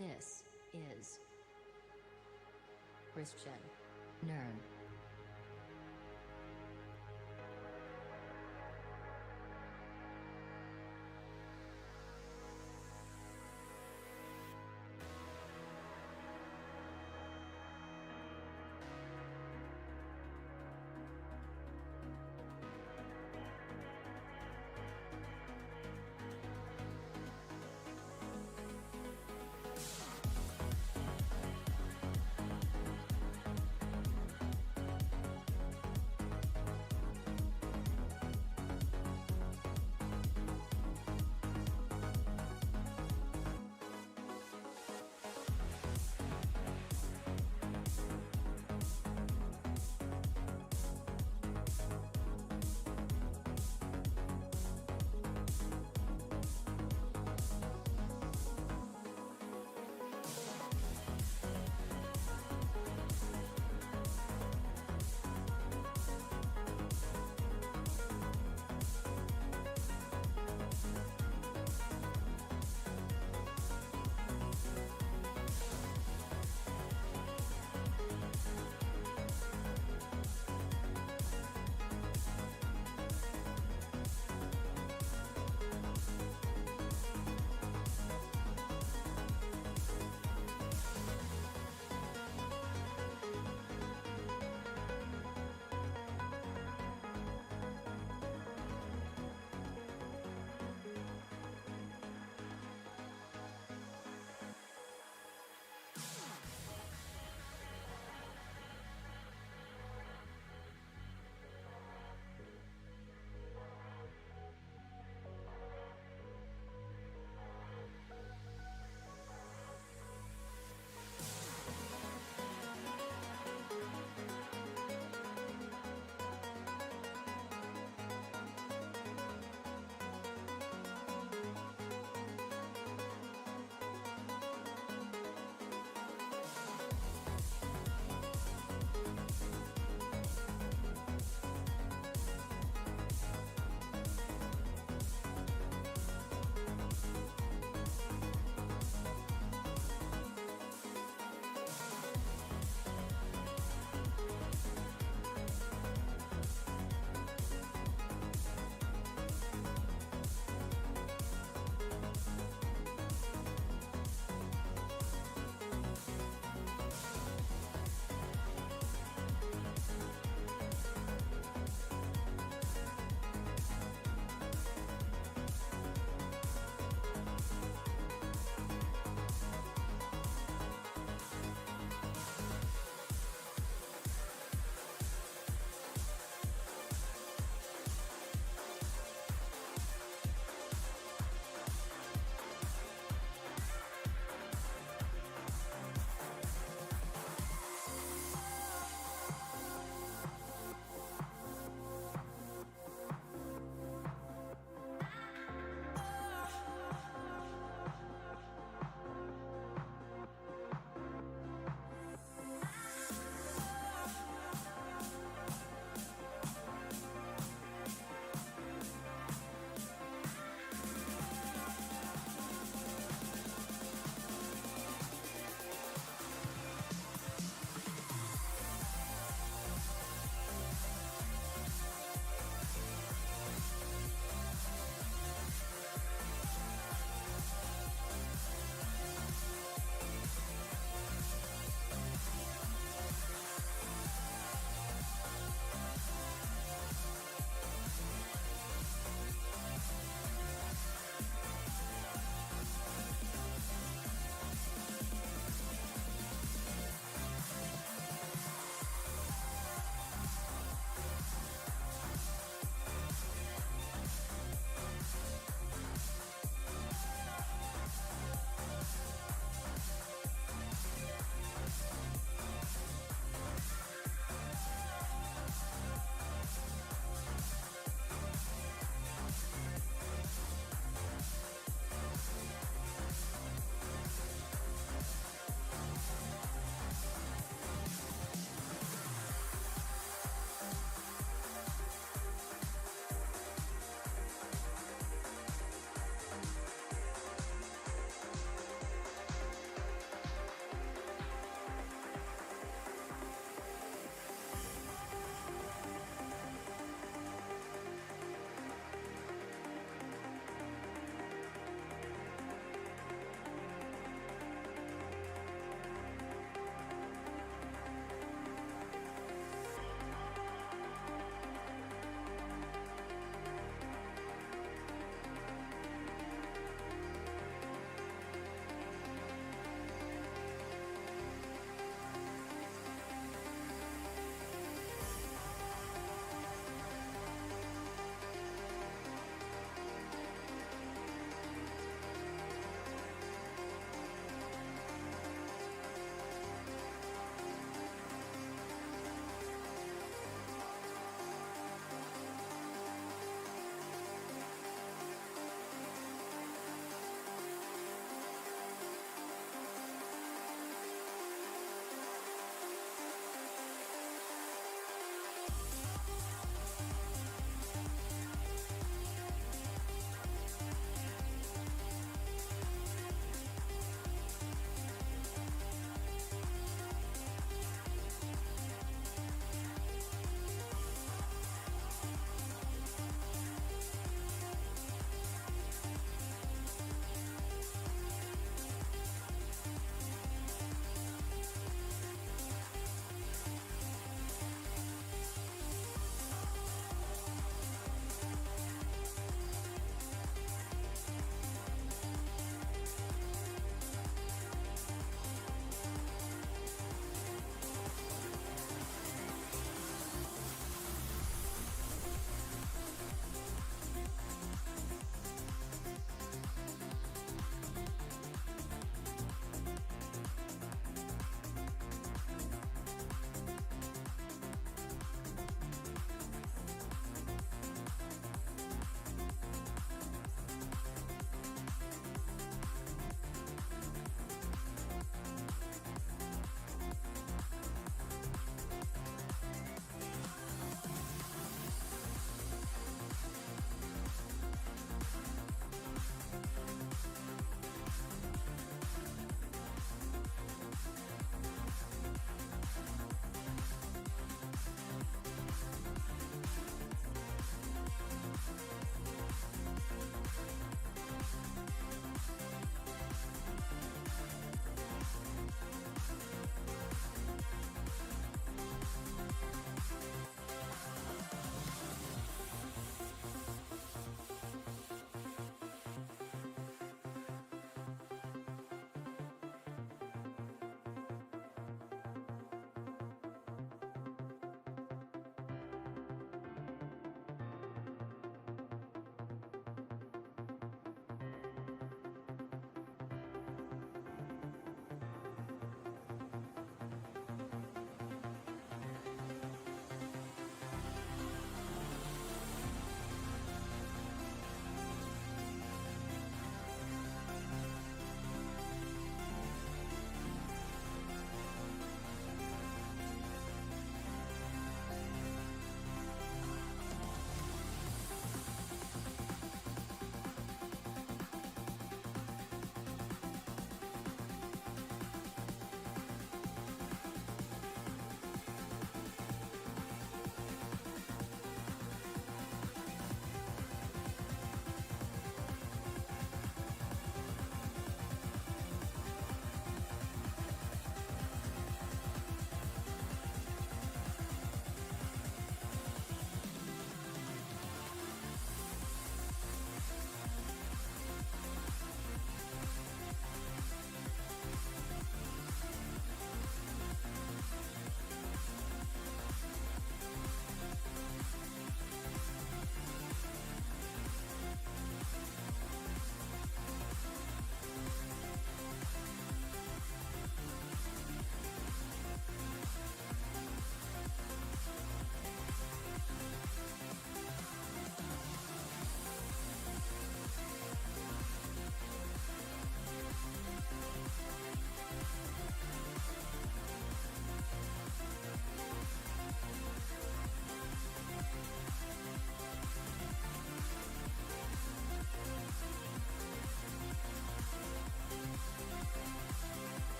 This is Christian Nerd.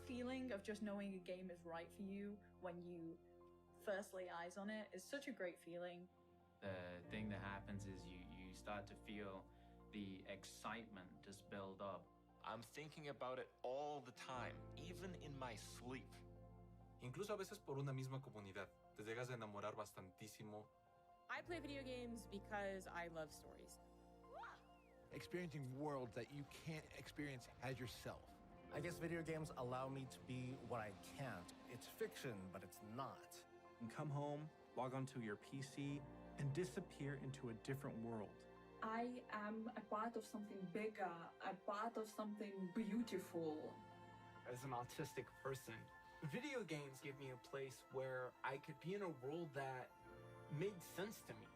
feeling of just knowing a game is right for you when you first lay eyes on it is such a great feeling. The thing that happens is you start to feel the excitement just build up. I'm thinking about it all the time, even in my sleep. Incluso a veces por una misma comunidad. Te llegas a enamorar bastantísimo. I play video games because I love stories. Experiencing worlds that you can't experience as yourself. I guess video games allow me to be what I can't. It's fiction, but it's not. You can come home, log onto your PC, and disappear into a different world. I am a part of something bigger, a part of something beautiful. As an autistic person, video games give me a place where I could be in a world that made sense to me.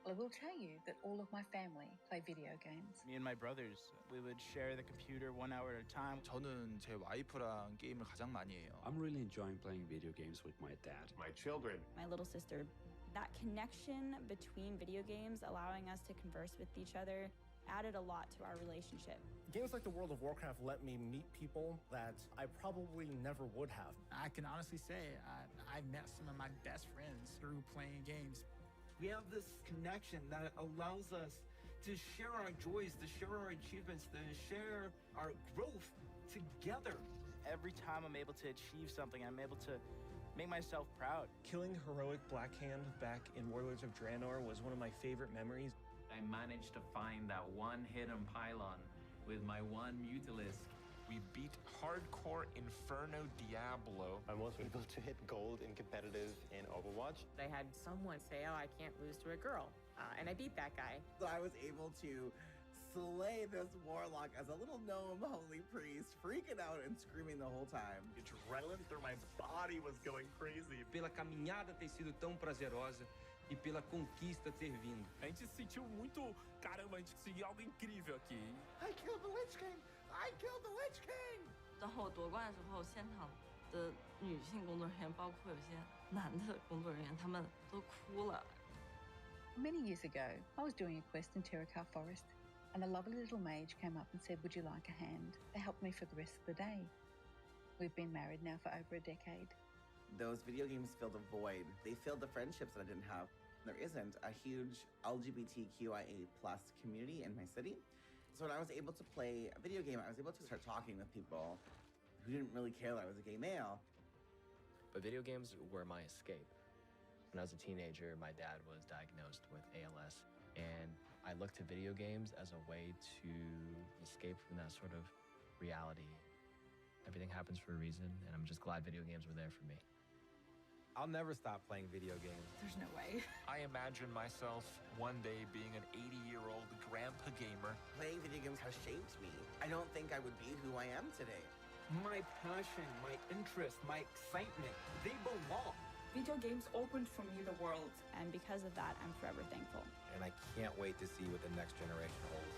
Well, I will tell you that all of my family play video games. Me and my brothers, we would share the computer 1 hour at a time. 저는 제 와이프랑 게임을 가장 많이 해요. I'm really enjoying playing video games with my dad. My children. My little sister. That connection between video games, allowing us to converse with each other, added a lot to our relationship. Games like the World of Warcraft let me meet people that I probably never would have. I can honestly say I met some of my best friends through playing games. We have this connection that allows us to share our joys, to share our achievements, to share our growth together. Every time I'm able to achieve something, I'm able to make myself proud. Killing heroic Blackhand back in Warlords of Draenor was one of my favorite memories. I managed to find that one hidden pylon with my one Mutalisk. We beat hardcore Inferno Diablo. I was able to hit gold in competitive in Overwatch. I had someone say, oh, I can't lose to a girl. And I beat that guy. So I was able to slay this warlock as a little gnome holy priest, freaking out and screaming the whole time. Adrenaline through my body was going crazy. Pela caminhada ter sido tão prazerosa e pela conquista ter vindo. A gente se sentiu muito, caramba, a gente conseguiu algo incrível aqui. I killed the Lich King! I killed the Lich King! 当后夺冠的时候，现场的女性工作人员，包括有些男的工作人员，他们都哭了。Many years ago, I was doing a quest in Terracar Forest, and a lovely little mage came up and said, "Would you like a hand?" They helped me for the rest of the day. We've been married now for over a decade. Those video games filled a void. They filled the friendships that I didn't have. There isn't a huge LGBTQIA+ community in my city. So when I was able to play a video game, I was able to start talking with people who didn't really care that I was a gay male. But video games were my escape. When I was a teenager, my dad was diagnosed with ALS, and I looked to video games as a way to escape from that sort of reality. Everything happens for a reason, and I'm just glad video games were there for me. I'll never stop playing video games. There's no way. I imagine myself one day being an 80-year-old grandpa gamer. Playing video games has shaped me. I don't think I would be who I am today. My passion, my interest, my excitement, they belong. Video games opened for me the world. And because of that, I'm forever thankful. And I can't wait to see what the next generation holds.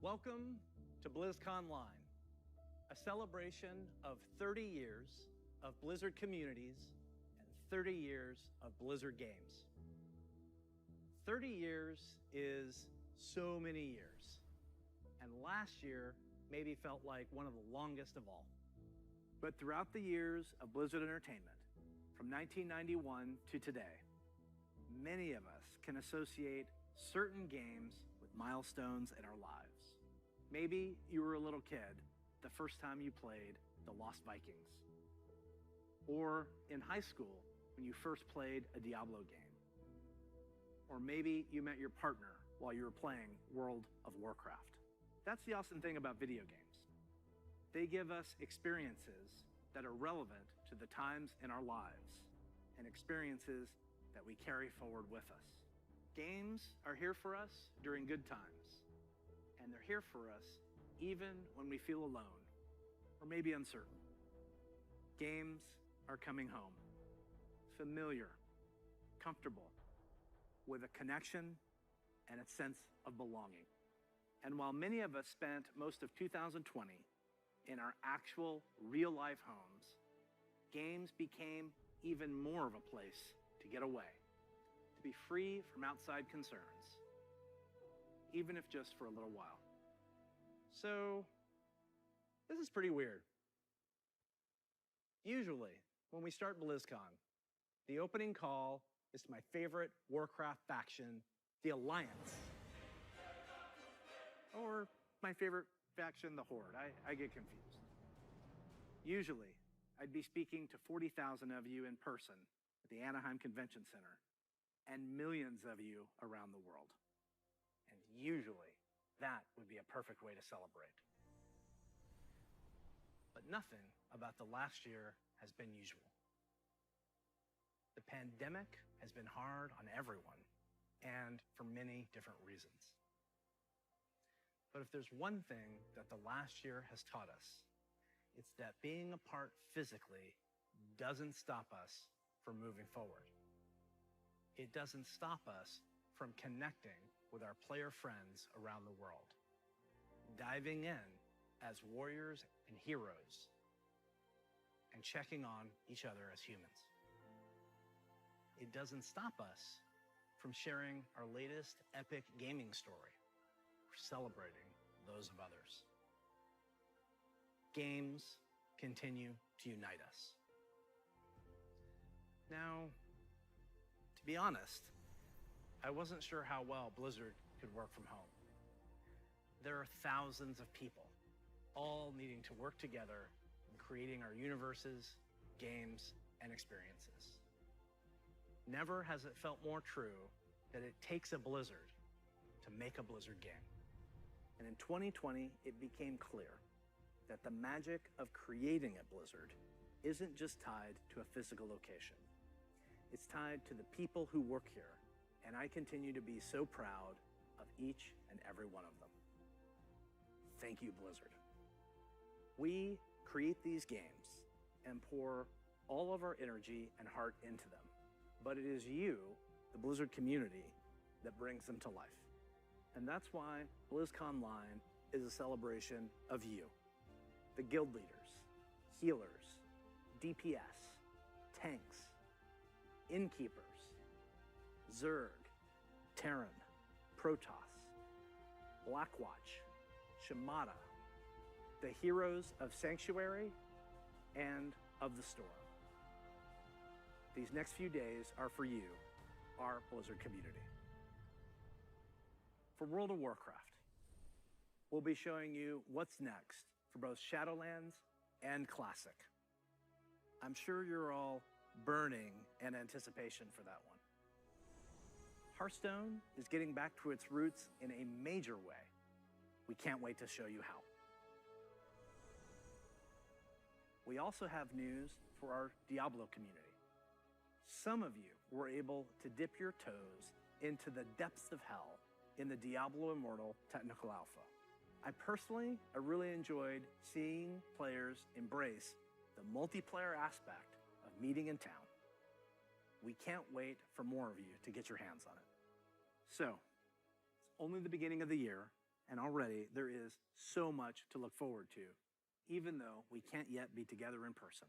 Welcome to BlizzConline, a celebration of 30 years of Blizzard communities and 30 years of Blizzard games. 30 years is so many years, and last year maybe felt like one of the longest of all. But throughout the years of Blizzard Entertainment, from 1991 to today, many of us can associate certain games with milestones in our lives. Maybe you were a little kid the first time you played The Lost Vikings. Or in high school when you first played a Diablo game. Or maybe you met your partner while you were playing World of Warcraft. That's the awesome thing about video games. They give us experiences that are relevant to the times in our lives, and experiences that we carry forward with us. Games are here for us during good times, and they're here for us even when we feel alone or maybe uncertain. Games are coming home, familiar, comfortable, with a connection and a sense of belonging. And while many of us spent most of 2020 in our actual real-life homes, games became even more of a place to get away, to be free from outside concerns, even if just for a little while. So, this is pretty weird. Usually, when we start BlizzCon, the opening call is to my favorite Warcraft faction, the Alliance. Or my favorite faction, the Horde. I get confused. Usually, I'd be speaking to 40,000 of you in person at the Anaheim Convention Center and millions of you around the world. And usually, that would be a perfect way to celebrate. But nothing about the last year has been usual. The pandemic has been hard on everyone, and for many different reasons. But if there's one thing that the last year has taught us, it's that being apart physically doesn't stop us from moving forward. It doesn't stop us from connecting with our player friends around the world, diving in as warriors and heroes, and checking on each other as humans. It doesn't stop us from sharing our latest epic gaming story or celebrating those of others. Games continue to unite us. Now, to be honest, I wasn't sure how well Blizzard could work from home. There are thousands of people, all needing to work together in creating our universes, games, and experiences. Never has it felt more true that it takes a Blizzard to make a Blizzard game. And in 2020, it became clear that the magic of creating at Blizzard isn't just tied to a physical location. It's tied to the people who work here, and I continue to be so proud of each and every one of them. Thank you, Blizzard. We create these games and pour all of our energy and heart into them, but it is you, the Blizzard community, that brings them to life. And that's why BlizzConline is a celebration of you, the guild leaders, healers, DPS, tanks, innkeepers, Zerg, Terran, Protoss, Blackwatch, Shimada, the heroes of Sanctuary and of the Storm. These next few days are for you, our Blizzard community. For World of Warcraft, we'll be showing you what's next for both Shadowlands and Classic. I'm sure you're all burning in anticipation for that one. Hearthstone is getting back to its roots in a major way. We can't wait to show you how. We also have news for our Diablo community. Some of you were able to dip your toes into the depths of hell in the Diablo Immortal Technical Alpha. I really enjoyed seeing players embrace the multiplayer aspect of meeting in town. We can't wait for more of you to get your hands on it. So, it's only the beginning of the year, and already there is so much to look forward to, even though we can't yet be together in person.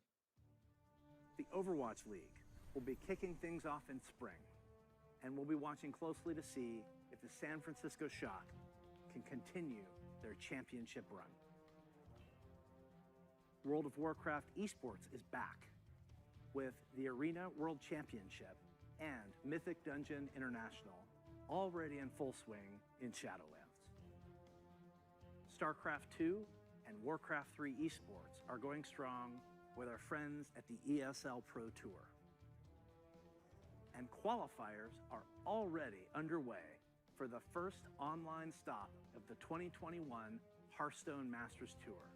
The Overwatch League will be kicking things off in spring, and we'll be watching closely to see if the San Francisco Shock can continue their championship run. World of Warcraft esports is back with the Arena World Championship and Mythic Dungeon International already in full swing in Shadowlands. StarCraft 2 and Warcraft 3 esports are going strong with our friends at the ESL Pro Tour. And qualifiers are already underway for the first online stop of the 2021 Hearthstone Masters Tour,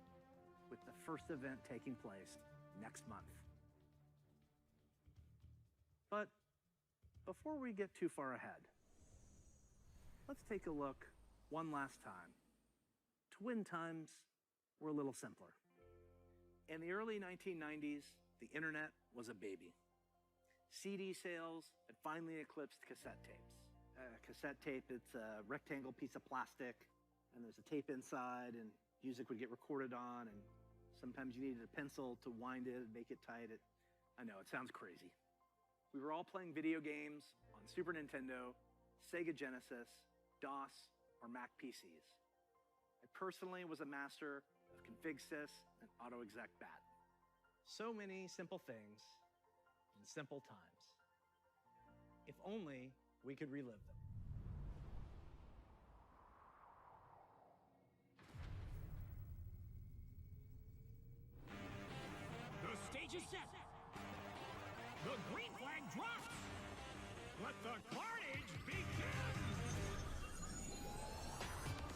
with the first event taking place next month. But before we get too far ahead, let's take a look one last time to when times were a little simpler. In the early 1990s, the internet was a baby. CD sales had finally eclipsed cassette tapes. Cassette tape, it's a rectangle piece of plastic, and there's a tape inside, and music would get recorded on, and sometimes you needed a pencil to wind it and make it tight. I know, it sounds crazy. We were all playing video games on Super Nintendo, Sega Genesis, DOS, or Mac PCs. I personally was a master of config.sys and AutoExec.bat. So many simple things in simple times. If only we could relive them. The stage is set. The green flag drops. Let the carnage begin.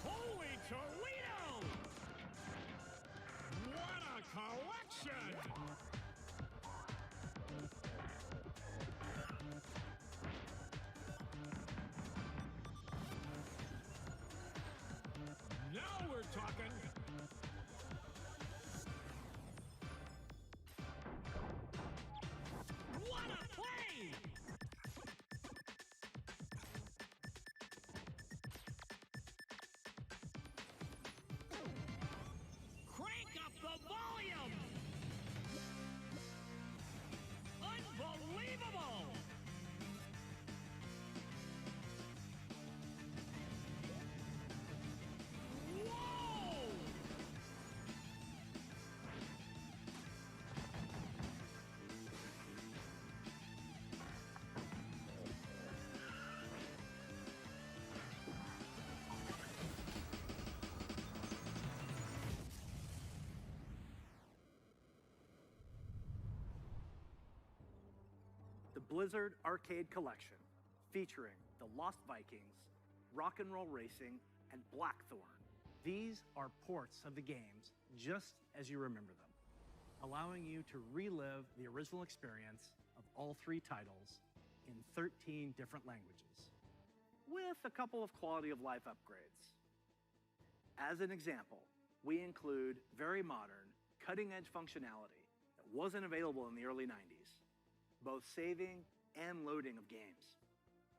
Holy Toledo! What a collection! Now we're talking. What a play! Crank up the volume! Unbelievable! Whoa! The Blizzard Arcade Collection, featuring the Lost Vikings, Rock and Roll Racing, and Blackthorn. These are ports of the games just as you remember them, allowing you to relive the original experience of all three titles in 13 different languages, with a couple of quality of life upgrades. As an example, we include very modern, cutting-edge functionality that wasn't available in the early 90s, both saving and loading of games.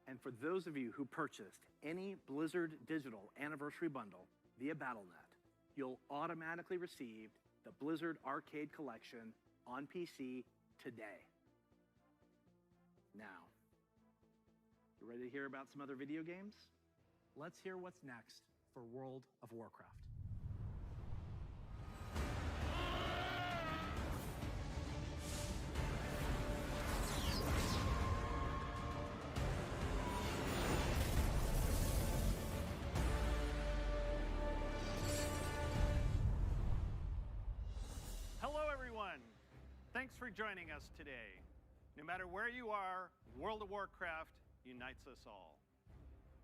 And for those of you who purchased any Blizzard Digital Anniversary Bundle via Battle.net, you'll automatically receive the Blizzard Arcade Collection on PC today. Now, you ready to hear about some other video games? Let's hear what's next for World of Warcraft. Hello, everyone. Thanks for joining us today. No matter where you are, World of Warcraft unites us all.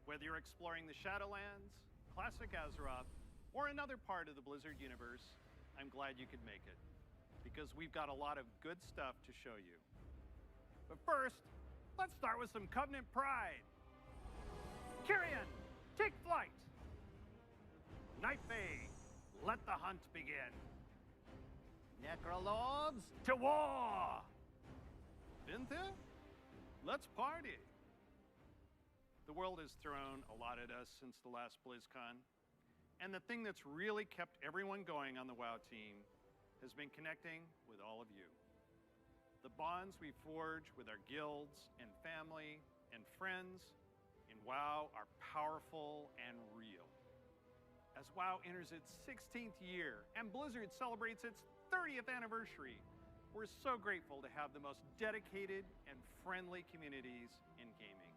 Whether you're exploring the Shadowlands, classic Azeroth, or another part of the Blizzard universe, I'm glad you could make it, because we've got a lot of good stuff to show you. But first, let's start with some Covenant pride. Kyrian, take flight. Nightfey, let the hunt begin. Necrolords, to war! Vintha, let's party. The world has thrown a lot at us since the last BlizzCon, and the thing that's really kept everyone going on the WoW team has been connecting with all of you. The bonds we forge with our guilds and family and friends in WoW are powerful and real. As WoW enters its 16th year and Blizzard celebrates its 30th anniversary, we're so grateful to have the most dedicated and friendly communities in gaming.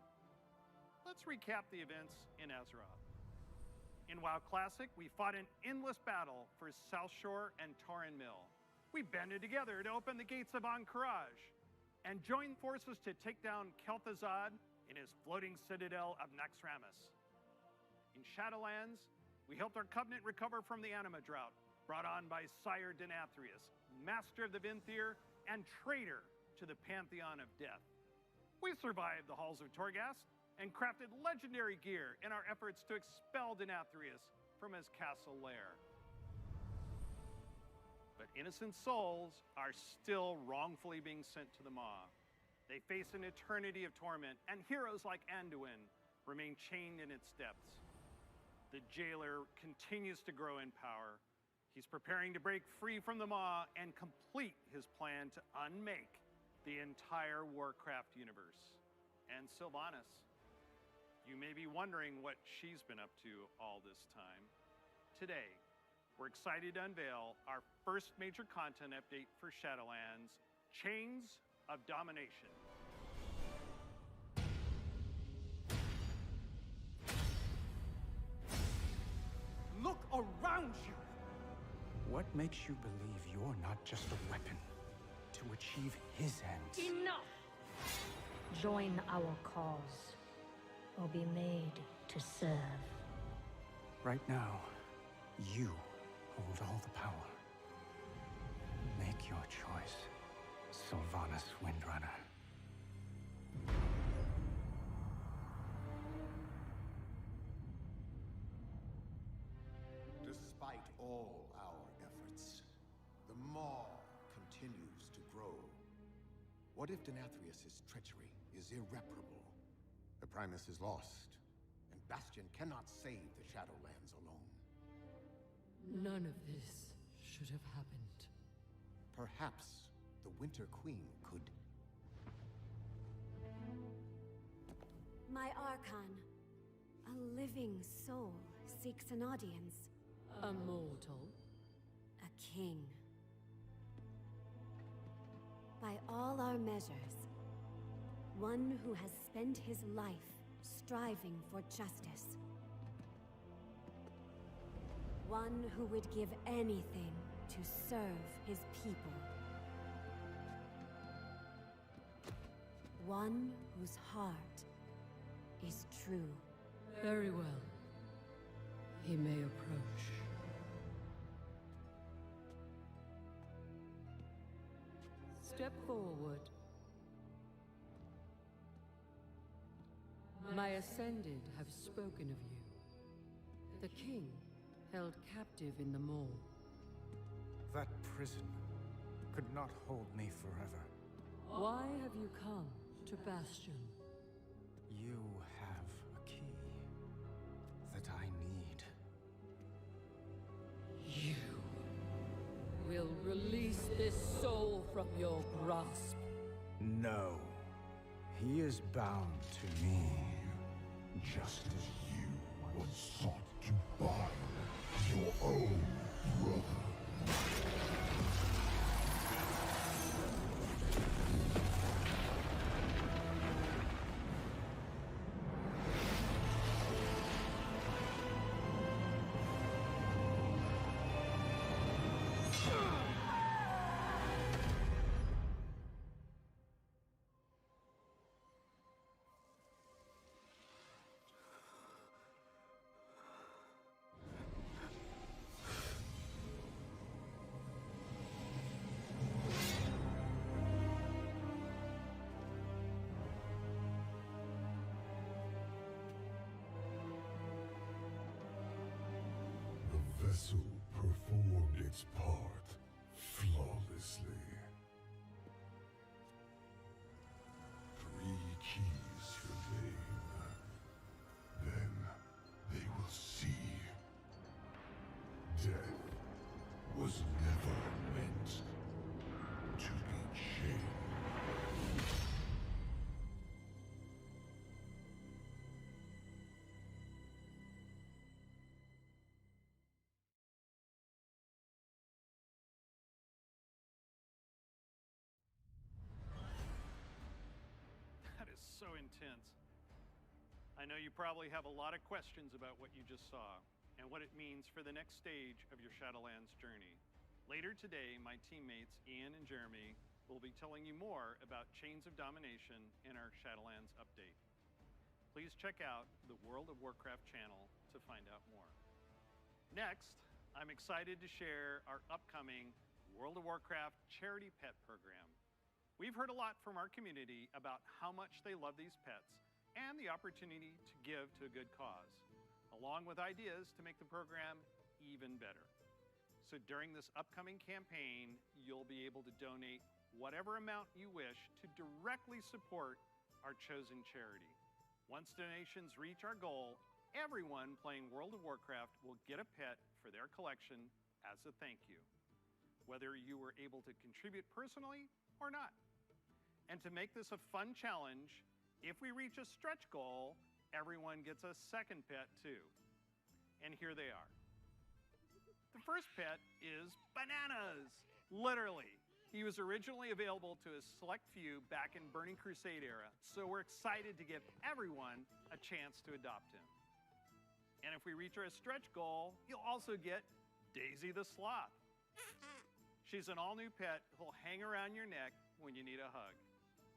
Let's recap the events in Azeroth. In WoW Classic, we fought an endless battle for South Shore and Tauren Mill. We banded together to open the gates of Ahn'Qiraj and joined forces to take down Kel'Thuzad in his floating citadel of Naxxramas. In Shadowlands, we helped our Covenant recover from the Anima drought, brought on by Sire Denathrius, master of the Vinthyr and traitor to the Pantheon of Death. We survived the halls of Torghast and crafted legendary gear in our efforts to expel Denathrius from his castle lair. But innocent souls are still wrongfully being sent to the Maw. They face an eternity of torment, and heroes like Anduin remain chained in its depths. The jailer continues to grow in power. He's preparing to break free from the Maw and complete his plan to unmake the entire Warcraft universe. And Sylvanas, you may be wondering what she's been up to all this time. Today, we're excited to unveil our first major content update for Shadowlands, Chains of Domination. Look around you! What makes you believe you're not just a weapon to achieve his ends? Enough! Join our cause, or be made to serve. Right now, you hold all the power. Make your choice, Sylvanas Windrunner. Despite all our efforts, the Maw continues to grow. What if Denathrius' treachery is irreparable? The Primus is lost, and Bastion cannot save the Shadowlands alone. None of this should have happened. Perhaps the Winter Queen could... My Archon, a living soul seeks an audience. A mortal? A king. By all our measures, one who has spent his life striving for justice. One who would give anything to serve his people. One whose heart is true. Very well. He may approach. Step forward. My Ascended have spoken of you. The king held captive in the Maw. That prison could not hold me forever. Why have you come to Bastion? You have a key that I need. You will release this soul from your grasp. No. He is bound to me. Just as you once sought to bind your own brother. The vessel performed its part flawlessly. 3 keys remain. Then they will see. Death was never meant to be chained. That is so intense. I know you probably have a lot of questions about what you just saw and what it means for the next stage of your Shadowlands journey. Later today, my teammates Ian and Jeremy will be telling you more about Chains of Domination in our Shadowlands update. Please check out the World of Warcraft channel to find out more. Next, I'm excited to share our upcoming World of Warcraft charity pet program. We've heard a lot from our community about how much they love these pets and the opportunity to give to a good cause, along with ideas to make the program even better. So during this upcoming campaign, you'll be able to donate whatever amount you wish to directly support our chosen charity. Once donations reach our goal, everyone playing World of Warcraft will get a pet for their collection as a thank you, whether you were able to contribute personally or not. And to make this a fun challenge, if we reach a stretch goal, everyone gets a second pet too. And here they are. The first pet is Bananas, literally. He was originally available to a select few back in Burning Crusade era, so we're excited to give everyone a chance to adopt him. And if we reach our stretch goal, you'll also get Daisy the Sloth. She's an all-new pet who'll hang around your neck when you need a hug.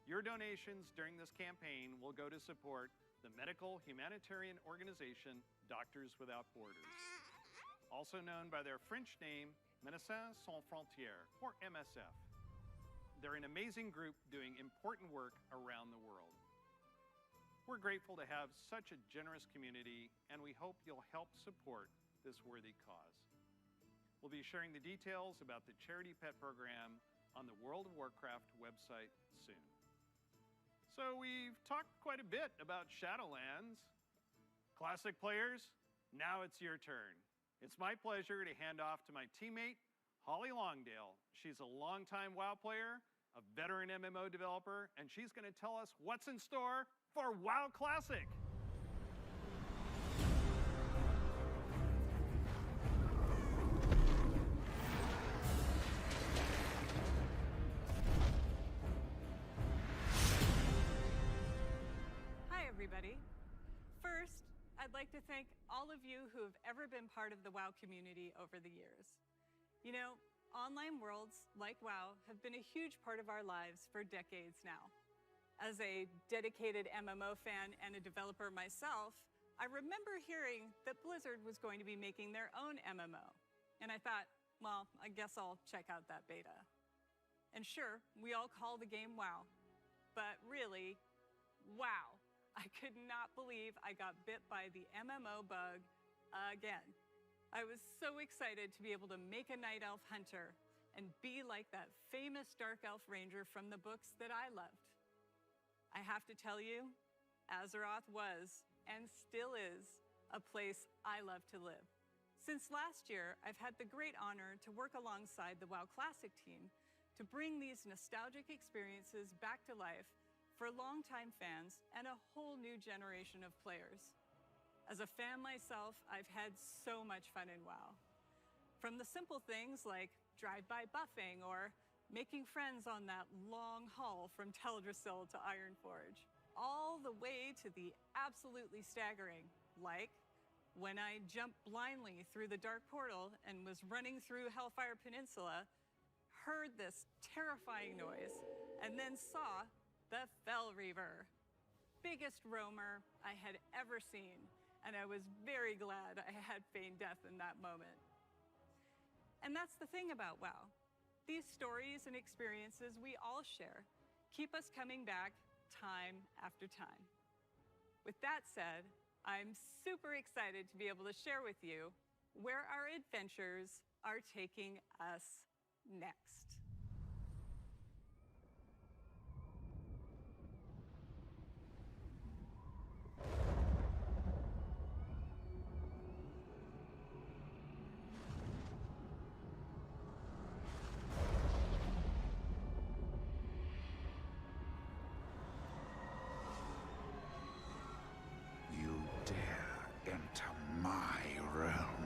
Your donations during this campaign will go to support the medical humanitarian organization Doctors Without Borders, also known by their French name, Médecins Sans Frontières, or MSF. They're an amazing group doing important work around the world. We're grateful to have such a generous community, and we hope you'll help support this worthy cause. We'll be sharing the details about the Charity Pet Program on the World of Warcraft website soon. So we've talked quite a bit about Shadowlands. Classic players, now it's your turn. It's my pleasure to hand off to my teammate, Holly Longdale. She's a longtime WoW player, a veteran MMO developer, and she's going to tell us what's in store for WoW Classic. Hi, everybody. First, I'd like to thank all of you who have ever been part of the WoW community over the years. You know, online worlds like WoW have been a huge part of our lives for decades now. As a dedicated MMO fan and a developer myself, I remember hearing that Blizzard was going to be making their own MMO. And I thought, well, I guess I'll check out that beta. And sure, we all call the game WoW. But really, wow. I could not believe I got bit by the MMO bug again. I was so excited to be able to make a night elf hunter and be like that famous dark elf ranger from the books that I loved. I have to tell you, Azeroth was, and still is, a place I love to live. Since last year, I've had the great honor to work alongside the WoW Classic team to bring these nostalgic experiences back to life for longtime fans and a whole new generation of players. As a fan myself, I've had so much fun in WoW. From the simple things like drive-by buffing or making friends on that long haul from Teldrassil to Ironforge, all the way to the absolutely staggering, like when I jumped blindly through the dark portal and was running through Hellfire Peninsula, heard this terrifying noise, and then saw the Fell Reaver. Biggest roamer I had ever seen, and I was very glad I had feigned death in that moment. And that's the thing about WoW. These stories and experiences we all share keep us coming back time after time. With that said, I'm super excited to be able to share with you where our adventures are taking us next. You dare enter my realm.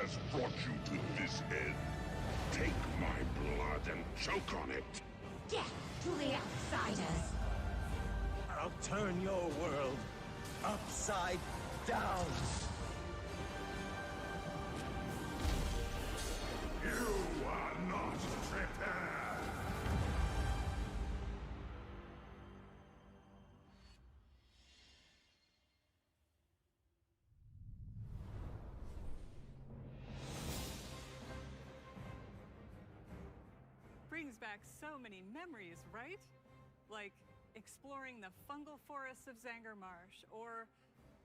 has brought you to this end. Take my blood and choke on it. Death to the outsiders! I'll turn your world upside down! You are not prepared! Brings back so many memories, right? Like exploring the fungal forests of Zangarmarsh, or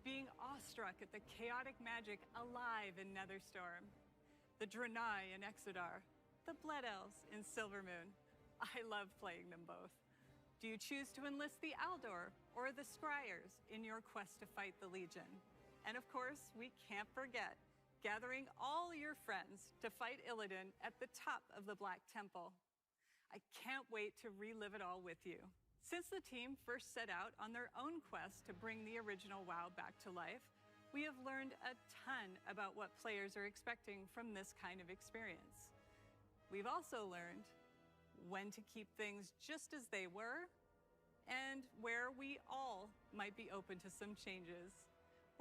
being awestruck at the chaotic magic alive in Netherstorm, the Draenei in Exodar, the Blood Elves in Silvermoon. I love playing them both. Do you choose to enlist the Aldor or the Scryers in your quest to fight the Legion? And of course, we can't forget gathering all your friends to fight Illidan at the top of the Black Temple. I can't wait to relive it all with you. Since the team first set out on their own quest to bring the original WoW back to life, we have learned a ton about what players are expecting from this kind of experience. We've also learned when to keep things just as they were and where we all might be open to some changes.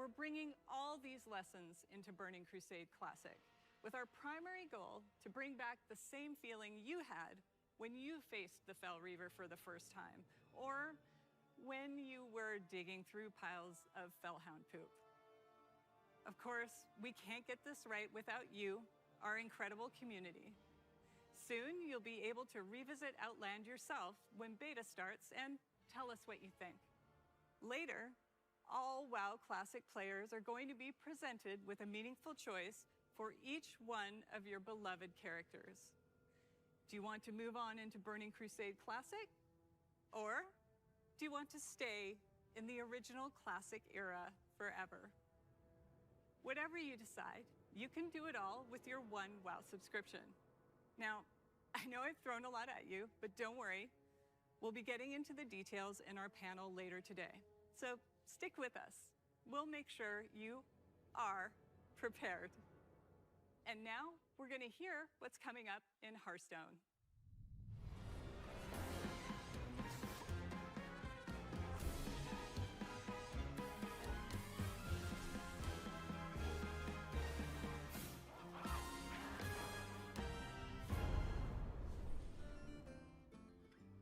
We're bringing all these lessons into Burning Crusade Classic, with our primary goal to bring back the same feeling you had when you faced the Fel Reaver for the first time, or when you were digging through piles of Felhound poop. Of course, we can't get this right without you, our incredible community. Soon, you'll be able to revisit Outland yourself when beta starts and tell us what you think. Later, all WoW Classic players are going to be presented with a meaningful choice for each one of your beloved characters. Do you want to move on into Burning Crusade Classic? Or do you want to stay in the original Classic era forever? Whatever you decide, you can do it all with your one WoW subscription. Now, I know I've thrown a lot at you, but don't worry. We'll be getting into the details in our panel later today. So stick with us. We'll make sure you are prepared. And now we're going to hear what's coming up in Hearthstone.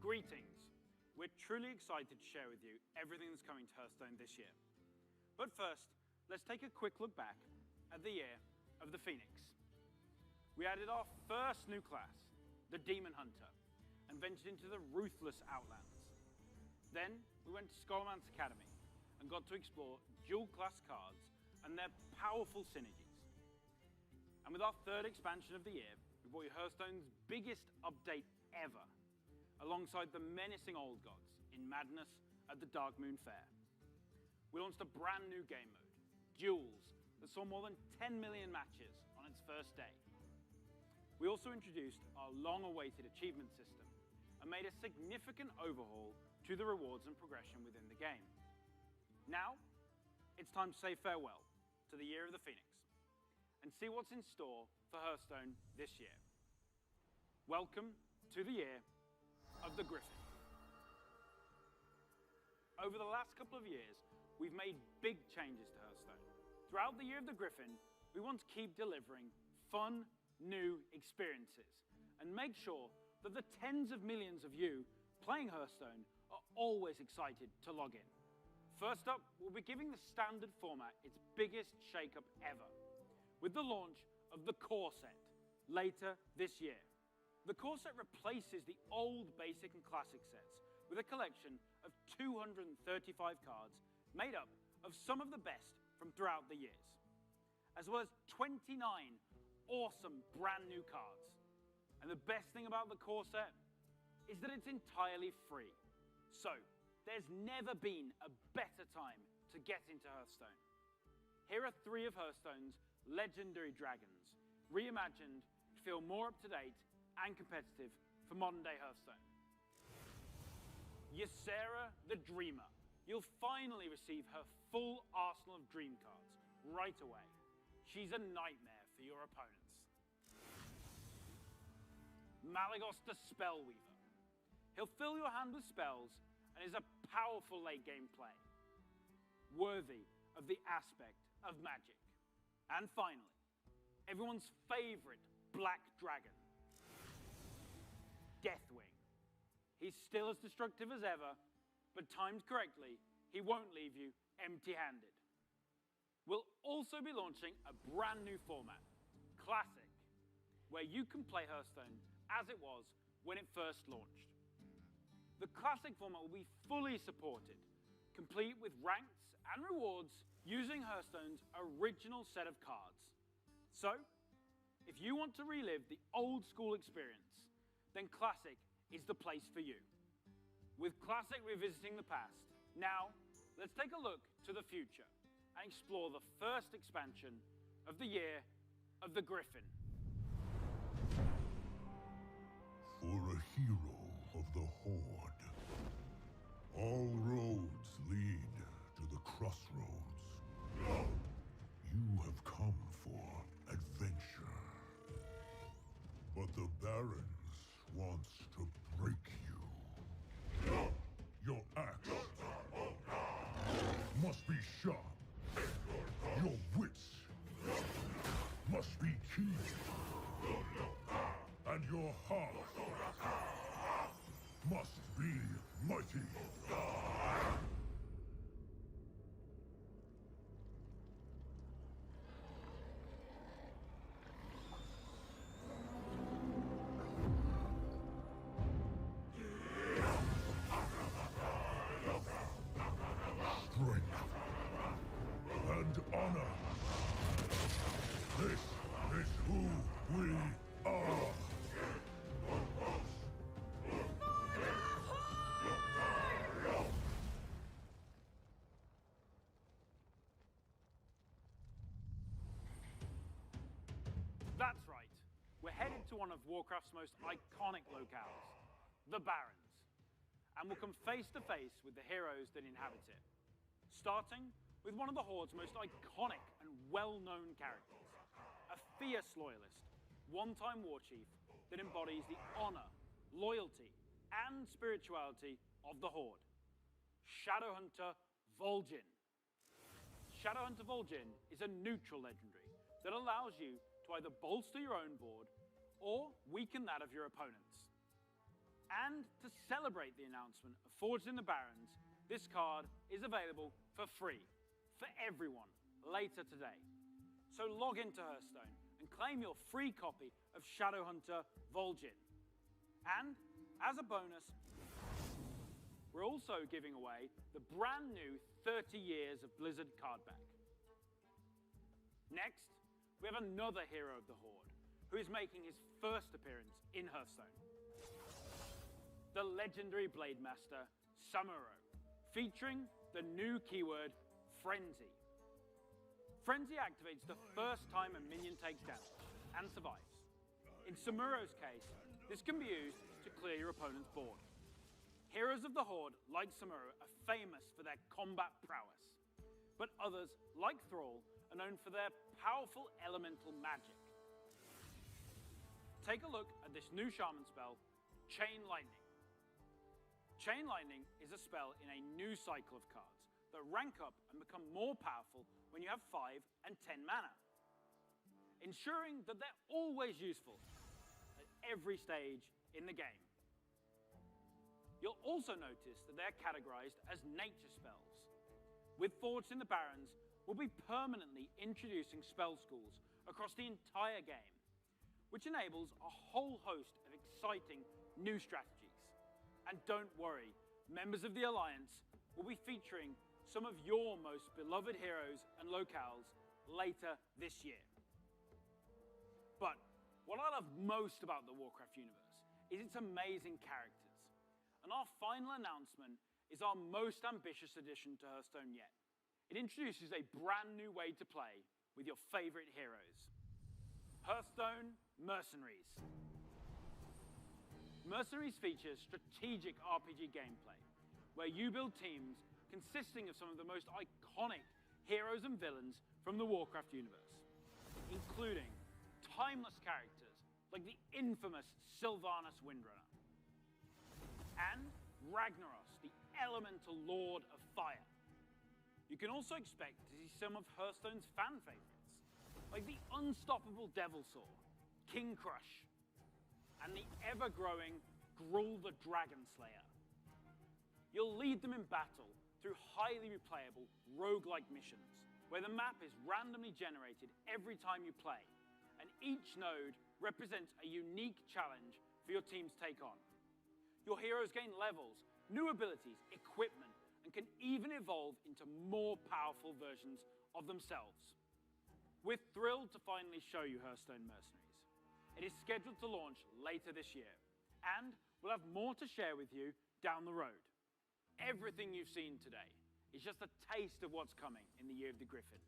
Greetings. We're truly excited to share with you everything that's coming to Hearthstone this year. But first, let's take a quick look back at the year of the Phoenix. We added our first new class, the Demon Hunter, and ventured into the ruthless Outlands. Then we went to Skullman's Academy and got to explore dual-class cards and their powerful synergies. And with our third expansion of the year, we brought you Hearthstone's biggest update ever, alongside the menacing old gods in Madness at the Darkmoon Fair. We launched a brand new game mode, Duels, that saw more than 10 million matches on its first day. We also introduced our long-awaited achievement system and made a significant overhaul to the rewards and progression within the game. Now, it's time to say farewell to the Year of the Phoenix and see what's in store for Hearthstone this year. Welcome to the Year of the Griffin. Over the last couple of years, we've made big changes to Hearthstone. Throughout the Year of the Griffin, we want to keep delivering fun, new experiences and make sure that the tens of millions of you playing Hearthstone are always excited to log in. First up, we'll be giving the standard format its biggest shake-up ever, with the launch of the Core Set later this year. The Core Set replaces the old Basic and Classic sets with a collection of 235 cards made up of some of the best from throughout the years, as well as 29 awesome brand new cards. And the best thing about the Core Set is that it's entirely free. So, there's never been a better time to get into Hearthstone. Here are 3 of Hearthstone's legendary dragons, reimagined to feel more up-to-date and competitive for modern-day Hearthstone. Ysera the Dreamer. You'll finally receive her full arsenal of dream cards right away. She's a nightmare for for your opponents. Malygos the Spellweaver. He'll fill your hand with spells and is a powerful late game play, worthy of the aspect of magic. And finally, everyone's favorite black dragon, Deathwing. He's still as destructive as ever, but timed correctly, he won't leave you empty-handed. We'll also be launching a brand new format, Classic, where you can play Hearthstone as it was when it first launched. The Classic format will be fully supported, complete with ranks and rewards using Hearthstone's original set of cards. So, if you want to relive the old school experience, then Classic is the place for you. With Classic revisiting the past, now let's take a look to the future and explore the first expansion of the year of the Griffin. For a hero of the Horde, all roads lead to the crossroads. You have come for adventure. But the Barons wants to break you. Your axe must be sharp. Your wits must be keen. And your heart must be mighty. Strength and honor. This is who we are. That's right. We're headed to one of Warcraft's most iconic locales, the Barrens, and we'll come face to face with the heroes that inhabit it. Starting with one of the Horde's most iconic and well-known characters, a fierce loyalist, one-time war chief that embodies the honor, loyalty, and spirituality of the Horde, Shadowhunter Vol'jin. Shadowhunter Vol'jin is a neutral legendary that allows you to either bolster your own board or weaken that of your opponents. And to celebrate the announcement of Forged in the Barrens, this card is available for free for everyone later today. So log into Hearthstone and claim your free copy of Shadowhunter Vol'jin. And as a bonus, we're also giving away the brand new 30 Years of Blizzard card back. Next, we have another hero of the Horde who is making his first appearance in Hearthstone. The legendary Blade Master, Samuro, featuring the new keyword, Frenzy. Frenzy activates the first time a minion takes damage and survives. In Samuro's case, this can be used to clear your opponent's board. Heroes of the Horde, like Samuro, are famous for their combat prowess, but others, like Thrall, are known for their powerful elemental magic. Take a look at this new shaman spell, Chain Lightning. Chain Lightning is a spell in a new cycle of cards that rank up and become more powerful when you have 5 and 10 mana, ensuring that they're always useful at every stage in the game. You'll also notice that they're categorized as nature spells. With Forged in the Barrens, we'll be permanently introducing spell schools across the entire game, which enables a whole host of exciting new strategies. And don't worry, members of the Alliance will be featuring some of your most beloved heroes and locales later this year. But what I love most about the Warcraft universe is its amazing characters. And our final announcement is our most ambitious addition to Hearthstone yet. It introduces a brand new way to play with your favorite heroes. Hearthstone Mercenaries. Mercenaries features strategic RPG gameplay, where you build teams consisting of some of the most iconic heroes and villains from the Warcraft universe, including timeless characters like the infamous Sylvanas Windrunner. And Ragnaros, the elemental lord of fire. You can also expect to see some of Hearthstone's fan favorites, like the unstoppable Devilsaur, King Crush, and the ever-growing Gruul the Dragon Slayer. You'll lead them in battle through highly replayable roguelike missions, where the map is randomly generated every time you play, and each node represents a unique challenge for your team to take on. Your heroes gain levels, new abilities, equipment, and can even evolve into more powerful versions of themselves. We're thrilled to finally show you Hearthstone Mercenaries. It is scheduled to launch later this year, and we'll have more to share with you down the road. Everything you've seen today is just a taste of what's coming in the Year of the Griffin.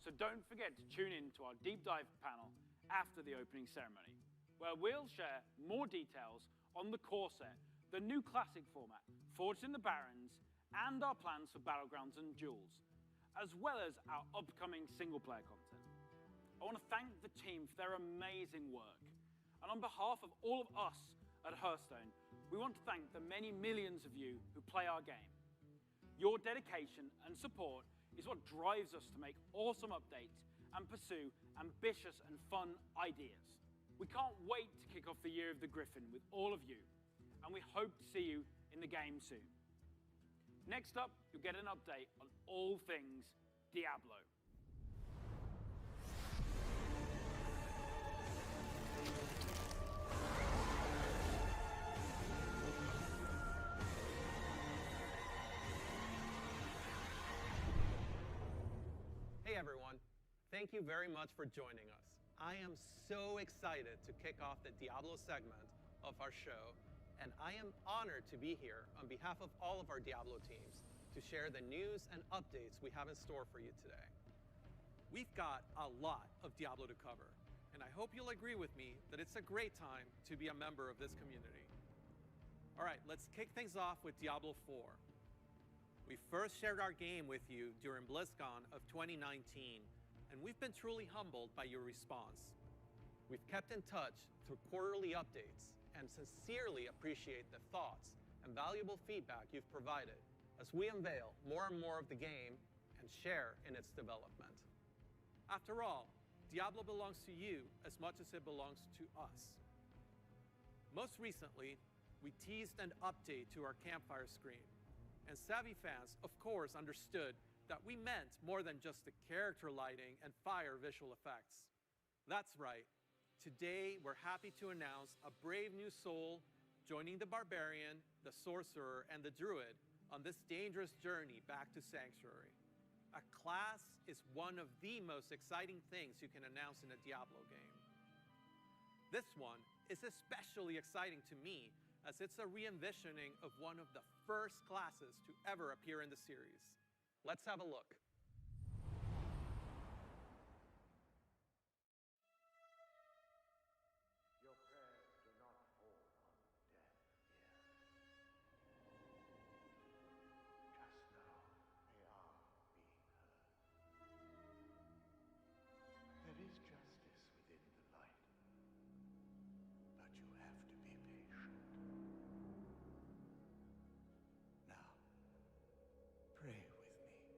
So don't forget to tune in to our deep dive panel after the opening ceremony, where we'll share more details on the core set, the new classic format, Forged in the Barrens, and our plans for Battlegrounds and Duels, as well as our upcoming single-player content. I want to thank the team for their amazing work. And on behalf of all of us at Hearthstone, we want to thank the many millions of you who play our game. Your dedication and support is what drives us to make awesome updates and pursue ambitious and fun ideas. We can't wait to kick off the Year of the Griffin with all of you, and we hope to see you in the game soon. Next up, you'll get an update on all things Diablo. Hey everyone, thank you very much for joining us. I am so excited to kick off the Diablo segment of our show, and I am honored to be here on behalf of all of our Diablo teams to share the news and updates we have in store for you today. We've got a lot of Diablo to cover, and I hope you'll agree with me that it's a great time to be a member of this community. All right, let's kick things off with Diablo 4. We first shared our game with you during BlizzCon of 2019, and we've been truly humbled by your response. We've kept in touch through quarterly updates and sincerely appreciate the thoughts and valuable feedback you've provided as we unveil more and more of the game and share in its development. After all, Diablo belongs to you as much as it belongs to us. Most recently, we teased an update to our campfire screen, and savvy fans, of course, understood that we meant more than just the character lighting and fire visual effects. That's right. Today, we're happy to announce a brave new soul joining the barbarian, the sorcerer, and the druid on this dangerous journey back to Sanctuary. A class is one of the most exciting things you can announce in a Diablo game. This one is especially exciting to me, as it's a re-envisioning of one of the first classes to ever appear in the series. Let's have a look. Your prayers do not fall on deaf ears. Just now, they are being heard. There is justice within the light, but you have to be patient. Now, pray with me.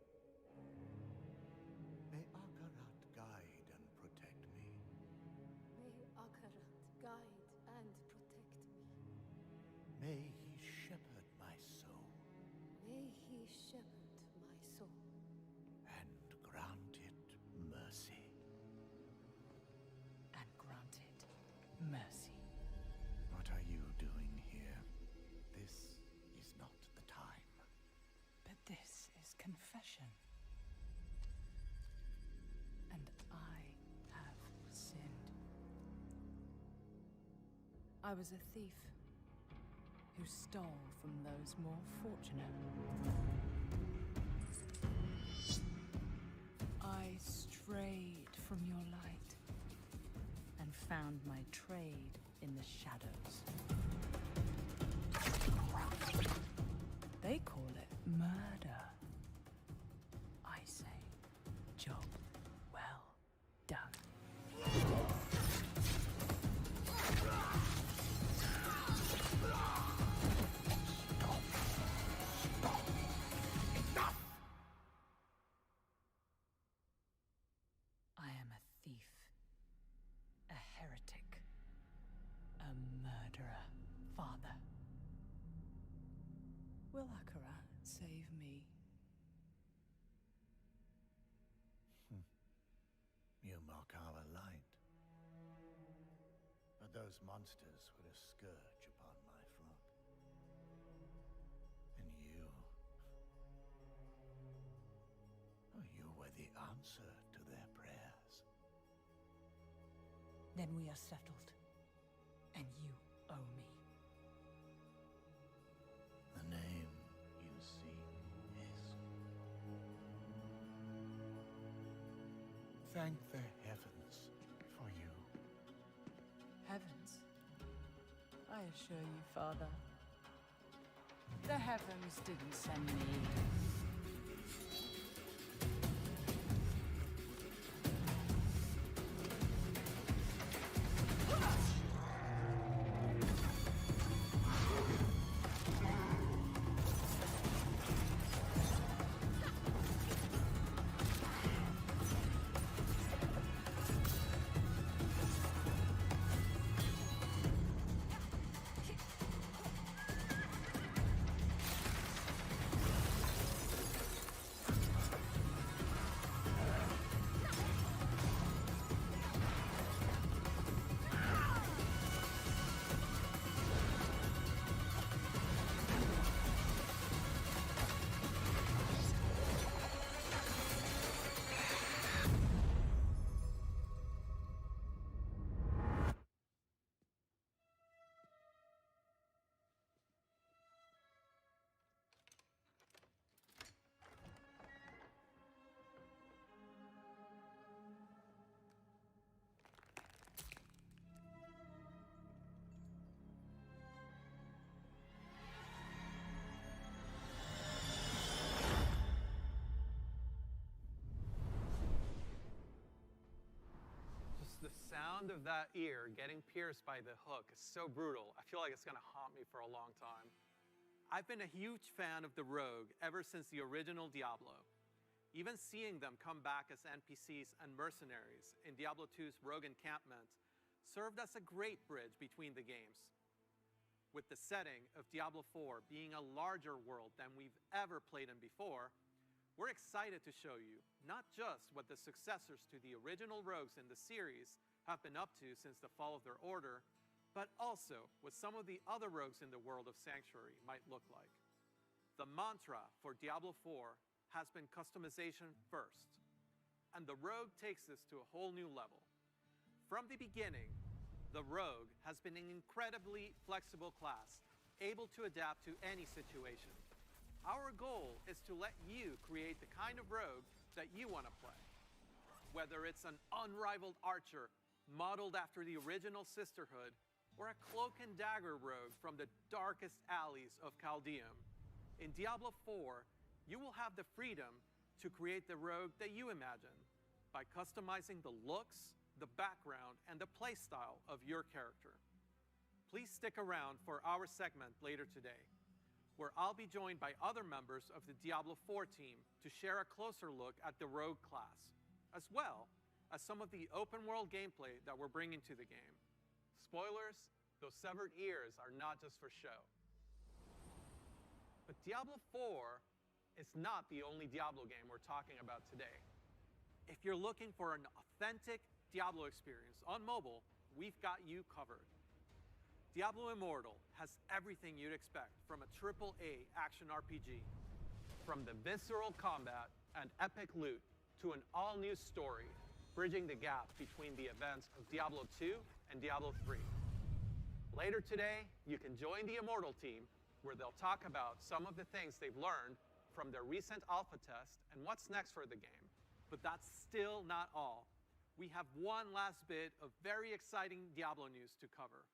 May Akarat guide and protect me. May Akarat guide and protect me. May he shepherd my soul May he shepherd my soul and grant it mercy. And grant it mercy. What are you doing here? This is not the time. But this is confession. And I have sinned. I was a thief who stole from those more fortunate. I strayed from your light and found my trade in the shadows. They call it murder. I say, job well done. mark our light. But those monsters were a scourge upon my flock. And you were the answer to their prayers. Then we are settled. And you owe me. The name you seek is... Thank the heavens for you. Heavens? I assure you, Father, the heavens didn't send me. The sound of that ear getting pierced by the hook is so brutal, I feel like it's gonna haunt me for a long time. I've been a huge fan of the Rogue ever since the original Diablo. Even seeing them come back as NPCs and mercenaries in Diablo 2's Rogue Encampment served as a great bridge between the games. With the setting of Diablo 4 being a larger world than we've ever played in before, we're excited to show you not just what the successors to the original rogues in the series have been up to since the fall of their order, but also what some of the other rogues in the world of Sanctuary might look like. The mantra for Diablo 4 has been customization first, and the rogue takes this to a whole new level. From the beginning, the rogue has been an incredibly flexible class, able to adapt to any situation. Our goal is to let you create the kind of rogue that you want to play. Whether it's an unrivaled archer modeled after the original Sisterhood, or a cloak and dagger rogue from the darkest alleys of Chaldeum, in Diablo 4, you will have the freedom to create the rogue that you imagine by customizing the looks, the background, and the playstyle of your character. Please stick around for our segment later today, where I'll be joined by other members of the Diablo 4 team to share a closer look at the rogue class, as well as some of the open world gameplay that we're bringing to the game. Spoilers, those severed ears are not just for show. But Diablo 4 is not the only Diablo game we're talking about today. If you're looking for an authentic Diablo experience on mobile, we've got you covered. Diablo Immortal has everything you'd expect from a AAA action RPG. From the visceral combat and epic loot to an all-new story, bridging the gap between the events of Diablo 2 and Diablo 3. Later today, you can join the Immortal team, where they'll talk about some of the things they've learned from their recent alpha test and what's next for the game. But that's still not all. We have one last bit of very exciting Diablo news to cover.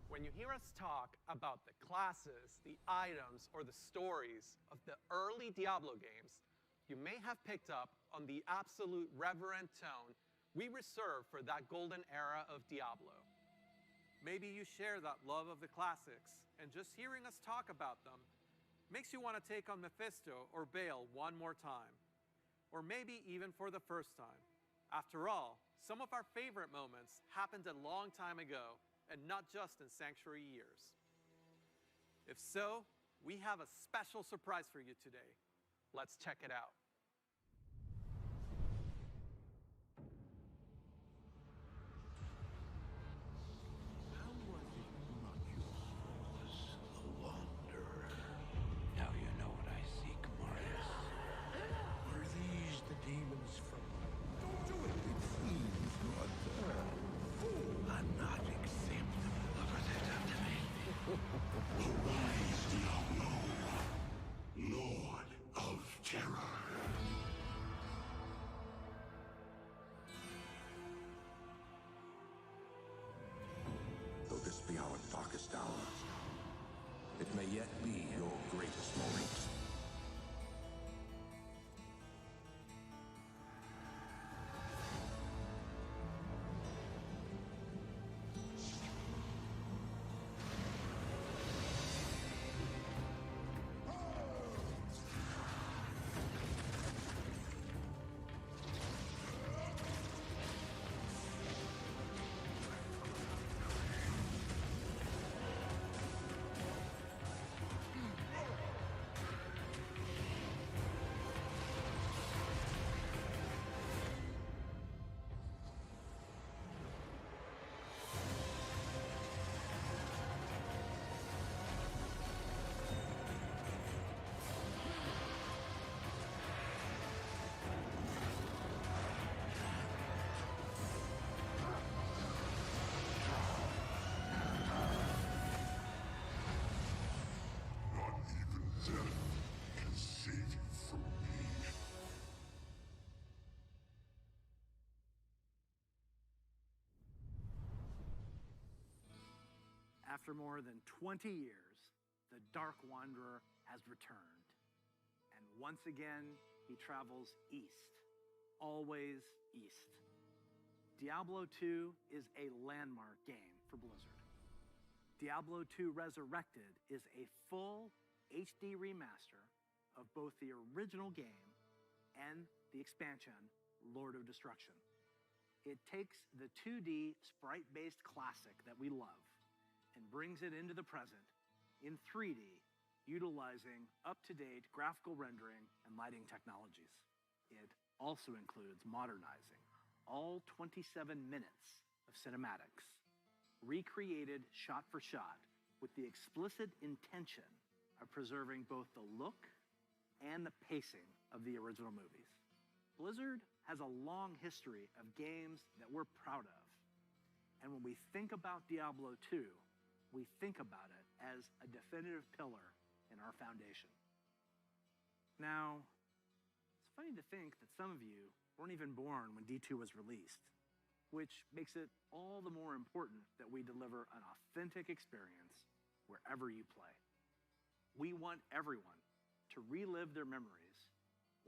When you hear us talk about the classes, the items, or the stories of the early Diablo games, you may have picked up on the absolute reverent tone we reserve for that golden era of Diablo. Maybe you share that love of the classics, and just hearing us talk about them makes you want to take on Mephisto or Baal one more time. Or maybe even for the first time. After all, some of our favorite moments happened a long time ago, and not just in Sanctuary years. If so, we have a special surprise for you today. Let's check it out. yet be your greatest moment. After more than 20 years, the Dark Wanderer has returned. And once again, he travels east, always east. Diablo 2 is a landmark game for Blizzard. Diablo 2 Resurrected is a full HD remaster of both the original game and the expansion, Lord of Destruction. It takes the 2D sprite-based classic that we love and brings it into the present in 3D, utilizing up-to-date graphical rendering and lighting technologies. It also includes modernizing all 27 minutes of cinematics, recreated shot for shot with the explicit intention of preserving both the look and the pacing of the original movies. Blizzard has a long history of games that we're proud of. And when we think about Diablo 2, we think about it as a definitive pillar in our foundation. Now, it's funny to think that some of you weren't even born when D2 was released, which makes it all the more important that we deliver an authentic experience wherever you play. We want everyone to relive their memories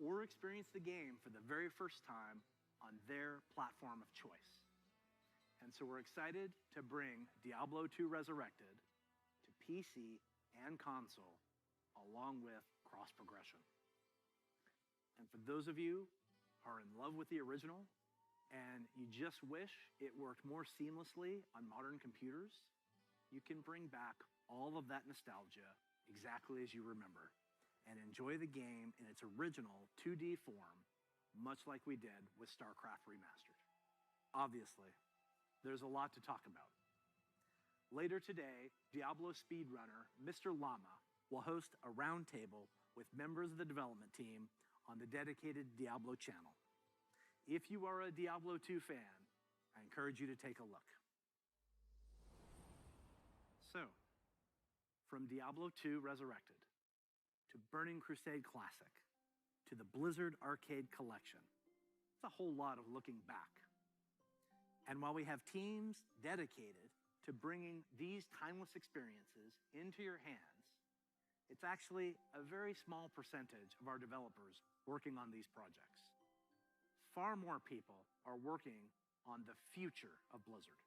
or experience the game for the very first time on their platform of choice. And so we're excited to bring Diablo 2 Resurrected to PC and console, along with cross-progression. And for those of you who are in love with the original and you just wish it worked more seamlessly on modern computers, you can bring back all of that nostalgia exactly as you remember and enjoy the game in its original 2D form, much like we did with StarCraft Remastered. Obviously, there's a lot to talk about. Later today, Diablo speedrunner Mr. Llama will host a roundtable with members of the development team on the dedicated Diablo channel. If you are a Diablo 2 fan, I encourage you to take a look. So, from Diablo 2 Resurrected, to Burning Crusade Classic, to the Blizzard Arcade Collection, it's a whole lot of looking back. And while we have teams dedicated to bringing these timeless experiences into your hands, it's actually a very small percentage of our developers working on these projects. Far more people are working on the future of Blizzard.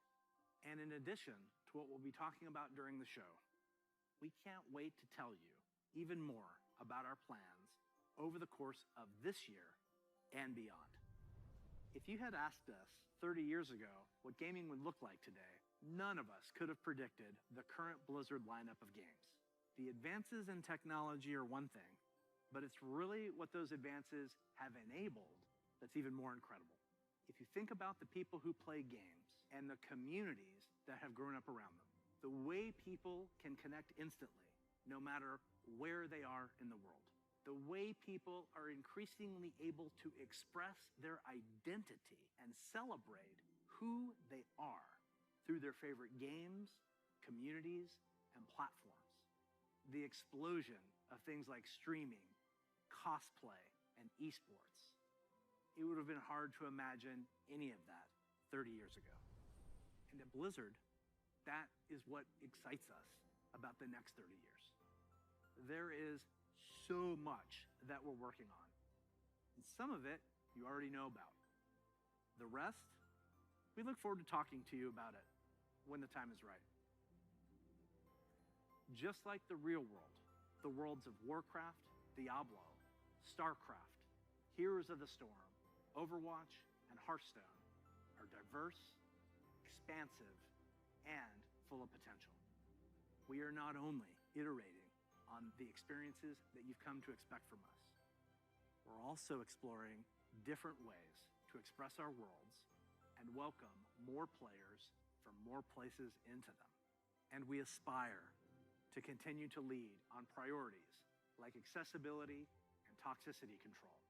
And in addition to what we'll be talking about during the show, we can't wait to tell you even more about our plans over the course of this year and beyond. If you had asked us 30 years ago what gaming would look like today, none of us could have predicted the current Blizzard lineup of games. The advances in technology are one thing, but it's really what those advances have enabled that's even more incredible. If you think about the people who play games and the communities that have grown up around them, the way people can connect instantly, no matter where they are in the world, the way people are increasingly able to express their identity and celebrate who they are through their favorite games, communities, and platforms. The explosion of things like streaming, cosplay, and esports. It would have been hard to imagine any of that 30 years ago. And at Blizzard, that is what excites us about the next 30 years. there is so much that we're working on. And some of it you already know about. The rest, we look forward to talking to you about it when the time is right. Just like the real world, the worlds of Warcraft, Diablo, StarCraft, Heroes of the Storm, Overwatch, and Hearthstone are diverse, expansive, and full of potential. We are not only iterating on the experiences that you've come to expect from us, we're also exploring different ways to express our worlds and welcome more players from more places into them. And we aspire to continue to lead on priorities like accessibility and toxicity control,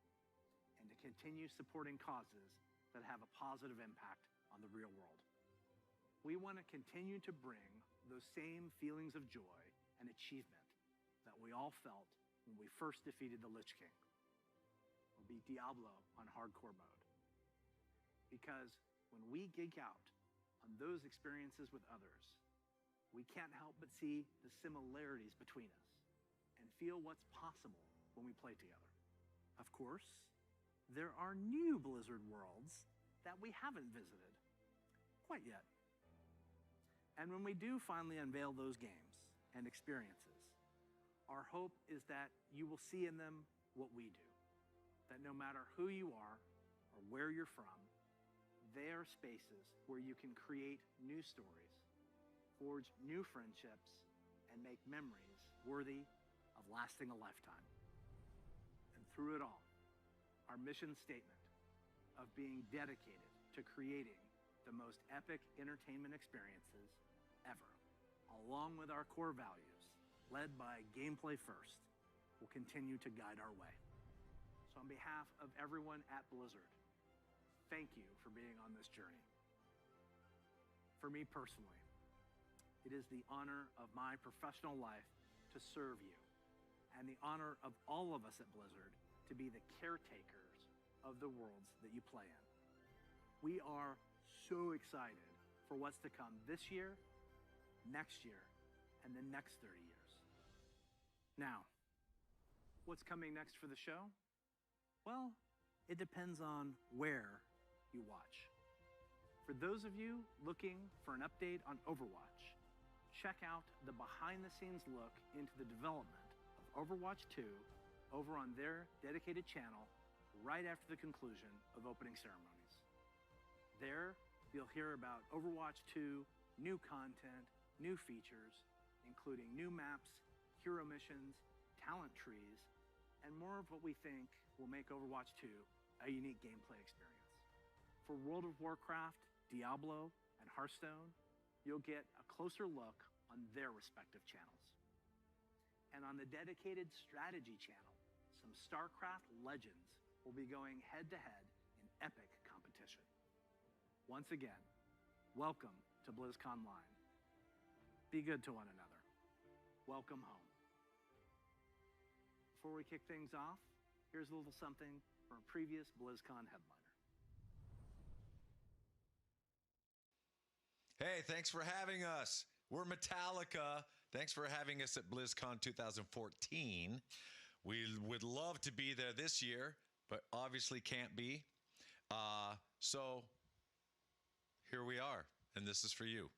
and to continue supporting causes that have a positive impact on the real world. We want to continue to bring those same feelings of joy and achievement that we all felt when we first defeated the Lich King, or beat Diablo on hardcore mode. Because when we geek out on those experiences with others, we can't help but see the similarities between us and feel what's possible when we play together. Of course, there are new Blizzard worlds that we haven't visited quite yet. And when we do finally unveil those games and experiences, our hope is that you will see in them what we do. That no matter who you are or where you're from, they are spaces where you can create new stories, forge new friendships, and make memories worthy of lasting a lifetime. And through it all, our mission statement of being dedicated to creating the most epic entertainment experiences ever, along with our core values, led by gameplay first, will continue to guide our way. So on behalf of everyone at Blizzard, thank you for being on this journey. For me personally, it is the honor of my professional life to serve you, and the honor of all of us at Blizzard to be the caretakers of the worlds that you play in. We are so excited for what's to come this year, next year, and the next 30 years. Now, what's coming next for the show? Well, it depends on where you watch. For those of you looking for an update on Overwatch, check out the behind-the-scenes look into the development of Overwatch 2 over on their dedicated channel right after the conclusion of opening ceremonies. There, you'll hear about Overwatch 2, new content, new features, including new maps, hero missions, talent trees, and more of what we think will make Overwatch 2 a unique gameplay experience. For World of Warcraft, Diablo, and Hearthstone, you'll get a closer look on their respective channels. And on the dedicated strategy channel, some StarCraft legends will be going head-to-head in epic competition. Once again, welcome to BlizzConline. Be good to one another. Welcome home. Before we kick things off, here's a little something from a previous BlizzCon headliner. Hey, thanks for having us. We're Metallica. Thanks for having us at BlizzCon 2014. We would love to be there this year, but obviously can't be. So here we are, and this is for you.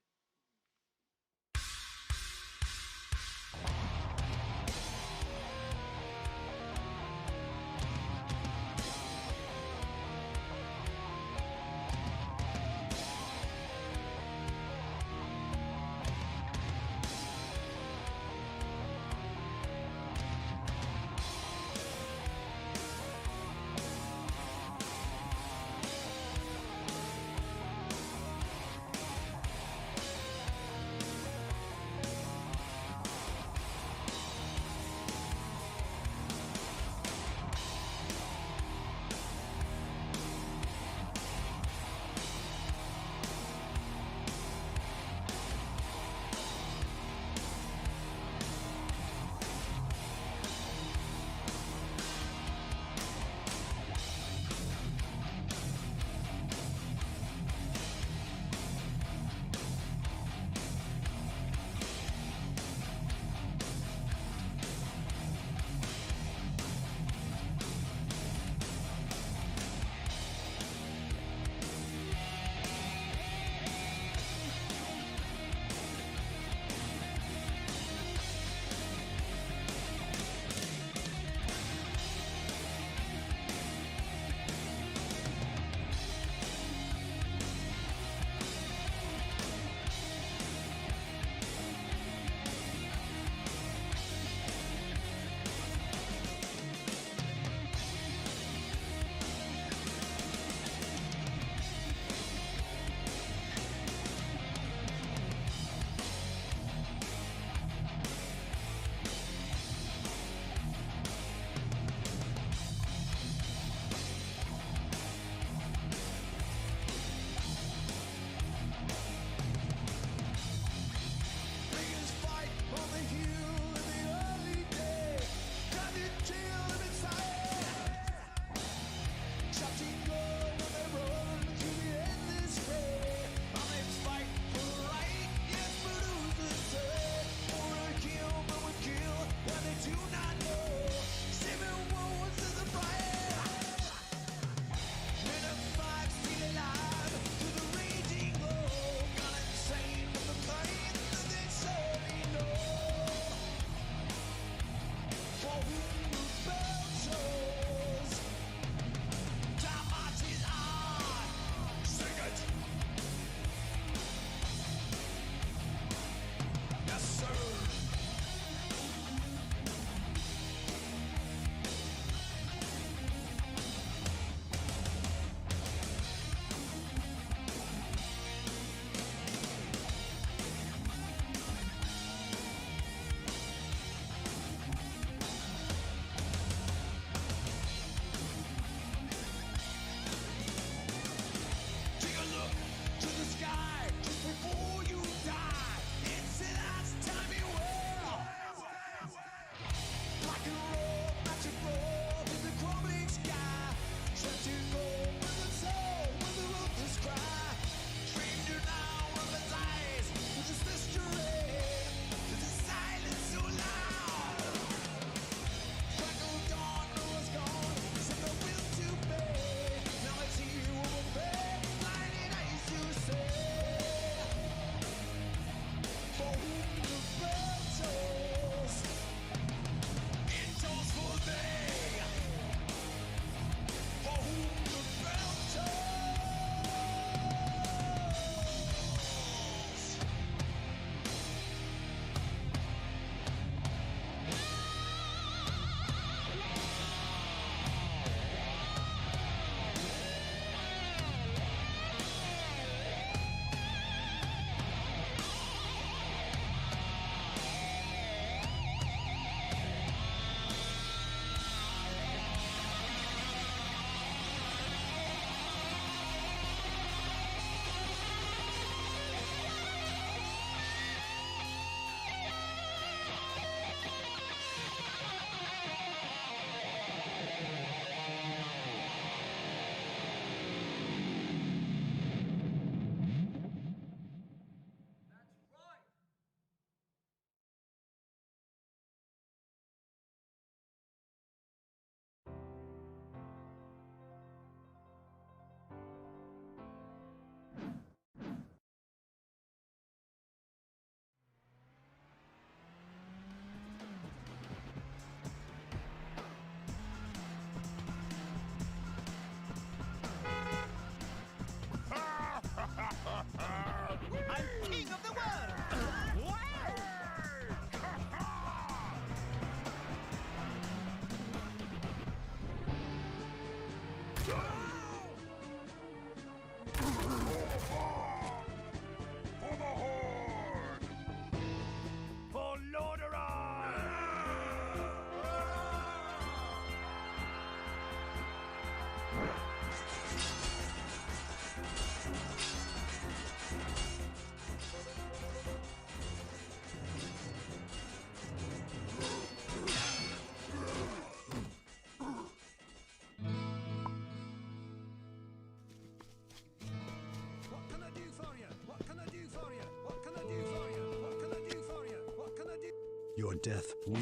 Your death will.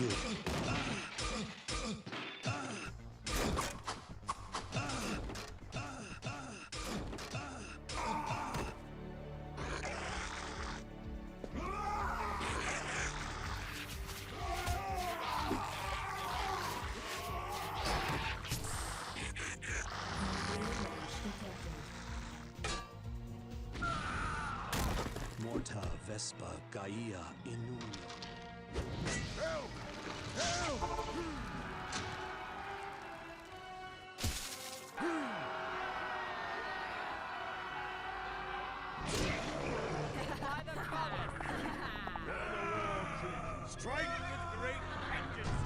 Morta Vespa Gaia Inum. Help! Help! By the palace! Strike with great vengeance!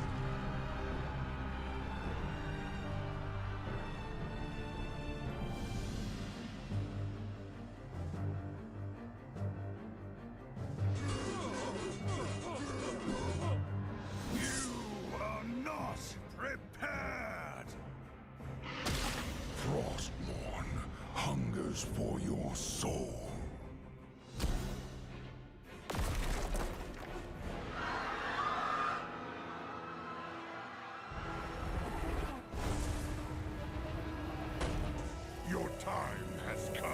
You are not prepared! Frostborn hungers for your soul. Your time has come.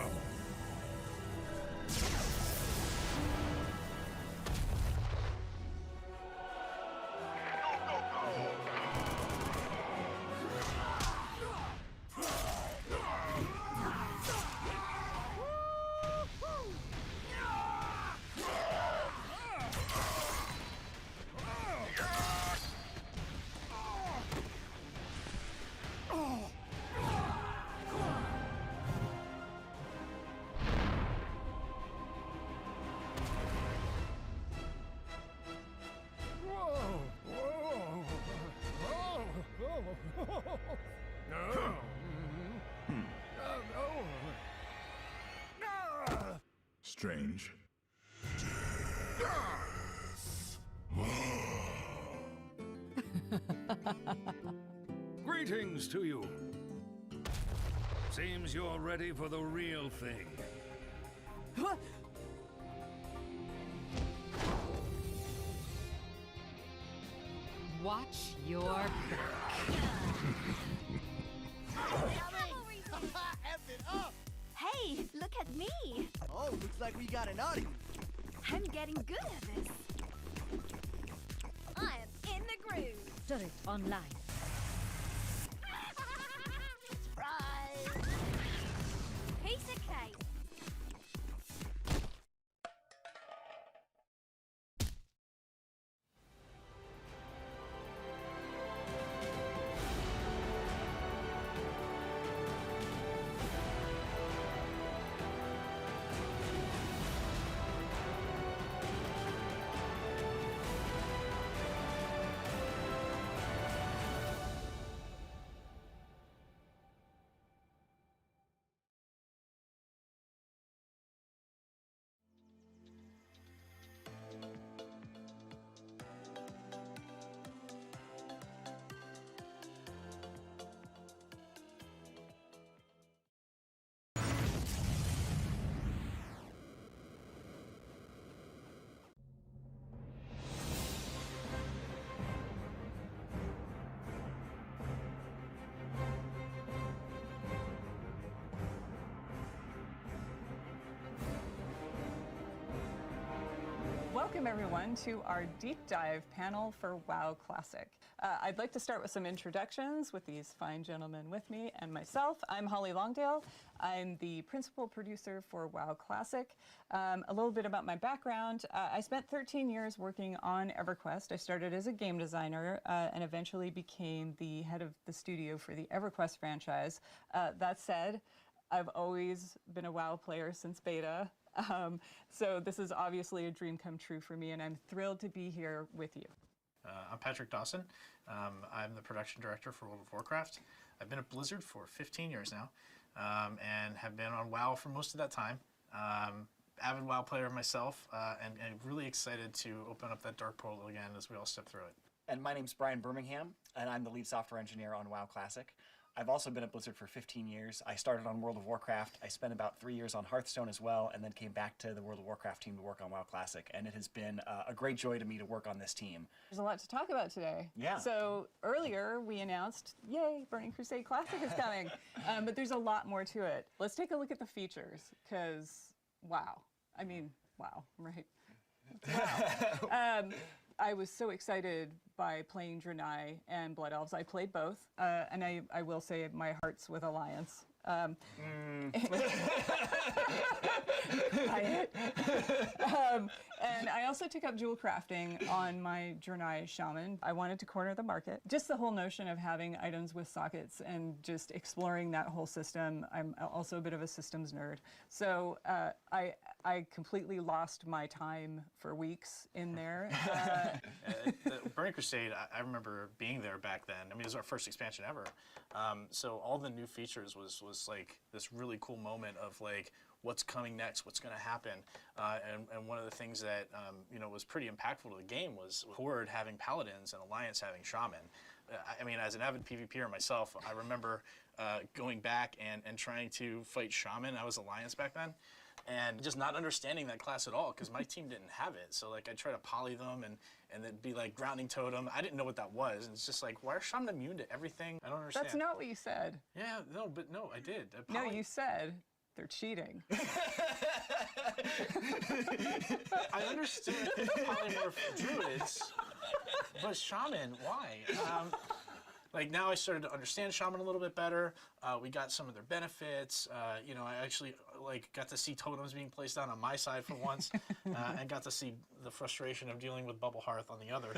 Strange. Greetings to you. Seems you're ready for the real thing. Watch your back. Hey, look at me! Oh, looks like we got an audience. I'm getting good at this. I am in the groove. Turret online. Surprise! Piece of cake. Welcome everyone to our deep dive panel for WoW Classic. I'd like to start with some introductions with these fine gentlemen with me and myself. I'm Holly Longdale. I'm the principal producer for WoW Classic. A little bit about my background. I spent 13 years working on EverQuest. I started as a game designer and eventually became the head of the studio for the EverQuest franchise. That said, I've always been a WoW player since beta. So this is obviously a dream come true for me, and I'm thrilled to be here with you. I'm Patrick Dawson. I'm the production director for World of Warcraft. I've been at Blizzard for 15 years now, and have been on WoW for most of that time. Avid WoW player myself, and really excited to open up that dark portal again as we all step through it. And my name's Brian Birmingham, and I'm the lead software engineer on WoW Classic. I've also been at Blizzard for 15 years. I started on World of Warcraft. I spent about 3 years on Hearthstone as well, and then came back to the World of Warcraft team to work on WoW Classic. And it has been a great joy to me to work on this team. There's a lot to talk about today. Yeah. So earlier we announced, yay, Burning Crusade Classic is coming. But there's a lot more to it. Let's take a look at the features, because wow. I mean, wow, right? Wow. I was so excited by playing Draenei and Blood Elves. I played both, and I will say my heart's with Alliance. Quiet. And I also took up jewel crafting on my Draenei Shaman. I wanted to corner the market. Just the whole notion of having items with sockets and just exploring that whole system. I'm also a bit of a systems nerd. So I completely lost my time for weeks in there. The Burning Crusade, I remember being there back then. I mean, it was our first expansion ever. So all the new features was like this really cool moment of like, what's coming next, what's going to happen. And one of the things that you know, was pretty impactful to the game was Horde having Paladins and Alliance having Shaman. I mean, as an avid PvPer myself, I remember going back and trying to fight Shaman. I was Alliance back then. And just not understanding that class at all, because my team didn't have it. So like I try to poly them and then be like grounding totem. I didn't know what that was. And it's just like, why are Shaman immune to everything? I don't understand. That's not what you said. Yeah, no, but no, I did. No, you said they're cheating. I understood polymorph druids, but Shaman, why? Like now I started to understand Shaman a little bit better. We got some of their benefits. You know, I actually like got to see totems being placed down on my side for once, and got to see the frustration of dealing with Bubble Hearth on the other.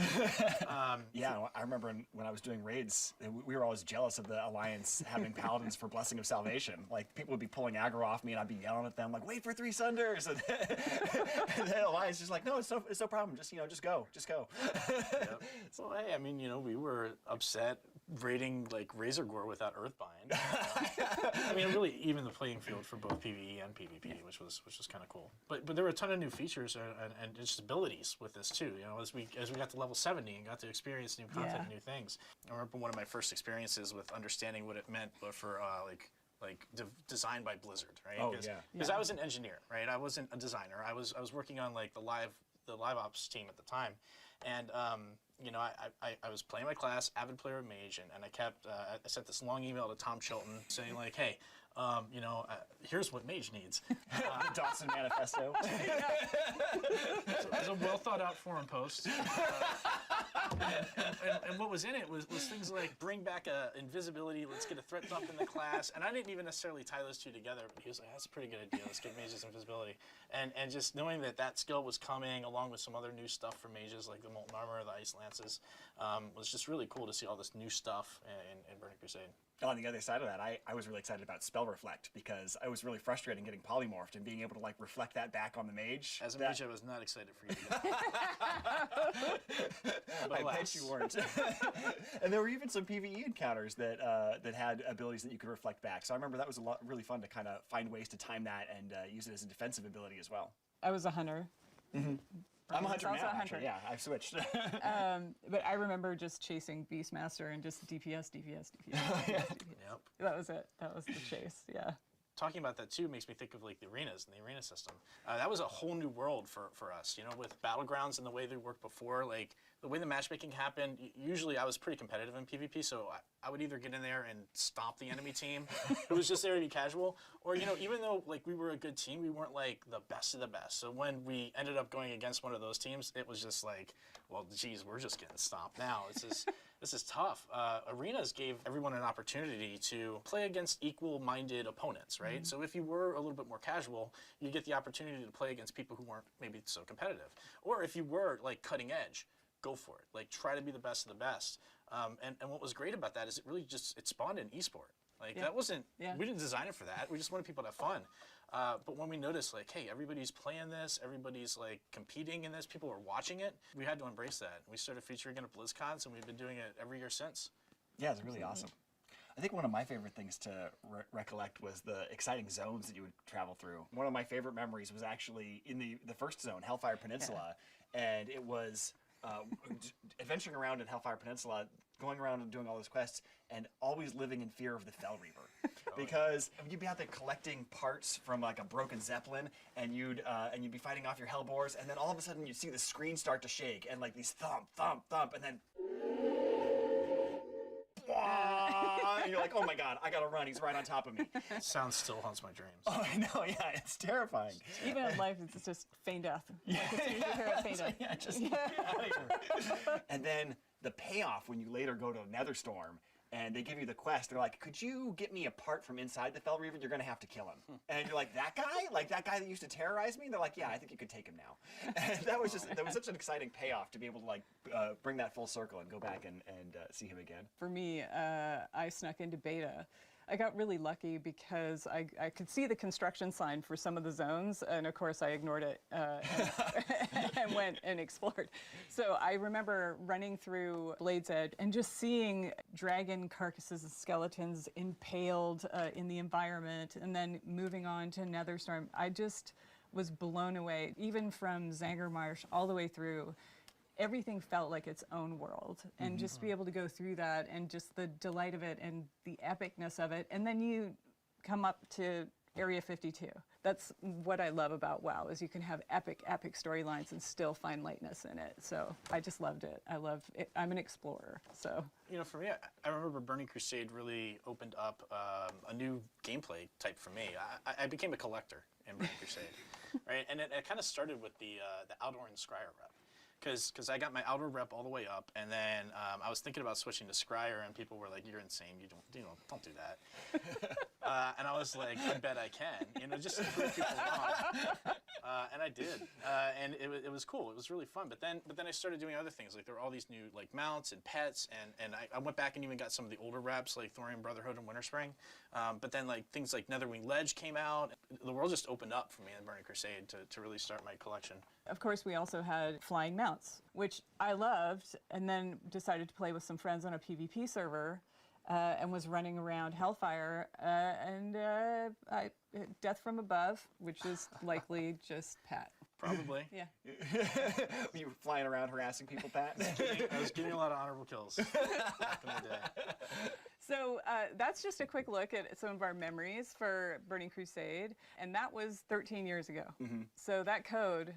Yeah, I remember when I was doing raids, we were always jealous of the Alliance having Paladins for Blessing of Salvation. Like people would be pulling aggro off me, and I'd be yelling at them like, "Wait for 3 Sunders!" And the Alliance is just like, "No, it's no problem. Just just go." Yep. So hey, I mean, you know, we were upset raiding like Razor Gore without Earthbind. I mean, really even the playing field for both PvE and PvP, which was kind of cool. But there were a ton of new features and just abilities with this too. You know, as we got to level 70 and got to experience new content and new things. I remember one of my first experiences with understanding what it meant for designed by Blizzard, right? Oh, Because I was an engineer, right? I wasn't a designer. I was working on like the live ops team at the time, and you know, I was playing my class, avid player of Mage, and I sent this long email to Tom Chilton saying like, hey, you know, here's what Mage needs. Dawson Manifesto. So it was a well thought out forum post. And what was in it was things like bring back invisibility, let's get a threat dump in the class. And I didn't even necessarily tie those two together, but he was like, that's a pretty good idea, let's give mages invisibility. And just knowing that skill was coming along with some other new stuff for mages like the Molten Armor, the Ice Lances, was just really cool to see all this new stuff in Burning Crusade. On the other side of that, I was really excited about Spell Reflect because I was really frustrated getting polymorphed and being able to like reflect that back on the mage. As a mage, I was not excited for you to get I bet you weren't. And there were even some PvE encounters that had abilities that you could reflect back. So I remember that was really fun to kind of find ways to time that and use it as a defensive ability as well. I was a hunter. Mm-hmm. I'm a hunter now, also a hunter. actually. Yeah, I've switched. But I remember just chasing Beastmaster and just DPS. Yep. That was it. That was the chase, yeah. Talking about that too makes me think of like the arenas and the arena system. That was a whole new world for us, you know, with Battlegrounds and the way they worked before, like the way the matchmaking happened. Usually I was pretty competitive in PvP, so I would either get in there and stomp the enemy team who was just there to be casual, or, you know, even though like we were a good team, we weren't like the best of the best. So when we ended up going against one of those teams, it was just like, well, geez, we're just getting stomped now. This is tough. Arenas gave everyone an opportunity to play against equal-minded opponents, right? Mm-hmm. So if you were a little bit more casual, you get the opportunity to play against people who weren't maybe so competitive. Or if you were like cutting edge, go for it. Like try to be the best of the best. And what was great about that is it spawned an esport. Like that wasn't, we didn't design it for that. We just wanted people to have fun. But when we noticed like, hey, everybody's playing this, everybody's like competing in this, people are watching it, we had to embrace that. We started featuring it at BlizzCons, and we've been doing it every year since. Yeah, it's really awesome. I think one of my favorite things to recollect was the exciting zones that you would travel through. One of my favorite memories was actually in the first zone, Hellfire Peninsula, and it was adventuring around in Hellfire Peninsula. going around and doing all those quests and always living in fear of the Fell Reaver. Because you'd be out there collecting parts from like a broken Zeppelin, and you'd be fighting off your Hellbores, and then all of a sudden you'd see the screen start to shake, and like these thump, thump, thump, and then and you're like, oh my god, I gotta run, he's right on top of me. Sound still haunts my dreams. Oh, I know, yeah, it's terrifying. Even in life, it's just feign death. Yeah, feign death. Yeah, just get out of here. And then the payoff when you later go to Netherstorm, and they give you the quest, they're like, could you get me a part from inside the Fell Reaver? You're gonna have to kill him. And you're like, that guy? Like that guy that used to terrorize me? They're like, yeah, I think you could take him now. And that was such an exciting payoff to be able to like bring that full circle and go back and see him again. For me, I snuck into beta. I got really lucky because I could see the construction sign for some of the zones, and of course I ignored it and went and explored. So I remember running through Blade's Edge and just seeing dragon carcasses and skeletons impaled in the environment, and then moving on to Netherstorm. I just was blown away, even from Zangermarsh all the way through. Everything felt like its own world, and just be able to go through that and just the delight of it and the epicness of it. And then you come up to Area 52. That's what I love about WoW, is you can have epic storylines and still find lightness in it. So I just loved it. I love it. I'm an explorer, so. You know, for me, I remember Burning Crusade really opened up a new gameplay type for me. I became a collector in Burning Crusade, right? And it kind of started with the Aldor and Scryer rep. Because I got my outer rep all the way up, and then I was thinking about switching to Scryer, and people were like, "You're insane! Don't do that." And I was like, "I bet I can," just to prove people wrong. And I did, and it was cool. It was really fun. But then I started doing other things. Like there were all these new like mounts and pets, and I went back and even got some of the older reps like Thorium Brotherhood and Winterspring. But then like things like Netherwing Ledge came out. The world just opened up for me in Burning Crusade to really start my collection. Of course, we also had flying mounts, which I loved, and then decided to play with some friends on a PvP server, and was running around Hellfire, and Death from Above, which is likely just Pat. Probably. Yeah. You were flying around harassing people, Pat? I was getting a lot of honorable kills back in the day. So that's just a quick look at some of our memories for Burning Crusade, and that was 13 years ago. So that code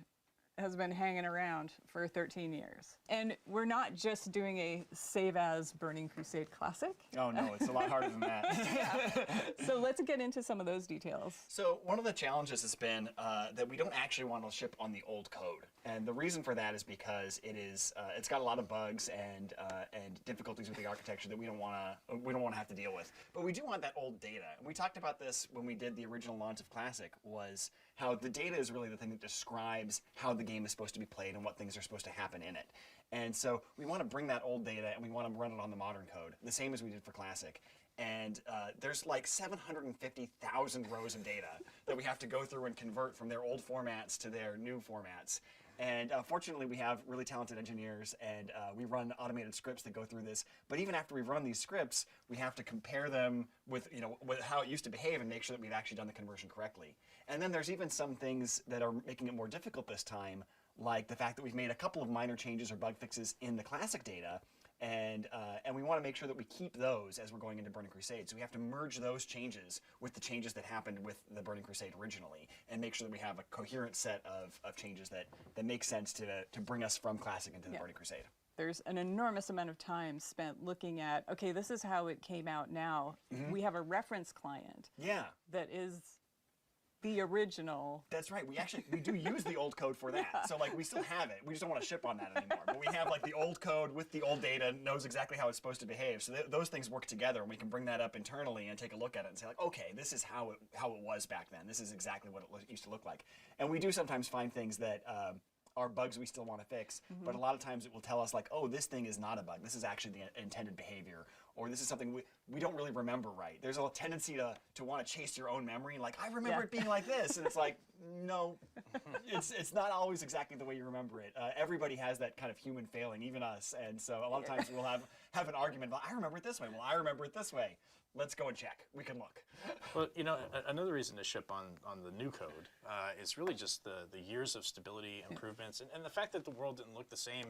has been hanging around for 13 years. And we're not just doing a save as Burning Crusade classic. Oh no, it's a lot harder than that. So let's get into some of those details. So one of the challenges has been that we don't actually want to ship on the old code. And the reason for that is because it's got a lot of bugs and difficulties with the architecture that we don't want to have to deal with. But we do want that old data. And we talked about this when we did the original launch of Classic, was how the data is really the thing that describes how the game is supposed to be played and what things are supposed to happen in it. And so we want to bring that old data and we want to run it on the modern code, the same as we did for Classic. And there's like 750,000 rows of data that we have to go through and convert from their old formats to their new formats. And fortunately, we have really talented engineers, and we run automated scripts that go through this. But even after we run these scripts, we have to compare them with how it used to behave and make sure that we've actually done the conversion correctly. And then there's even some things that are making it more difficult this time, like the fact that we've made a couple of minor changes or bug fixes in the Classic data. And we want to make sure that we keep those as we're going into Burning Crusade. So we have to merge those changes with the changes that happened with the Burning Crusade originally, and make sure that we have a coherent set of changes that make sense to bring us from Classic into the Burning Crusade. There's an enormous amount of time spent looking at, okay, this is how it came out now. We have a reference client that is the original. That's right. We do use the old code for that. So like we still have it. We just don't want to ship on that anymore. But we have like the old code with the old data, knows exactly how it's supposed to behave. So those things work together, and we can bring that up internally and take a look at it and say like, okay, this is how it was back then. This is exactly what it used to look like. And we do sometimes find things that are bugs we still want to fix, but a lot of times it will tell us like, oh, this thing is not a bug. This is actually the intended behavior, or this is something we don't really remember right. There's a tendency to want to chase your own memory, like, I remember it being like this, and it's like, no, it's not always exactly the way you remember it. Everybody has that kind of human failing, even us, and so a lot of times we'll have an argument about, I remember it this way. Well, I remember it this way. Let's go and check. We can look. Well, another reason to ship on the new code is really just the years of stability improvements and the fact that the world didn't look the same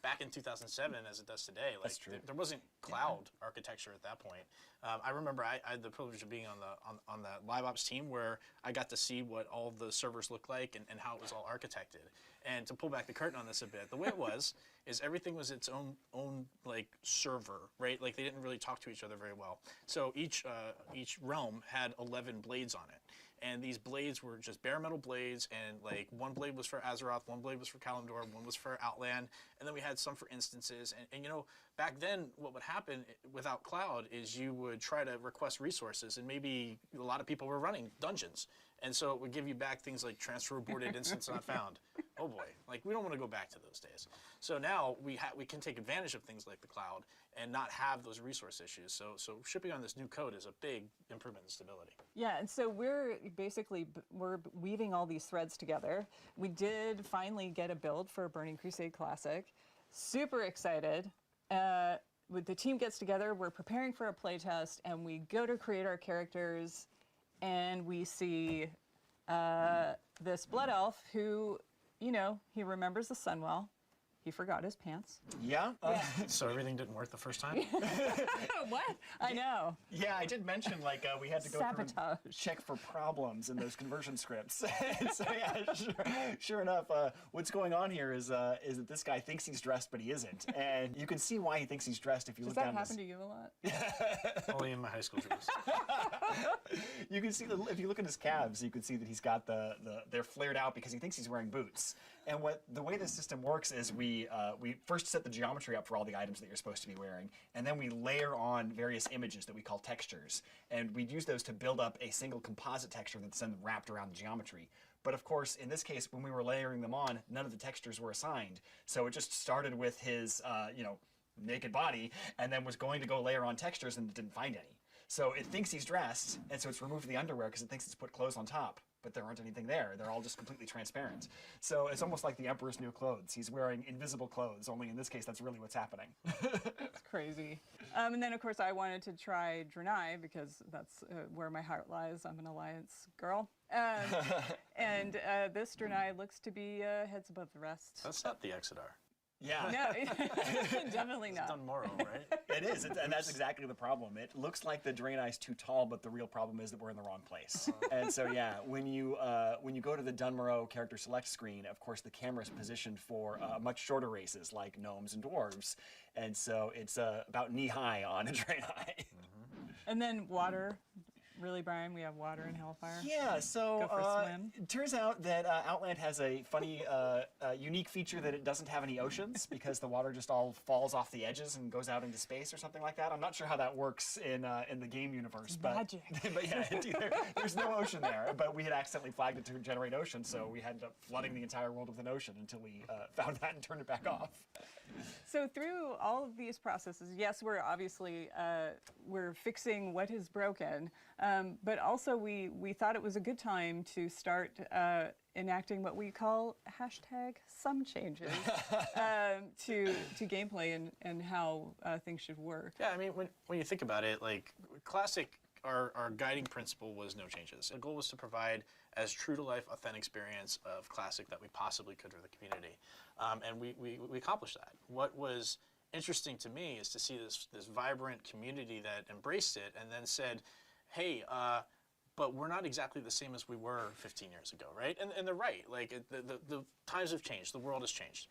back in 2007 as it does today. Like there wasn't cloud architecture at that point. I remember I had the privilege of being on the live ops team where I got to see what all the servers looked like and how it was all architected. And to pull back the curtain on this a bit, the way it was is everything was its own like server, right? Like they didn't really talk to each other very well. So each realm had 11 blades on it. And these blades were just bare metal blades, and like one blade was for Azeroth, one blade was for Kalimdor, one was for Outland, and then we had some for instances. And you know, back then what would happen without cloud is you would try to request resources, and maybe a lot of people were running dungeons. And so it would give you back things like transfer aborted, instance not found. Oh boy, like we don't want to go back to those days. So now we can take advantage of things like the cloud and not have those resource issues. So shipping on this new code is a big improvement in stability. Yeah, and so we're weaving all these threads together. We did finally get a build for Burning Crusade Classic. Super excited. When the team gets together, we're preparing for a playtest, and we go to create our characters, and we see this blood elf who, you know, he remembers the sun well. He forgot his pants. Yeah. So everything didn't work the first time? What? I know. Yeah, I did mention like we had to go Sabotage. through and check for problems in those conversion scripts. So yeah, sure enough, what's going on here is that this guy thinks he's dressed, but he isn't, and you can see why he thinks he's dressed if you Does look that down. happen to you a lot? Only in my high school dress. You can see if you look at his calves, you can see that he's got they're flared out because he thinks he's wearing boots. And the way this system works is we first set the geometry up for all the items that you're supposed to be wearing, and then we layer on various images that we call textures, and we'd use those to build up a single composite texture that's then wrapped around the geometry. But of course, in this case, when we were layering them on, none of the textures were assigned, so it just started with his naked body, and then was going to go layer on textures and didn't find any. So it thinks he's dressed, and so it's removed the underwear because it thinks it's put clothes on top. But there aren't anything there. They're all just completely transparent. So it's almost like the Emperor's new clothes. He's wearing invisible clothes, only in this case, that's really what's happening. It's crazy. And then, of course, I wanted to try Draenei because that's where my heart lies. I'm an Alliance girl. And this Draenei looks to be heads above the rest. That's not the Exodar. Yeah. No, definitely not. It's Dunmorrow, right? It is, and that's exactly the problem. It looks like the Draenei's too tall, but the real problem is that we're in the wrong place. And so, yeah, when you go to the Dunmorrow character select screen, of course, the camera is positioned for much shorter races like gnomes and dwarves, and so it's about knee high on a Draenei. And then water. Really, Brian? We have water in Hellfire? Yeah, so Go for a swim. it turns out that Outland has a funny, unique feature that it doesn't have any oceans because the water just all falls off the edges and goes out into space or something like that. I'm not sure how that works in the game universe, but magic. But yeah, there's no ocean there. But we had accidentally flagged it to generate ocean, so we ended up flooding the entire world with an ocean until we found that and turned it back off. So through all of these processes, yes, we're obviously we're fixing what is broken, but also we thought it was a good time to start enacting what we call #some changes to gameplay and how things should work. Yeah, I mean, when you think about it, like Classic, our guiding principle was no changes. The goal was to provide as true to life, authentic experience of Classic that we possibly could for the community, and we accomplished that. What was interesting to me is to see this vibrant community that embraced it and then said, hey, but we're not exactly the same as we were 15 years ago, right? And they're right. Like the times have changed, the world has changed,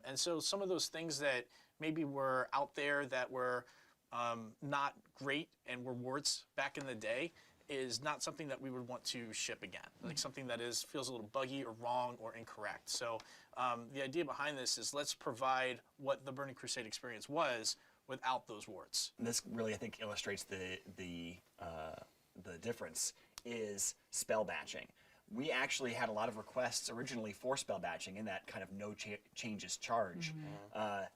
and so some of those things that maybe were out there that were not great and were warts back in the day is not something that we would want to ship again. Like something that feels a little buggy or wrong or incorrect. So the idea behind this is let's provide what the Burning Crusade experience was without those warts. And this really, I think, illustrates the difference is spell batching. We actually had a lot of requests originally for spell batching in that kind of no changes charge,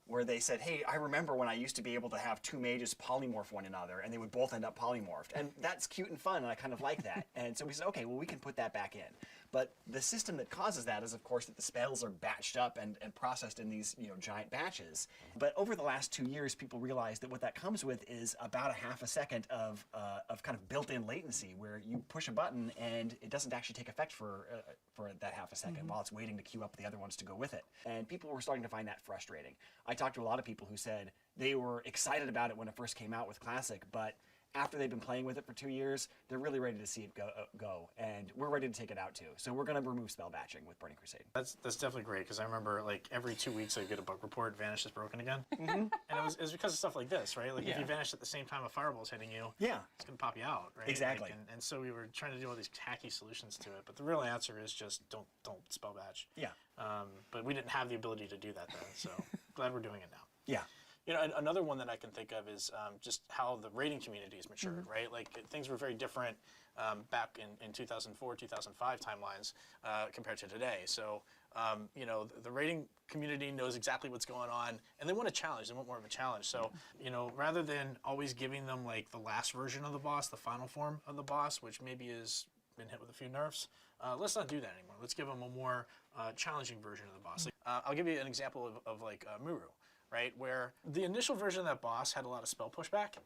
where they said, hey, I remember when I used to be able to have two mages polymorph one another, and they would both end up polymorphed. And that's cute and fun, and I kind of like that. And so we said, okay, well, we can put that back in. But the system that causes that is, of course, that the spells are batched up and processed in these giant batches. But over the last 2 years, people realized that what that comes with is about a half a second of kind of built-in latency, where you push a button and it doesn't actually take effect for that half a second while it's waiting to queue up the other ones to go with it. And people were starting to find that frustrating. I talked to a lot of people who said they were excited about it when it first came out with Classic, but after they've been playing with it for 2 years, they're really ready to see it go, and we're ready to take it out too. So we're going to remove spell batching with Burning Crusade. That's definitely great, because I remember like every 2 weeks I get a bug report, Vanish is broken again. And it was because of stuff like this, right? Like if you vanish at the same time a fireball's hitting you, it's going to pop you out, right? Exactly. Like, and so we were trying to do all these hacky solutions to it, but the real answer is just don't spell batch. Yeah. But we didn't have the ability to do that then, so glad we're doing it now. Yeah. You know, another one that I can think of is just how the rating community has matured, right? Like things were very different back in 2004, 2005 timelines compared to today. So, you know, the rating community knows exactly what's going on, and they want a challenge. They want more of a challenge. So, you know, rather than always giving them like the last version of the boss, the final form of the boss, which maybe has been hit with a few nerfs, let's not do that anymore. Let's give them a more challenging version of the boss. Like, I'll give you an example of like Muru. Right, where the initial version of that boss had a lot of spell pushback,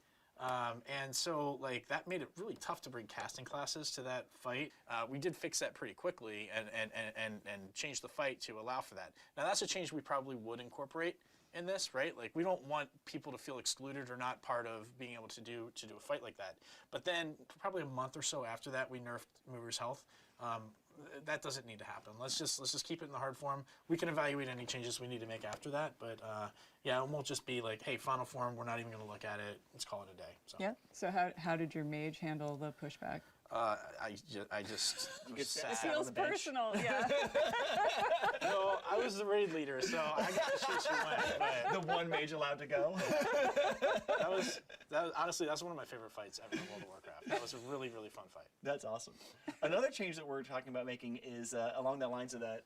and so like that made it really tough to bring casting classes to that fight. We did fix that pretty quickly and change the fight to allow for that. Now that's a change we probably would incorporate in this, right? Like we don't want people to feel excluded or not part of being able to do a fight like that. But then probably a month or so after that, we nerfed Muru's health. That doesn't need to happen. Let's just keep it in the hard form. We can evaluate any changes we need to make after that, but yeah, it won't just be like, hey, final form, we're not even going to look at it. Let's call it a day. So. Yeah. So how did your mage handle the pushback? I just it feels personal. Yeah. No, I was the raid leader, so I got to choose who went. But the one mage allowed to go. that was honestly, that's one of my favorite fights ever in World of Warcraft. That was a really, really fun fight. That's awesome. Another change that we're talking about making is along the lines of that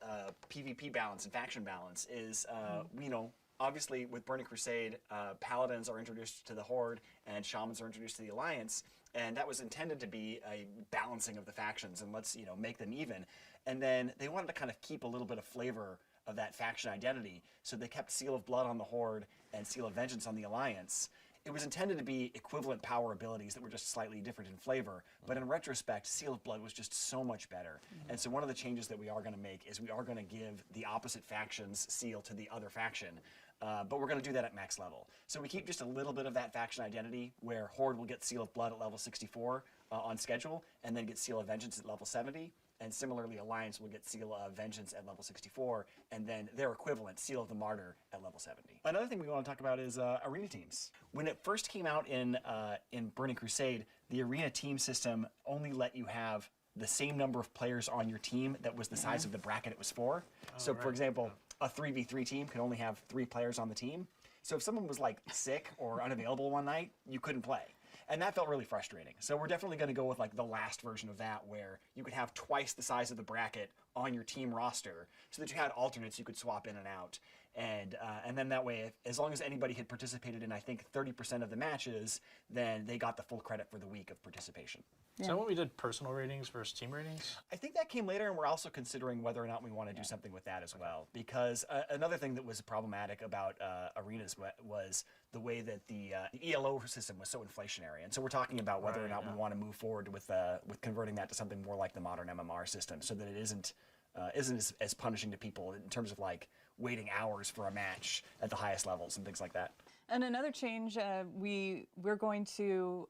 PvP balance and faction balance is, you know, obviously with Burning Crusade, paladins are introduced to the Horde and shamans are introduced to the Alliance, and that was intended to be a balancing of the factions and let's, you know, make them even. And then they wanted to kind of keep a little bit of flavor of that faction identity, so they kept Seal of Blood on the Horde and Seal of Vengeance on the Alliance. It was intended to be equivalent power abilities that were just slightly different in flavor, but in retrospect, Seal of Blood was just so much better. And so one of the changes that we are going to make is we are going to give the opposite faction's seal to the other faction, but we're going to do that at max level. So we keep just a little bit of that faction identity, where Horde will get Seal of Blood at level 64 on schedule, and then get Seal of Vengeance at level 70. And similarly, Alliance will get Seal of Vengeance at level 64, and then their equivalent, Seal of the Martyr, at level 70. Another thing we want to talk about is arena teams. When it first came out in Burning Crusade, the arena team system only let you have the same number of players on your team that was the size of the bracket it was for. So, for example, a 3v3 team could only have 3 players on the team. So if someone was like sick or unavailable one night, you couldn't play. And that felt really frustrating. So we're definitely going to go with like the last version of that, where you could have twice the size of the bracket on your team roster, so that you had alternates you could swap in and out. And then that way, as long as anybody had participated in, I think, 30% of the matches, then they got the full credit for the week of participation. Is that what we did, personal ratings versus team ratings? I think that came later, and we're also considering whether or not we want to do something with that as well. Because another thing that was problematic about arenas was the way that the ELO system was so inflationary. And so we're talking about whether or not we want to move forward with converting that to something more like the modern MMR system, so that it isn't as punishing to people in terms of like waiting hours for a match at the highest levels and things like that. And another change, we're going to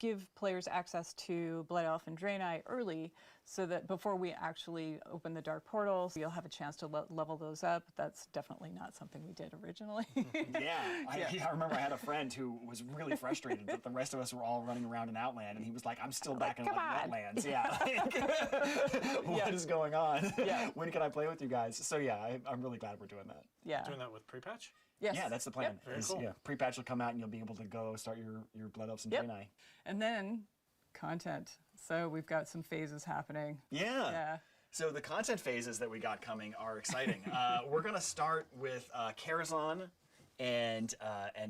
give players access to Blood Elf and Draenei early, so that before we actually open the Dark Portals, you'll have a chance to level those up. That's definitely not something we did originally. I remember I had a friend who was really frustrated that the rest of us were all running around in Outland, and he was like, I'm still back in Wetlands. What is going on? When can I play with you guys? So I'm really glad we're doing that. Doing that with pre-patch? Yes. Yeah, that's the plan. Very cool. Pre-patch will come out and you'll be able to go start your Blood Elves and Draenei. And then content. So we've got some phases happening. Yeah. So the content phases that we got coming are exciting. We're going to start with Karazhan and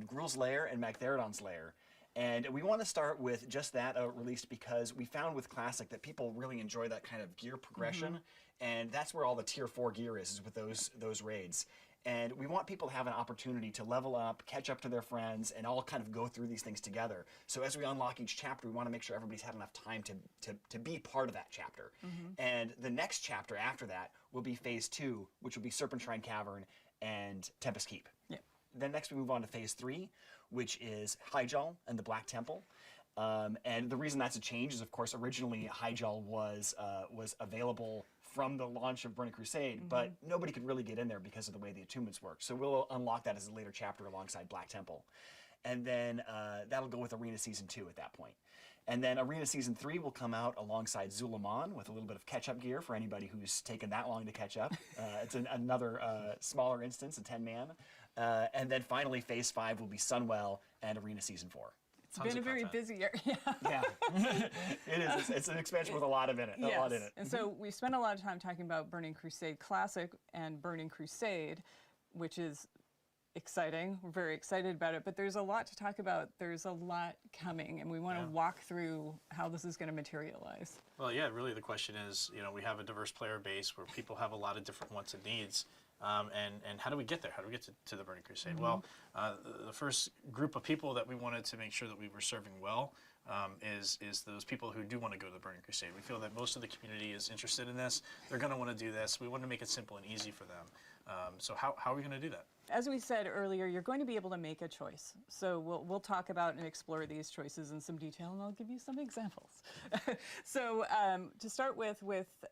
Gruul's Lair and Magtheridon's Lair. And we want to start with just that released because we found with Classic that people really enjoy that kind of gear progression, and that's where all the Tier 4 gear is with those raids. And we want people to have an opportunity to level up, catch up to their friends, and all kind of go through these things together. So as we unlock each chapter, we want to make sure everybody's had enough time to be part of that chapter. And the next chapter after that will be Phase 2, which will be Serpentine Cavern and Tempest Keep. Then next we move on to Phase 3, which is Hyjal and the Black Temple. And the reason that's a change is, of course, originally Hyjal was available from the launch of Burning Crusade, but nobody could really get in there because of the way the attunements work. So we'll unlock that as a later chapter alongside Black Temple. And then that'll go with Arena Season 2 at that point. And then Arena Season 3 will come out alongside Zul'Aman with a little bit of catch-up gear for anybody who's taken that long to catch up. It's another smaller instance, a 10-man. And then finally, Phase 5 will be Sunwell and Arena Season 4. It's been a very busy year. Yeah, it is. It's an expansion with a lot in it. And so we spent a lot of time talking about Burning Crusade Classic and Burning Crusade, which is exciting. We're very excited about it, but there's a lot to talk about. There's a lot coming, and we want to walk through how this is going to materialize. Well, yeah, really the question is, we have a diverse player base where people have a lot of different wants and needs. And how do we get there? How do we get to the Burning Crusade? Well, the first group of people that we wanted to make sure that we were serving well is those people who do want to go to the Burning Crusade. We feel that most of the community is interested in this. They're going to want to do this. We want to make it simple and easy for them. So how are we going to do that? As we said earlier, you're going to be able to make a choice. So we'll talk about and explore these choices in some detail, and I'll give you some examples. So to start with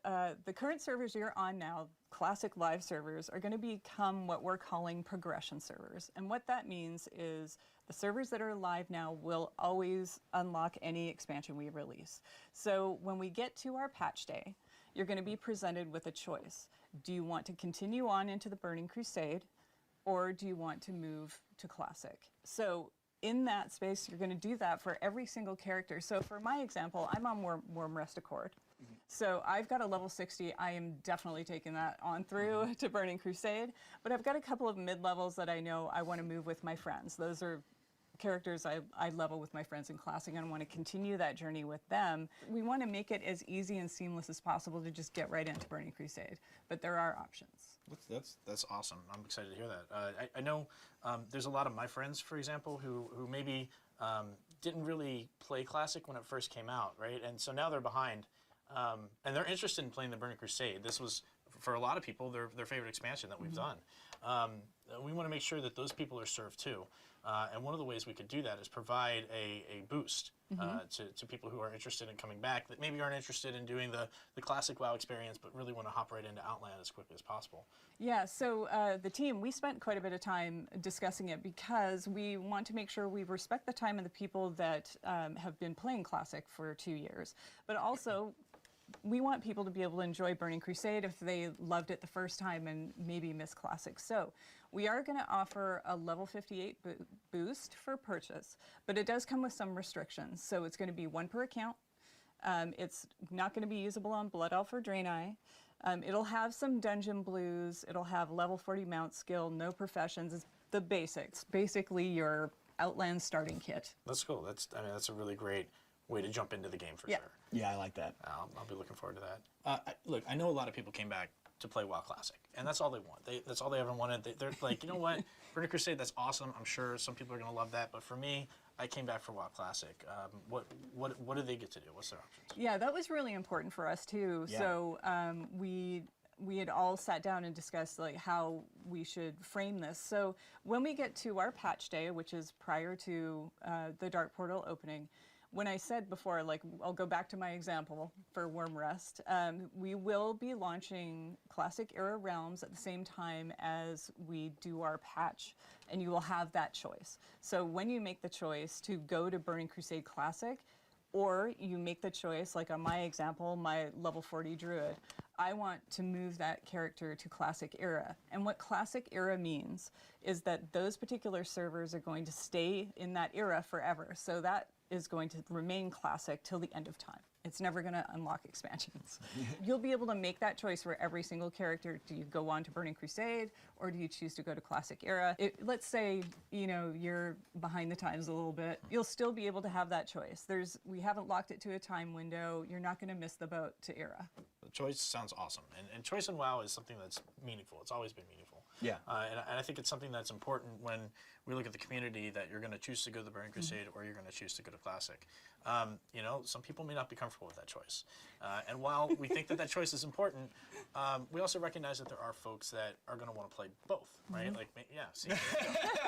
the current servers you're on now, Classic Live servers, are going to become what we're calling progression servers. And what that means is the servers that are live now will always unlock any expansion we release. So when we get to our patch day, you're going to be presented with a choice. Do you want to continue on into the Burning Crusade, or do you want to move to Classic? So in that space, you're going to do that for every single character. So for my example, I'm on Warm Rest Accord. So I've got a level 60. I am definitely taking that on through to Burning Crusade. But I've got a couple of mid-levels that I know I want to move with my friends. Those are characters I level with my friends in Classic, and I want to continue that journey with them. We want to make it as easy and seamless as possible to just get right into Burning Crusade. But there are options. That's awesome. I'm excited to hear that. I know there's a lot of my friends, for example, who maybe didn't really play Classic when it first came out, right? And so now they're behind, and they're interested in playing the Burning Crusade. This was, for a lot of people, their favorite expansion that we've done. We want to make sure that those people are served too. And one of the ways we could do that is provide a boost to people who are interested in coming back, that maybe aren't interested in doing the classic WoW experience, but really want to hop right into Outland as quickly as possible. Yeah, so the team, we spent quite a bit of time discussing it because we want to make sure we respect the time of the people that have been playing Classic for 2 years, but also we want people to be able to enjoy Burning Crusade if they loved it the first time and maybe miss Classic. So we are going to offer a level 58 boost for purchase, but it does come with some restrictions. So it's going to be 1 per account. It's not going to be usable on Blood Elf or Draenei. It'll have some dungeon blues. It'll have level 40 mount skill, no professions. It's the basics, basically your Outland starting kit. That's cool. That's a really great way to jump into the game for sure. Yeah, I like that. I'll be looking forward to that. Look, I know a lot of people came back to play WoW Classic, and that's all they want. That's all they ever wanted. They're like, you know what, Burning Crusade, that's awesome. I'm sure some people are going to love that, but for me, I came back for WoW Classic. What do they get to do? What's their options? Yeah, that was really important for us too. Yeah. So we had all sat down and discussed like how we should frame this. So when we get to our patch day, which is prior to the Dark Portal opening, when I said before, like, I'll go back to my example for Warm Rest, we will be launching Classic Era Realms at the same time as we do our patch, and you will have that choice. So when you make the choice to go to Burning Crusade Classic, or you make the choice, like on my example, my level 40 Druid, I want to move that character to Classic Era. And what Classic Era means is that those particular servers are going to stay in that era forever. So that is going to remain Classic till the end of time. It's never going to unlock expansions. You'll be able to make that choice for every single character. Do you go on to Burning Crusade, or do you choose to go to Classic Era? Let's say, you know, you're behind the times a little bit. You'll still be able to have that choice. We haven't locked it to a time window. You're not going to miss the boat to Era. Choice sounds awesome, and choice in WoW is something that's meaningful. It's always been meaningful. Yeah. And I think it's something that's important when we look at the community, that you're going to choose to go to the Burning Crusade or you're going to choose to go to Classic. You know, some people may not be comfortable with that choice. And while we think that choice is important, we also recognize that there are folks that are going to want to play both, right? Like, yeah, see,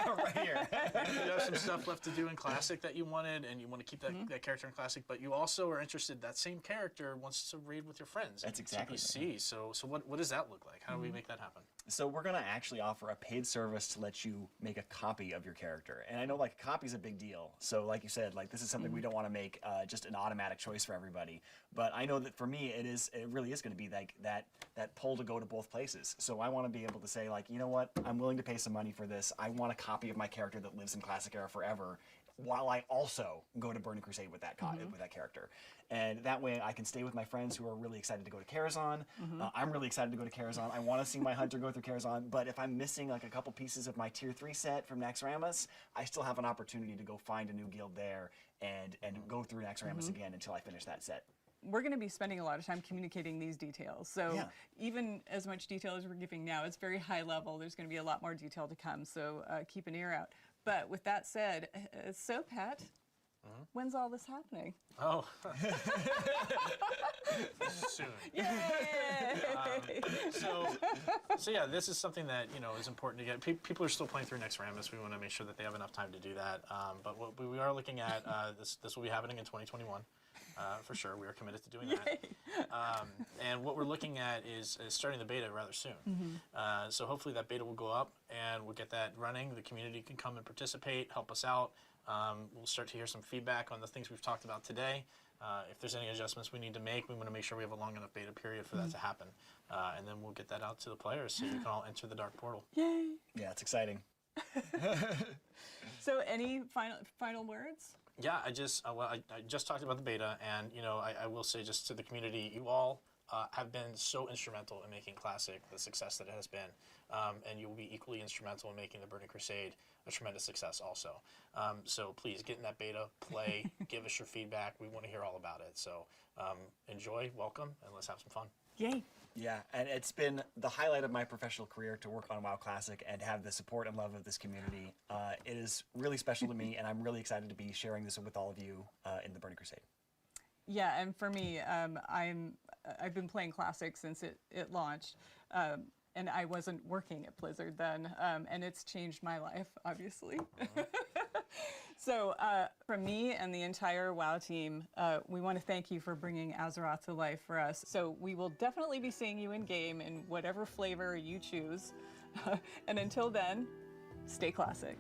right here. Maybe you have some stuff left to do in Classic that you wanted, and you want to keep that character in Classic, but you also are interested, that same character wants to raid with your friends. That's exactly CPC. So what does that look like? How do we make that happen? So we're going to actually offer a paid service to let you make a copy of your character. And I know, like, a copy is a big deal. So like you said, like, this is something we don't want to make just an automatic choice for everybody. But I know that for me, it really is going to be like that pull to go to both places. So I want to be able to say, like, you know what, I'm willing to pay some money for this. I want a copy of my character that lives in Classic Era forever, while I also go to Burning Crusade with that with that character. And that way I can stay with my friends who are really excited to go to Karazhan. I'm really excited to go to Karazhan. I want to see my hunter go through Karazhan, but if I'm missing like a couple pieces of my tier 3 set from Naxxramas, I still have an opportunity to go find a new guild there and go through Naxxramas again until I finish that set. We're going to be spending a lot of time communicating these details. So even as much detail as we're giving now, it's very high level. There's going to be a lot more detail to come, so keep an ear out. But with that said, so Pat, when's all this happening? Oh. Soon. Yay! So yeah, this is something that, you know, is important to get. People are still playing through Naxxramas. We want to make sure that they have enough time to do that. But what we are looking at, this will be happening in 2021. For sure, we are committed to doing that. And what we're looking at is starting the beta rather soon. So hopefully that beta will go up and we'll get that running. The community can come and participate, help us out. We'll start to hear some feedback on the things we've talked about today. If there's any adjustments we need to make, we want to make sure we have a long enough beta period for that to happen. And then we'll get that out to the players so you can all enter the dark portal. Yay! Yeah, it's exciting. So any final words? Yeah, I just talked about the beta, and you know, I will say just to the community, you all have been so instrumental in making Classic the success that it has been, and you will be equally instrumental in making the Burning Crusade a tremendous success also. So please get in that beta, play, give us your feedback. We want to hear all about it. So enjoy, welcome, and let's have some fun. Yay! Yeah, and it's been the highlight of my professional career to work on WoW Classic and have the support and love of this community. It is really special to me, and I'm really excited to be sharing this with all of you in the Burning Crusade. Yeah, and for me, I've been playing Classic since it launched, and I wasn't working at Blizzard then, and it's changed my life, obviously. So from me and the entire WoW team, we want to thank you for bringing Azeroth to life for us. So we will definitely be seeing you in game in whatever flavor you choose. And until then, stay classic.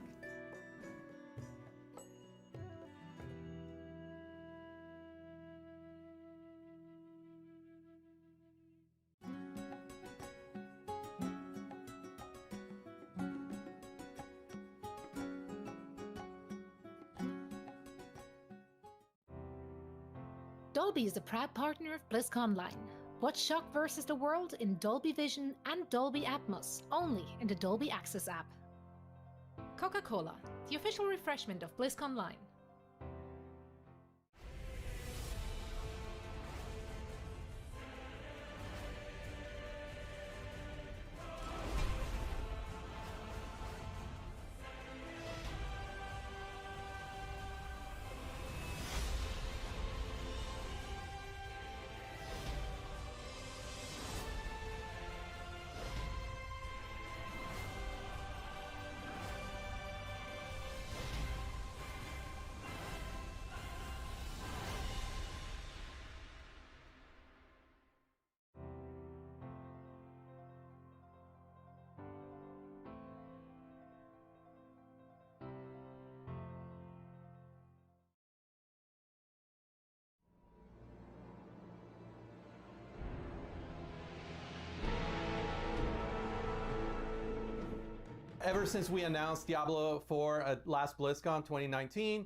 Dolby is a proud partner of BlizzConline. Watch Shock vs. the World in Dolby Vision and Dolby Atmos, only in the Dolby Access app. Coca-Cola, the official refreshment of BlizzConline. Ever since we announced Diablo 4 at last BlizzCon 2019,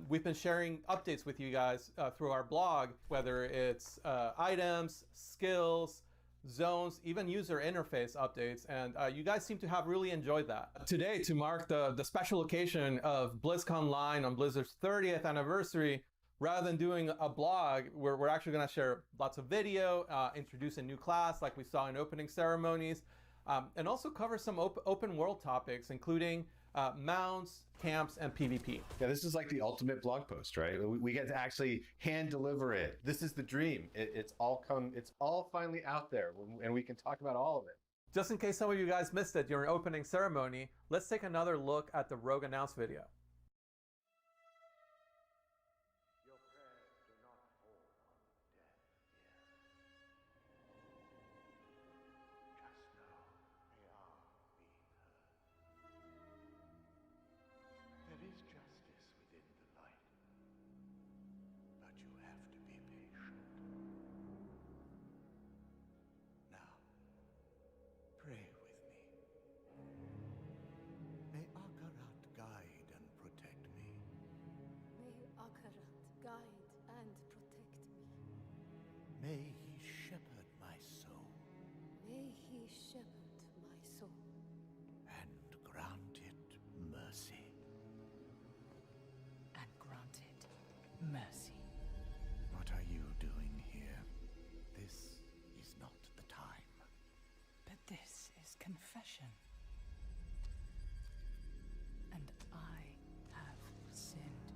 We've been sharing updates with you guys through our blog, whether it's items, skills, zones, even user interface updates, and you guys seem to have really enjoyed that. Today, to mark the special occasion of BlizzConline on Blizzard's 30th anniversary, rather than doing a blog, we're actually going to share lots of video, introduce a new class like we saw in opening ceremonies, and also cover some open world topics, including mounts, camps, and PvP. Yeah, this is like the ultimate blog post, right? We get to actually hand deliver it. This is the dream. It's all finally out there, and we can talk about all of it. Just in case some of you guys missed it during opening ceremony, let's take another look at the Rogue Announce video. May he shepherd my soul. May he shepherd my soul. And grant it mercy. And grant it mercy. What are you doing here? This is not the time. But this is confession. And I have sinned.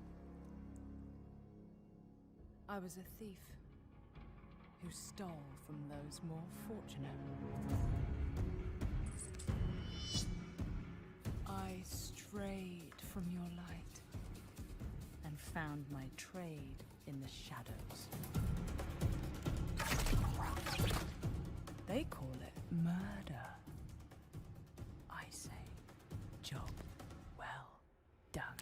I was a thief who stole from those more fortunate. I strayed from your light and found my trade in the shadows. They call it murder. I say, job well done.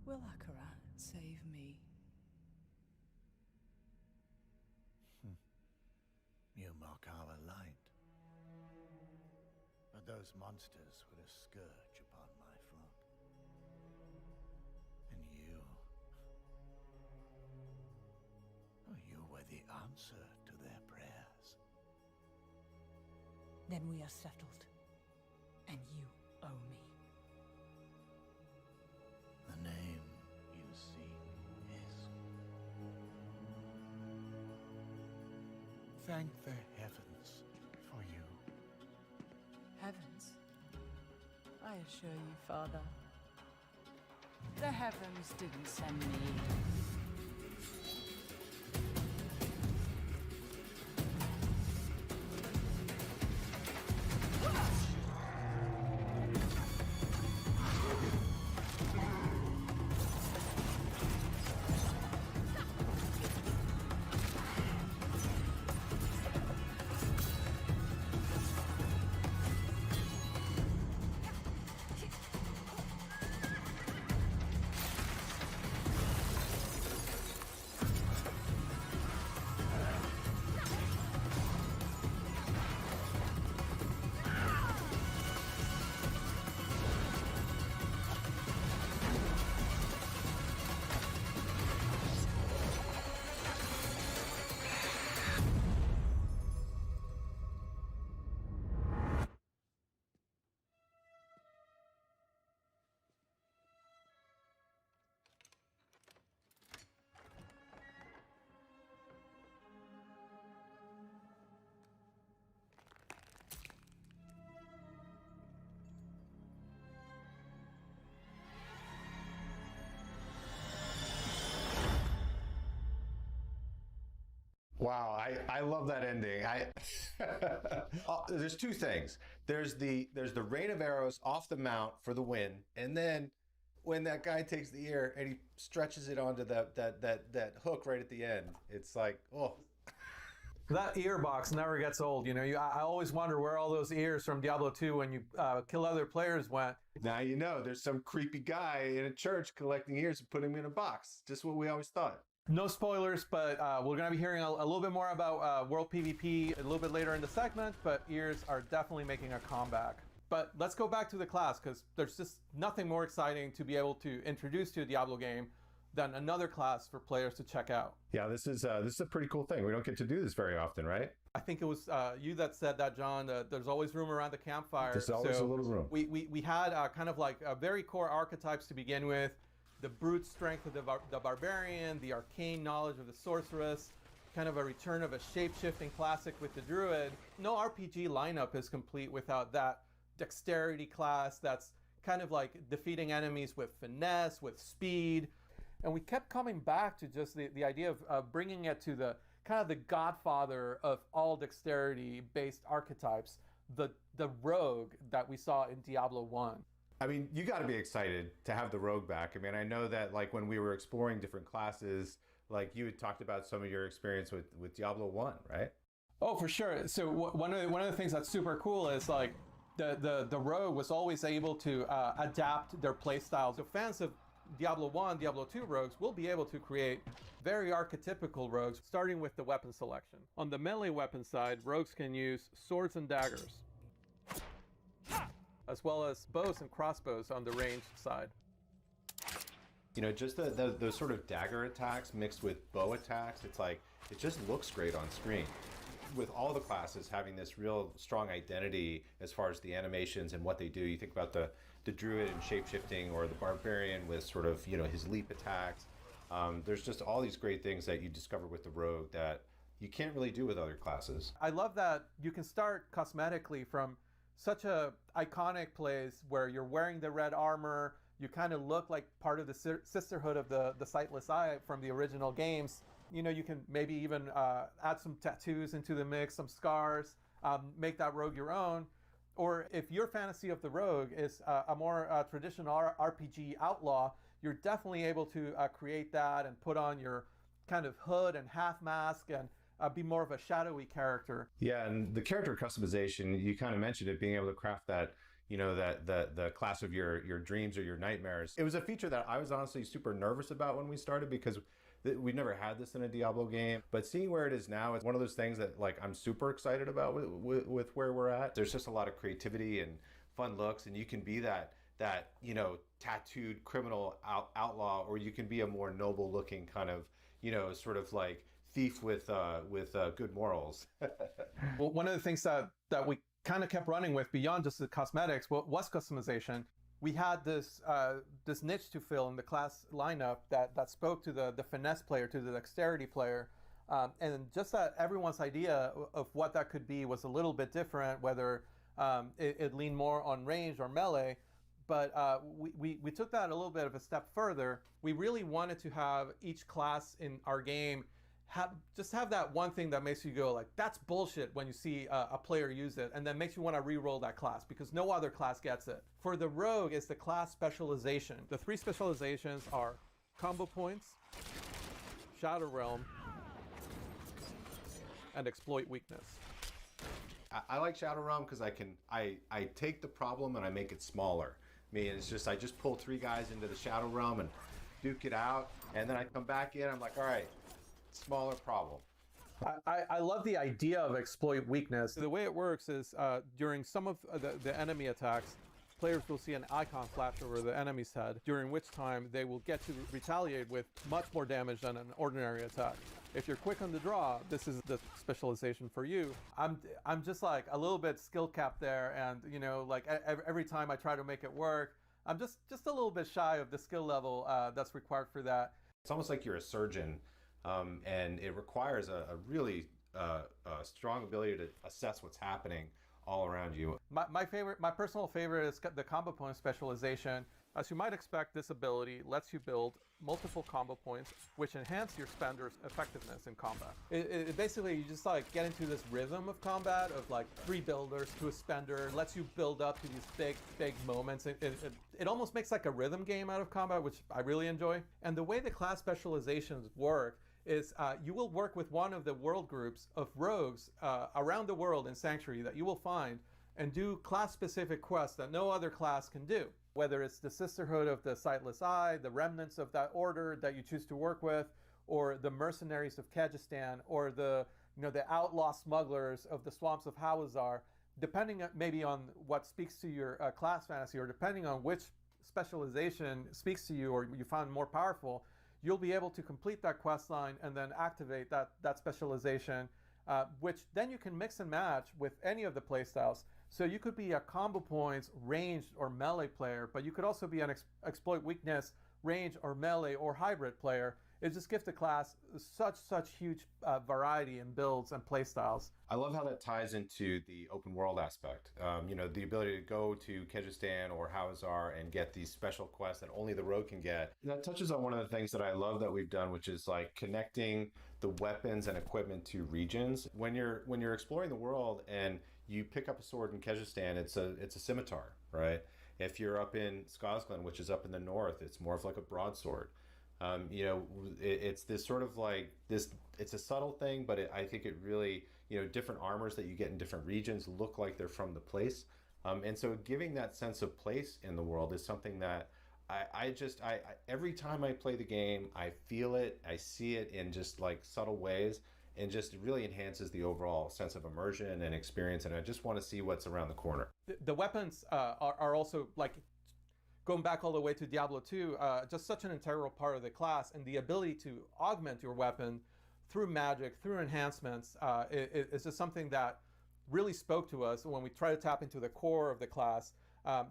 Will Akarat save me? You mock our light. But those monsters were a scourge upon my flock. And you were the answer to their prayers. Then we are settled, and you owe me. The name you seek is... Thank the heavens for you. Heavens? I assure you, Father, the heavens didn't send me. Wow, I love that ending. There's two things. There's the rain of arrows off the mount for the win, and then when that guy takes the ear and he stretches it onto that hook right at the end, it's like, oh. That ear box never gets old. You know, I always wonder where all those ears from Diablo 2 when you kill other players went. Now you know there's some creepy guy in a church collecting ears and putting them in a box. Just what we always thought. No spoilers, but we're going to be hearing a little bit more about World PvP a little bit later in the segment, but ears are definitely making a comeback. But let's go back to the class, because there's just nothing more exciting to be able to introduce to a Diablo game than another class for players to check out. Yeah, this is a pretty cool thing. We don't get to do this very often, right? I think it was you that said that, John. There's always room around the campfire. There's always a little room. We had kind of like very core archetypes to begin with. The brute strength of the barbarian, the arcane knowledge of the sorceress, kind of a return of a shape-shifting classic with the druid. No RPG lineup is complete without that dexterity class that's kind of like defeating enemies with finesse, with speed. And we kept coming back to just the idea of bringing it to the kind of the godfather of all dexterity-based archetypes, the rogue that we saw in Diablo 1. I mean, you got to be excited to have the rogue back. I mean, I know that like when we were exploring different classes, like you had talked about some of your experience with Diablo 1, right? Oh, for sure. So one of the things that's super cool is like the rogue was always able to adapt their playstyles. So fans of Diablo 1, Diablo 2 rogues will be able to create very archetypical rogues, starting with the weapon selection. On the melee weapon side, rogues can use swords and daggers, as well as bows and crossbows on the ranged side. You know, just those sort of dagger attacks mixed with bow attacks, it's like, it just looks great on screen. With all the classes having this real strong identity as far as the animations and what they do, you think about the druid and shape-shifting, or the barbarian with sort of, you know, his leap attacks. There's just all these great things that you discover with the rogue that you can't really do with other classes. I love that you can start cosmetically from such a iconic place where you're wearing the red armor, you kind of look like part of the sisterhood of the Sightless Eye from the original games. You know, you can maybe even add some tattoos into the mix, some scars, make that rogue your own. Or if your fantasy of the rogue is a more traditional RPG outlaw, you're definitely able to create that and put on your kind of hood and half mask and be more of a shadowy character. Yeah, and the character customization, you kind of mentioned it, being able to craft that, you know, that the class of your dreams or your nightmares. It was a feature that I was honestly super nervous about when we started, because we've never had this in a Diablo game, but seeing where it is now, it's one of those things that like I'm super excited about with where we're at. There's just a lot of creativity and fun looks, and you can be that you know, tattooed criminal outlaw, or you can be a more noble looking kind of, you know, sort of like thief with good morals. Well, one of the things that we kind of kept running with beyond just the cosmetics was customization. We had this niche to fill in the class lineup that spoke to the finesse player, to the dexterity player, and just that everyone's idea of what that could be was a little bit different, whether it leaned more on range or melee. But we took that a little bit of a step further. We really wanted to have each class in our game have that one thing that makes you go like, that's bullshit, when you see a player use it, and then makes you want to re-roll that class, because no other class gets it. For the rogue, it's the class specialization. The 3 specializations are combo points, Shadow Realm, and exploit weakness. I like Shadow Realm because I take the problem and I make it smaller. I mean, it's just, I just pull 3 guys into the Shadow Realm and duke it out, and then I come back in, I'm like, all right, smaller problem. I love the idea of exploit weakness. The way it works is during some of the enemy attacks, players will see an icon flash over the enemy's head, during which time they will get to retaliate with much more damage than an ordinary attack. If you're quick on the draw, this is the specialization for you. I'm just like a little bit skill capped there, and you know, like every time I try to make it work, I'm just a little bit shy of the skill level that's required for that. It's almost like you're a surgeon, and it requires a really strong ability to assess what's happening all around you. My personal favorite is the combo point specialization. As you might expect, this ability lets you build multiple combo points, which enhance your spender's effectiveness in combat. It basically, you just like get into this rhythm of combat of like 3 builders to a spender, lets you build up to these big moments. It almost makes like a rhythm game out of combat, which I really enjoy. And the way the class specializations work is you will work with one of the world groups of rogues around the world in Sanctuary that you will find and do class-specific quests that no other class can do. Whether it's the Sisterhood of the Sightless Eye, the remnants of that order that you choose to work with, or the mercenaries of Kyrgyzstan, or the outlaw smugglers of the swamps of Hawazar, depending maybe on what speaks to your class fantasy, or depending on which specialization speaks to you or you find more powerful, you'll be able to complete that quest line and then activate that specialization, which then you can mix and match with any of the playstyles. So you could be a combo points, ranged, or melee player, but you could also be an exploit weakness, range, or melee, or hybrid player. It just gives the class such huge variety in builds and playstyles. I love how that ties into the open world aspect. The ability to go to Kyrgyzstan or Hawazar and get these special quests that only the rogue can get. That touches on one of the things that I love that we've done, which is like connecting the weapons and equipment to regions. When you're exploring the world and you pick up a sword in Kyrgyzstan, it's a scimitar, right? If you're up in Skazglan, which is up in the north, it's more of like a broadsword. It's this sort of like this, it's a subtle thing, but I think it really, different armors that you get in different regions look like they're from the place. And so giving that sense of place in the world is something that I every time I play the game, I feel it, I see it in just like subtle ways, and just really enhances the overall sense of immersion and experience. And I just want to see what's around the corner. The weapons are also like, going back all the way to Diablo 2, just such an integral part of the class, and the ability to augment your weapon through magic, through enhancements, is just something that really spoke to us when we try to tap into the core of the class.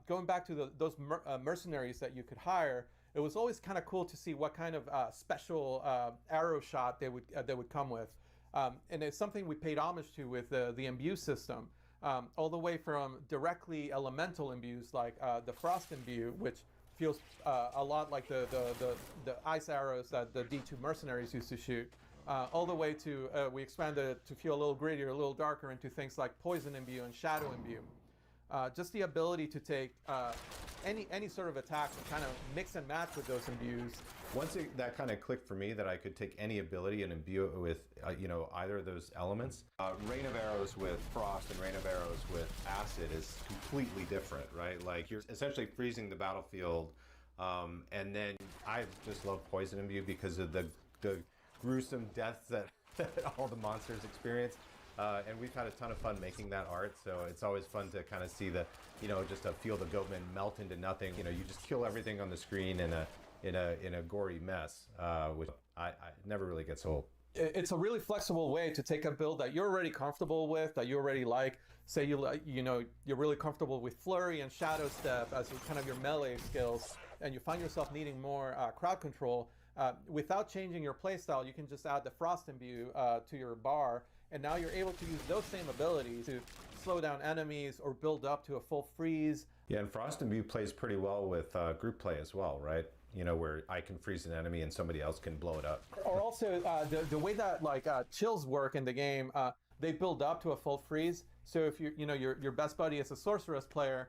Going back to those mercenaries that you could hire, it was always kind of cool to see what kind of special arrow shot they would come with. And it's something we paid homage to with the imbue system. All the way from directly elemental imbues like the frost imbue, which feels a lot like the ice arrows that the D2 mercenaries used to shoot, all the way to we expanded it to feel a little grittier, a little darker, into things like poison imbue and shadow imbue. Just the ability to take any sort of attack and kind of mix and match with those imbues. Once that kind of clicked for me that I could take any ability and imbue it with either of those elements. Rain of Arrows with frost and Rain of Arrows with acid is completely different, right? Like you're essentially freezing the battlefield, and then I just love poison imbue because of the gruesome deaths that all the monsters experience. And we've had a ton of fun making that art, so it's always fun to kind of see just to feel the goatmen melt into nothing. You just kill everything on the screen in a gory mess, which I never really gets old. It's a really flexible way to take a build that you're already comfortable with, that you already like. Say you're really comfortable with Flurry and Shadow Step as kind of your melee skills, and you find yourself needing more crowd control. Without changing your playstyle, you can just add the Frost Imbue to your bar, and now you're able to use those same abilities to slow down enemies or build up to a full freeze. Yeah, and Frost Imbue plays pretty well with group play as well, right? Where I can freeze an enemy and somebody else can blow it up. Or also the way that chills work in the game, they build up to a full freeze. So if your best buddy is a sorceress player,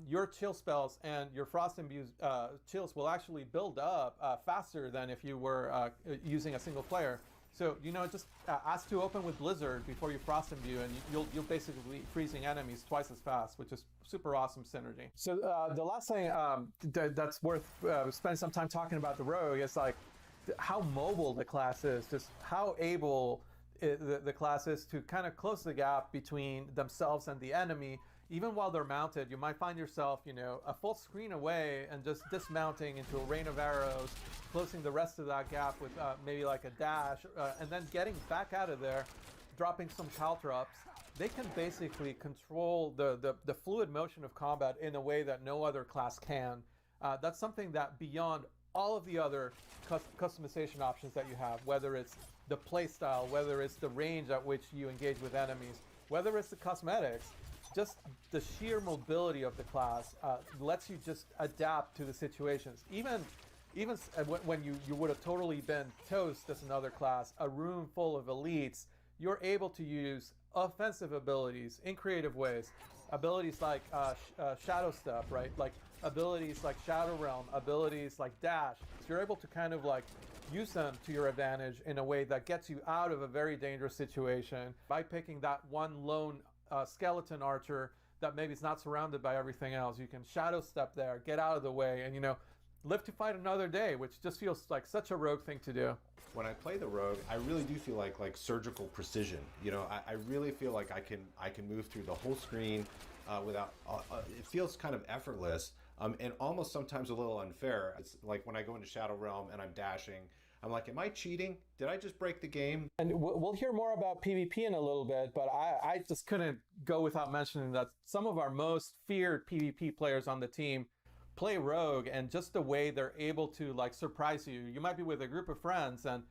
your chill spells and your Frost Imbue chills will actually build up faster than if you were using a single player. So just ask to open with Blizzard before you Frost Imbue, and you'll basically be freezing enemies twice as fast, which is super awesome synergy. So the last thing that's worth spending some time talking about the rogue is like how mobile the class is, just how able the class is to kind of close the gap between themselves and the enemy. Even while they're mounted, you might find yourself, a full screen away and just dismounting into a rain of arrows, closing the rest of that gap with maybe like a dash, and then getting back out of there, dropping some caltrops. They can basically control the fluid motion of combat in a way that no other class can. That's something that beyond all of the other customization options that you have, whether it's the playstyle, whether it's the range at which you engage with enemies, whether it's the cosmetics, just the sheer mobility of the class lets you just adapt to the situations. Even when you would have totally been toast as another class, a room full of elites, you're able to use offensive abilities in creative ways. Abilities like Shadow Step, right? Like abilities like Shadow Realm, abilities like Dash. So you're able to kind of like use them to your advantage in a way that gets you out of a very dangerous situation by picking that one lone skeleton archer that maybe is not surrounded by everything else. You can shadow step there, get out of the way, and live to fight another day, which just feels like such a rogue thing to do. When I play the rogue, I really do feel like surgical precision. I really feel like I can move through the whole screen without. It feels kind of effortless, and almost sometimes a little unfair. It's like when I go into Shadow Realm and I'm dashing, I'm like, am I cheating? Did I just break the game? And we'll hear more about PvP in a little bit, but I just couldn't go without mentioning that some of our most feared PvP players on the team play rogue, and just the way they're able to surprise you. You might be with a group of friends, and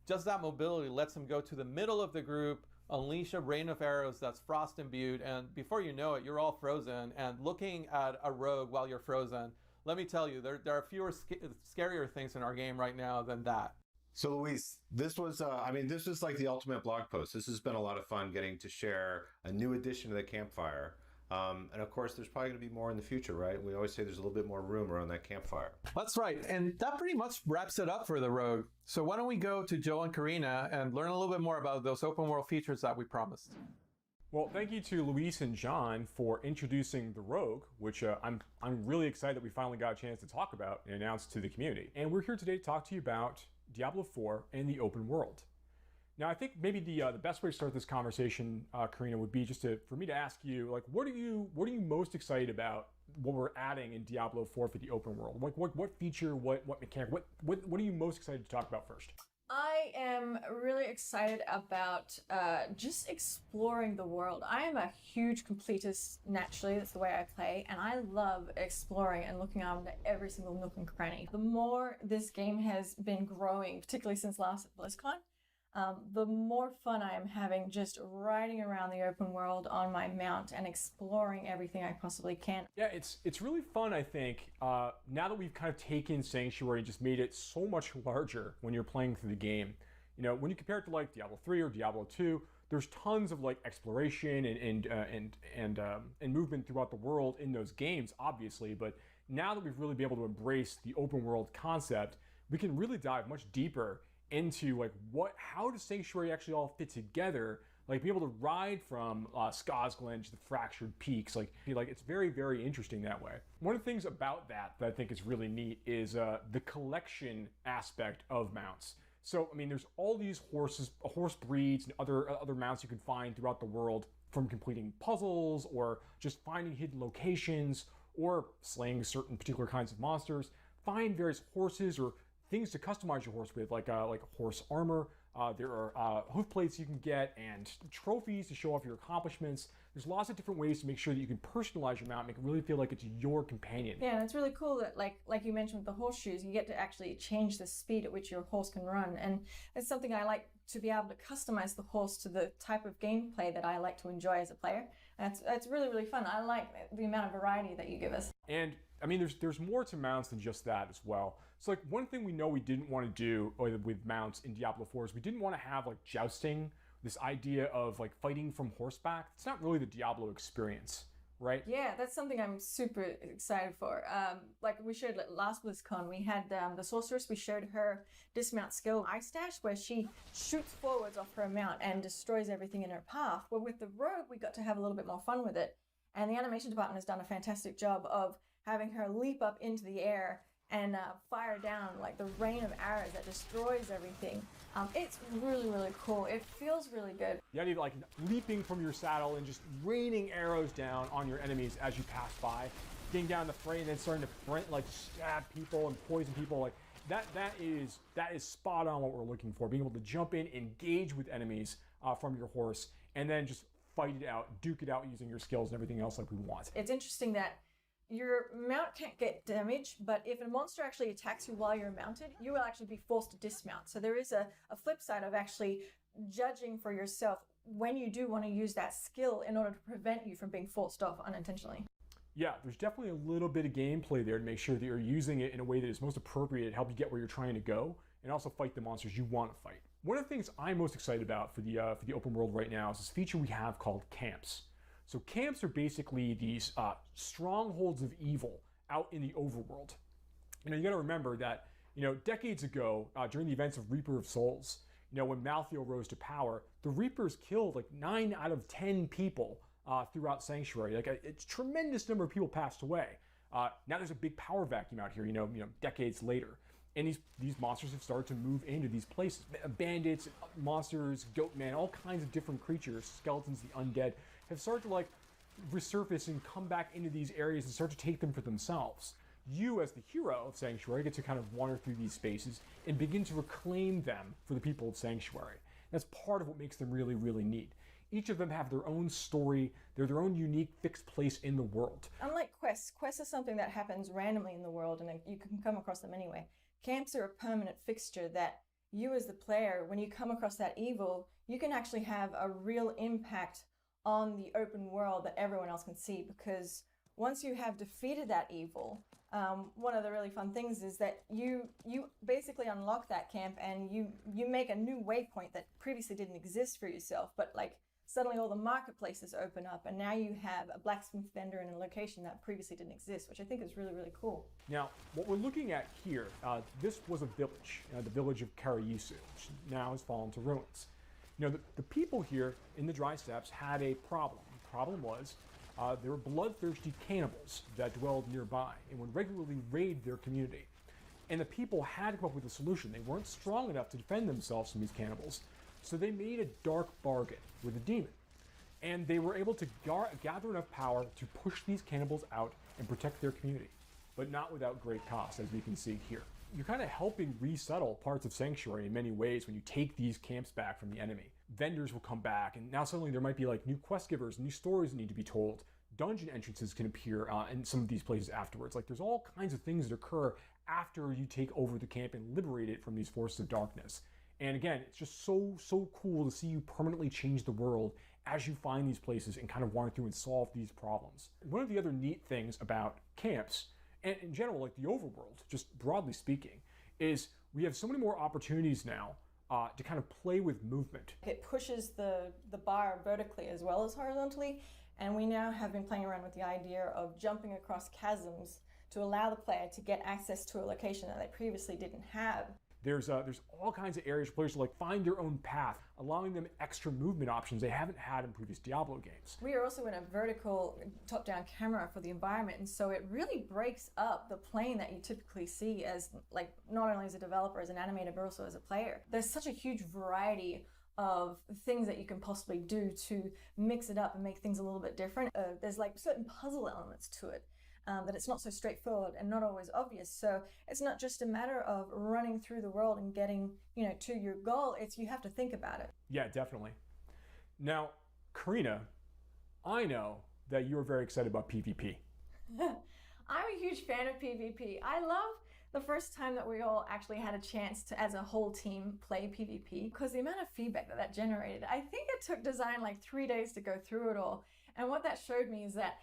just that mobility lets them go to the middle of the group, unleash a rain of arrows that's frost imbued, and before you know it, you're all frozen. And looking at a rogue while you're frozen, let me tell you, there are fewer scarier things in our game right now than that. So Luis, this was this was like the ultimate blog post. This has been a lot of fun getting to share a new addition to the campfire. And of course, there's probably going to be more in the future, right? We always say there's a little bit more room around that campfire. That's right. And that pretty much wraps it up for the Rogue. So why don't we go to Joe and Karina and learn a little bit more about those open world features that we promised. Well, thank you to Luis and John for introducing the Rogue, which I'm really excited that we finally got a chance to talk about and announce to the community. And we're here today to talk to you about Diablo 4 and the open world. Now, I think maybe the best way to start this conversation, Karina, would be just for me to ask you, what are you most excited about what we're adding in Diablo 4 for the open world? What feature, what mechanic, what are you most excited to talk about first? I am really excited about just exploring the world. I am a huge completist naturally, that's the way I play, and I love exploring and looking around every single nook and cranny. The more this game has been growing, particularly since last at BlizzCon, the more fun I am having just riding around the open world on my mount and exploring everything I possibly can. Yeah, it's really fun, I think, now that we've kind of taken Sanctuary and just made it so much larger when you're playing through the game. When you compare it to Diablo 3 or Diablo 2, there's tons of exploration and movement throughout the world in those games, obviously, but now that we've really been able to embrace the open world concept, we can really dive much deeper into how does Sanctuary actually all fit together, be able to ride from Skazglen to the Fractured Peaks, it's very, very interesting that way. One of the things about that I think is really neat is the collection aspect of mounts. So, there's all these horse breeds and other mounts you can find throughout the world, from completing puzzles or just finding hidden locations or slaying certain particular kinds of monsters. Find various horses or things to customize your horse with, like horse armor. There are hoof plates you can get and trophies to show off your accomplishments. There's lots of different ways to make sure that you can personalize your mount, make it really feel like it's your companion. Yeah, and it's really cool that, like you mentioned with the horseshoes, you get to actually change the speed at which your horse can run. And it's something I like, to be able to customize the horse to the type of gameplay that I like to enjoy as a player. And it's really, really fun. I like the amount of variety that you give us. And there's more to mounts than just that as well. So one thing we know we didn't want to do with mounts in Diablo 4 is we didn't want to have jousting, this idea of fighting from horseback. It's not really the Diablo experience, right? Yeah, that's something I'm super excited for. Like we showed last BlizzCon, we had the sorceress, we showed her dismount skill, Ice Dash, where she shoots forwards off her mount and destroys everything in her path. Well, with the rogue, we got to have a little bit more fun with it. And the animation department has done a fantastic job of having her leap up into the air and fire down the rain of arrows that destroys everything. It's really, really cool. It feels really good. The idea of leaping from your saddle and just raining arrows down on your enemies as you pass by, getting down the fray and then starting to stab people and poison people, that is spot on what we're looking for. Being able to jump in, engage with enemies from your horse, and then just fight it out, duke it out using your skills and everything else like we want. It's interesting that your mount can't get damaged, but if a monster actually attacks you while you're mounted, you will actually be forced to dismount. So there is a flip side of actually judging for yourself when you do want to use that skill in order to prevent you from being forced off unintentionally. Yeah, there's definitely a little bit of gameplay there to make sure that you're using it in a way that is most appropriate to help you get where you're trying to go and also fight the monsters you want to fight. One of the things I'm most excited about for the open world right now is this feature we have called camps. So camps are basically these strongholds of evil out in the overworld. You got to remember that You know, decades ago, during the events of Reaper of Souls, you know, when Malthael rose to power, the Reapers killed like 9 out of 10 people throughout Sanctuary. Like a tremendous number of people passed away. Now there's a big power vacuum out here, you know, decades later. And these monsters have started to move into these places. Bandits, monsters, goatmen, all kinds of different creatures, skeletons, the undead, have started to like resurface and come back into these areas and start to take them for themselves. You, as the hero of Sanctuary, get to kind of wander through these spaces and begin to reclaim them for the people of Sanctuary. That's part of what makes them really, really neat. Each of them have their own story, they're their own unique fixed place in the world. Unlike quests are something that happens randomly in the world and you can come across them anyway. Camps are a permanent fixture that you as the player, when you come across that evil, you can actually have a real impact on the open world that everyone else can see, because once you have defeated that evil, one of the really fun things is that you basically unlock that camp and you make a new waypoint that previously didn't exist for yourself, but like suddenly all the marketplaces open up and now you have a blacksmith vendor in a location that previously didn't exist, which I think is really, really cool. Now, what we're looking at here, this was a village, the village of Karayisu, which now has fallen to ruins. You know, the people here in the Dry Steppes had a problem. The problem was there were bloodthirsty cannibals that dwelled nearby and would regularly raid their community. And the people had to come up with a solution. They weren't strong enough to defend themselves from these cannibals, so they made a dark bargain with a demon. And they were able to gather enough power to push these cannibals out and protect their community, but not without great cost, as we can see here. You're kind of helping resettle parts of Sanctuary in many ways when you take these camps back from the enemy. Vendors will come back, and now suddenly there might be like new quest givers, new stories that need to be told. Dungeon entrances can appear in some of these places afterwards. Like there's all kinds of things that occur after you take over the camp and liberate it from these forces of darkness. And again, it's just so cool to see you permanently change the world as you find these places and kind of wander through and solve these problems. One of the other neat things about camps, and in general, like the overworld, just broadly speaking, is we have so many more opportunities now to kind of play with movement. It pushes the bar vertically as well as horizontally, and we now have been playing around with the idea of jumping across chasms to allow the player to get access to a location that they previously didn't have. There's all kinds of areas where players like find their own path, allowing them extra movement options they haven't had in previous Diablo games. We are also in a vertical top-down camera for the environment, and so it really breaks up the plane that you typically see as, like, not only as a developer, as an animator, but also as a player. There's such a huge variety of things that you can possibly do to mix it up and make things a little bit different. There's like certain puzzle elements to it. That it's not so straightforward and not always obvious. So it's not just a matter of running through the world and getting, to your goal. It's you have to think about it. Yeah, definitely. Now, Karina, I know that you're very excited about PvP. I'm a huge fan of PvP. I love the first time that we all actually had a chance to, as a whole team, play PvP, because the amount of feedback that generated, I think it took design like 3 days to go through it all. And what that showed me is that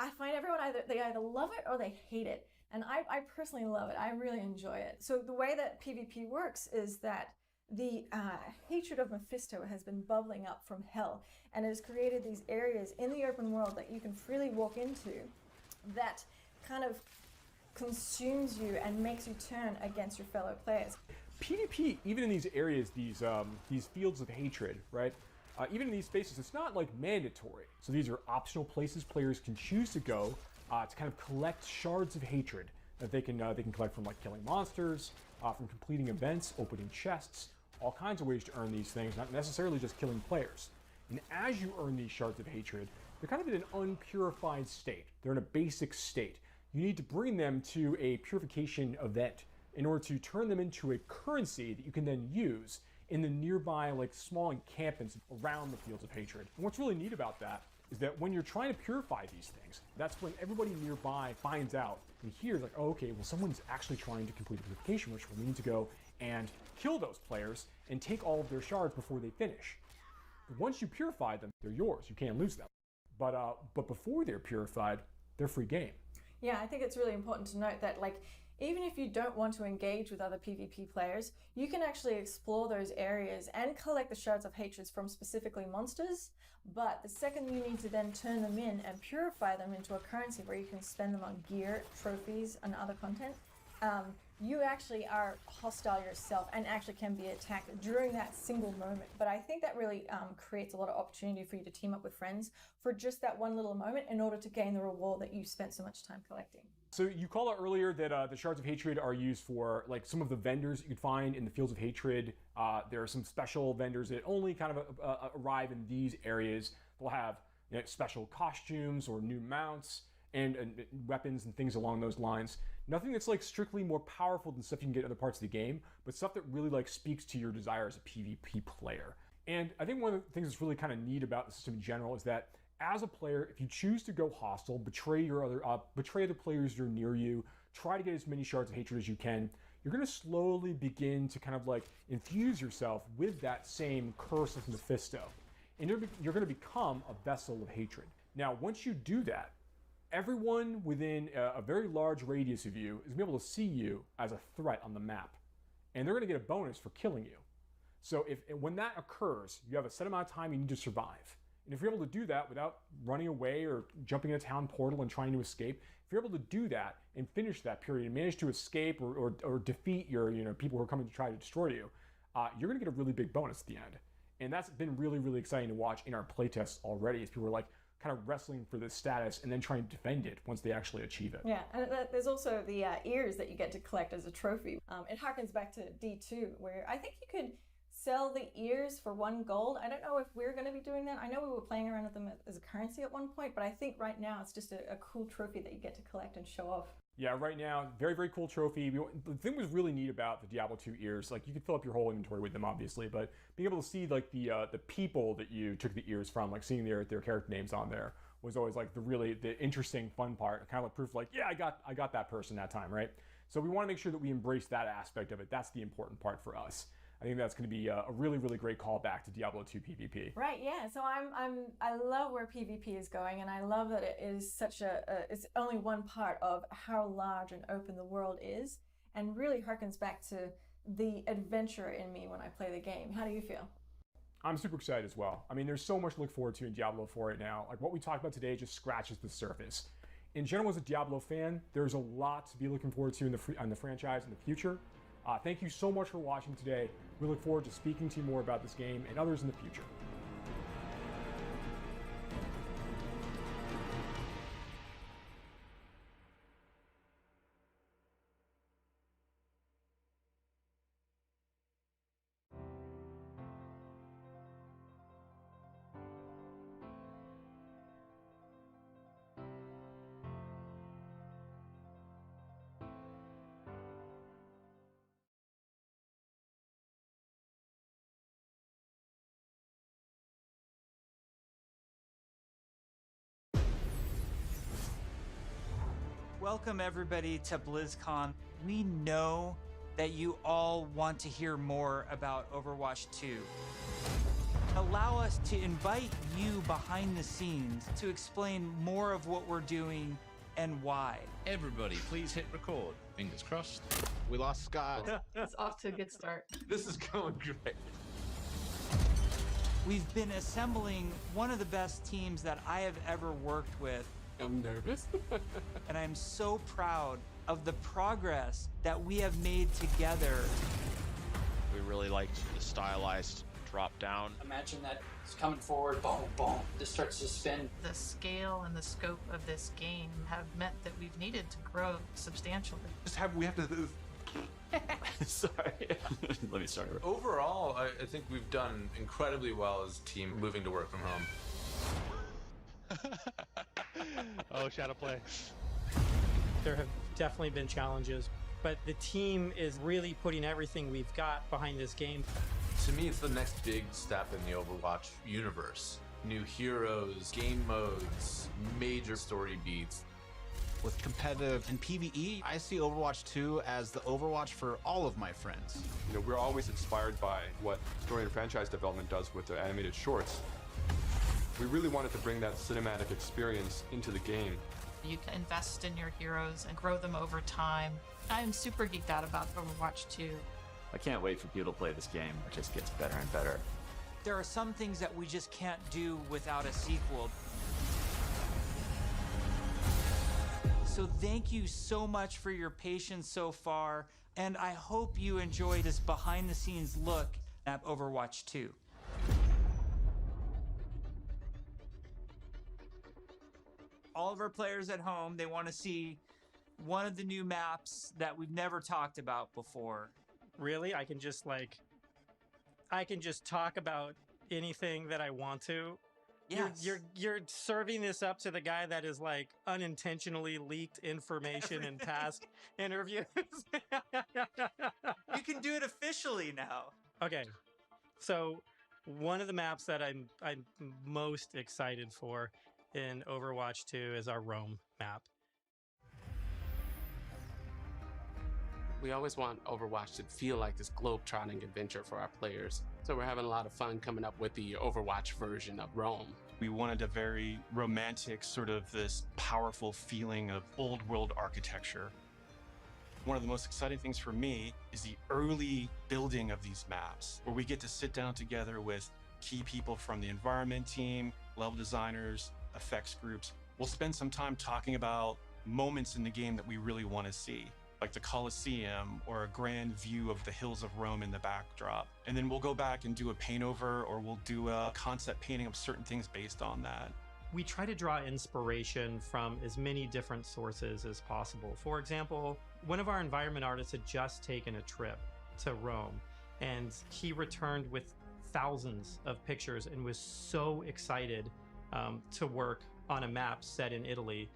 I find everyone they either love it or they hate it. And I personally love it. I really enjoy it. So the way that PvP works is that the hatred of Mephisto has been bubbling up from hell and has created these areas in the open world that you can freely walk into that kind of consumes you and makes you turn against your fellow players. PvP, even in these areas, these fields of hatred, right? Even in these spaces, it's not like mandatory. So these are optional places players can choose to go to kind of collect shards of hatred that they can collect from like killing monsters, from completing events, opening chests, all kinds of ways to earn these things, not necessarily just killing players. And as you earn these shards of hatred, they're kind of in an unpurified state. They're in a basic state. You need to bring them to a purification event in order to turn them into a currency that you can then use in the nearby like small encampments around the fields of hatred. And what's really neat about that is that when you're trying to purify these things, that's when everybody nearby finds out and hears like, oh, okay, well, someone's actually trying to complete a purification ritual. We need to go and kill those players and take all of their shards before they finish. But once you purify them, they're yours. You can't lose them. But before they're purified, they're free game. Yeah, I think it's really important to note that, like, even if you don't want to engage with other PvP players, you can actually explore those areas and collect the shards of hatred from specifically monsters, but the second you need to then turn them in and purify them into a currency where you can spend them on gear, trophies, and other content, you actually are hostile yourself and actually can be attacked during that single moment. But I think that really creates a lot of opportunity for you to team up with friends for just that one little moment in order to gain the reward that you spent so much time collecting. So you called out earlier that the shards of hatred are used for like some of the vendors you can find in the fields of hatred. There are some special vendors that only kind of arrive in these areas. They'll have special costumes or new mounts and weapons and things along those lines. Nothing that's like strictly more powerful than stuff you can get in other parts of the game, but stuff that really like speaks to your desire as a PvP player. And I think one of the things that's really kind of neat about the system in general is that as a player, if you choose to go hostile, betray other players that are near you, try to get as many shards of hatred as you can, you're going to slowly begin to kind of like infuse yourself with that same curse of Mephisto. And you're going to become a vessel of hatred. Now, once you do that, everyone within a very large radius of you is going to be able to see you as a threat on the map. And they're going to get a bonus for killing you. So when that occurs, you have a set amount of time you need to survive. And if you're able to do that without running away or jumping in a town portal and trying to escape, if you're able to do that and finish that period and manage to escape or defeat your people who are coming to try to destroy you, you're going to get a really big bonus at the end. And that's been really, really exciting to watch in our playtests already as people are like kind of wrestling for this status and then trying to defend it once they actually achieve it. Yeah, and there's also the ears that you get to collect as a trophy. It harkens back to D2, where I think you could sell the ears for 1 gold. I don't know if we're going to be doing that. I know we were playing around with them as a currency at one point, but I think right now it's just a cool trophy that you get to collect and show off. Yeah, right now, very, very cool trophy. The thing was really neat about the Diablo 2 ears, like you could fill up your whole inventory with them, obviously, but being able to see like the people that you took the ears from, like seeing their character names on there was always like the interesting, fun part. Kind of like proof, like yeah, I got that person that time, right? So we want to make sure that we embrace that aspect of it. That's the important part for us. I think that's going to be a really, really great callback to Diablo 2 PvP. Right, yeah. So I love where PvP is going, and I love that it is such it's only one part of how large and open the world is, and really harkens back to the adventure in me when I play the game. How do you feel? I'm super excited as well. I mean, there's so much to look forward to in Diablo 4 right now. Like what we talked about today just scratches the surface. In general, as a Diablo fan, there's a lot to be looking forward to in the franchise in the future. Thank you so much for watching today. We look forward to speaking to you more about this game and others in the future. Welcome everybody to BlizzCon. We know that you all want to hear more about Overwatch 2. Allow us to invite you behind the scenes to explain more of what we're doing and why. Everybody, please hit record. Fingers crossed. We lost Scott. It's off to a good start. This is going great. We've been assembling one of the best teams that I have ever worked with. I'm nervous. And I'm so proud of the progress that we have made together. We really liked the stylized drop down. Imagine that it's coming forward, boom, boom, this starts to spin. The scale and the scope of this game have meant that we've needed to grow substantially. We have to... Sorry. Let me start over. Overall, I think we've done incredibly well as a team moving to work from home. Oh, shadow play. There have definitely been challenges, but the team is really putting everything we've got behind this game. To me, it's the next big step in the Overwatch universe. New heroes, game modes, major story beats. With competitive and PvE, I see Overwatch 2 as the Overwatch for all of my friends. You know, we're always inspired by what story and franchise development does with the animated shorts. We really wanted to bring that cinematic experience into the game. You can invest in your heroes and grow them over time. I'm super geeked out about Overwatch 2. I can't wait for people to play this game. It just gets better and better. There are some things that we just can't do without a sequel. So thank you so much for your patience so far, and I hope you enjoyed this behind-the-scenes look at Overwatch 2. All of our players at home, they want to see one of the new maps that we've never talked about before. Really? I can just talk about anything that I want to. Yes. You're serving this up to the guy that is like unintentionally leaked information in past interviews. You can do it officially now. Okay. So one of the maps that I'm most excited for in Overwatch 2 is our Rome map. We always want Overwatch to feel like this globe-trotting adventure for our players. So we're having a lot of fun coming up with the Overwatch version of Rome. We wanted a very romantic, sort of this powerful feeling of old world architecture. One of the most exciting things for me is the early building of these maps, where we get to sit down together with key people from the environment team, level designers, effects groups. We'll spend some time talking about moments in the game that we really want to see, like the Colosseum or a grand view of the hills of Rome in the backdrop. And then we'll go back and do a paint over, or we'll do a concept painting of certain things based on that. We try to draw inspiration from as many different sources as possible. For example, one of our environment artists had just taken a trip to Rome, and he returned with thousands of pictures and was so excited to work on a map set in Italy.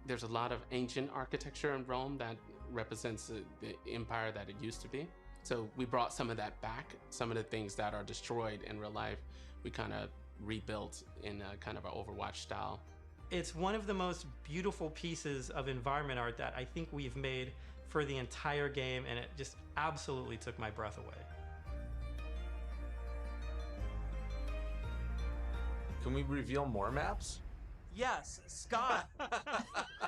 There's a lot of ancient architecture in Rome that represents the empire that it used to be. So we brought some of that back. Some of the things that are destroyed in real life, we kind of rebuilt in a kind of an Overwatch style. It's one of the most beautiful pieces of environment art that I think we've made for the entire game, and it just absolutely took my breath away. Can we reveal more maps? Yes, Scott.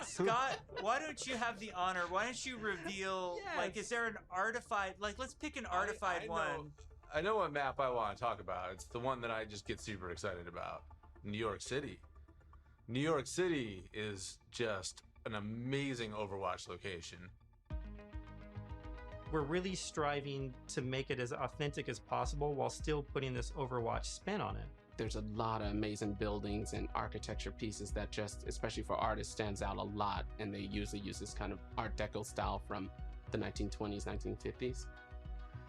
Scott, why don't you have the honor? Why don't you reveal, like, is there an artified, like, let's pick an artified one. I know what map I want to talk about. It's the one that I just get super excited about. New York City. New York City is just an amazing Overwatch location. We're really striving to make it as authentic as possible while still putting this Overwatch spin on it. There's a lot of amazing buildings and architecture pieces that just, especially for artists, stands out a lot. And they usually use this kind of Art Deco style from the 1920s, 1950s.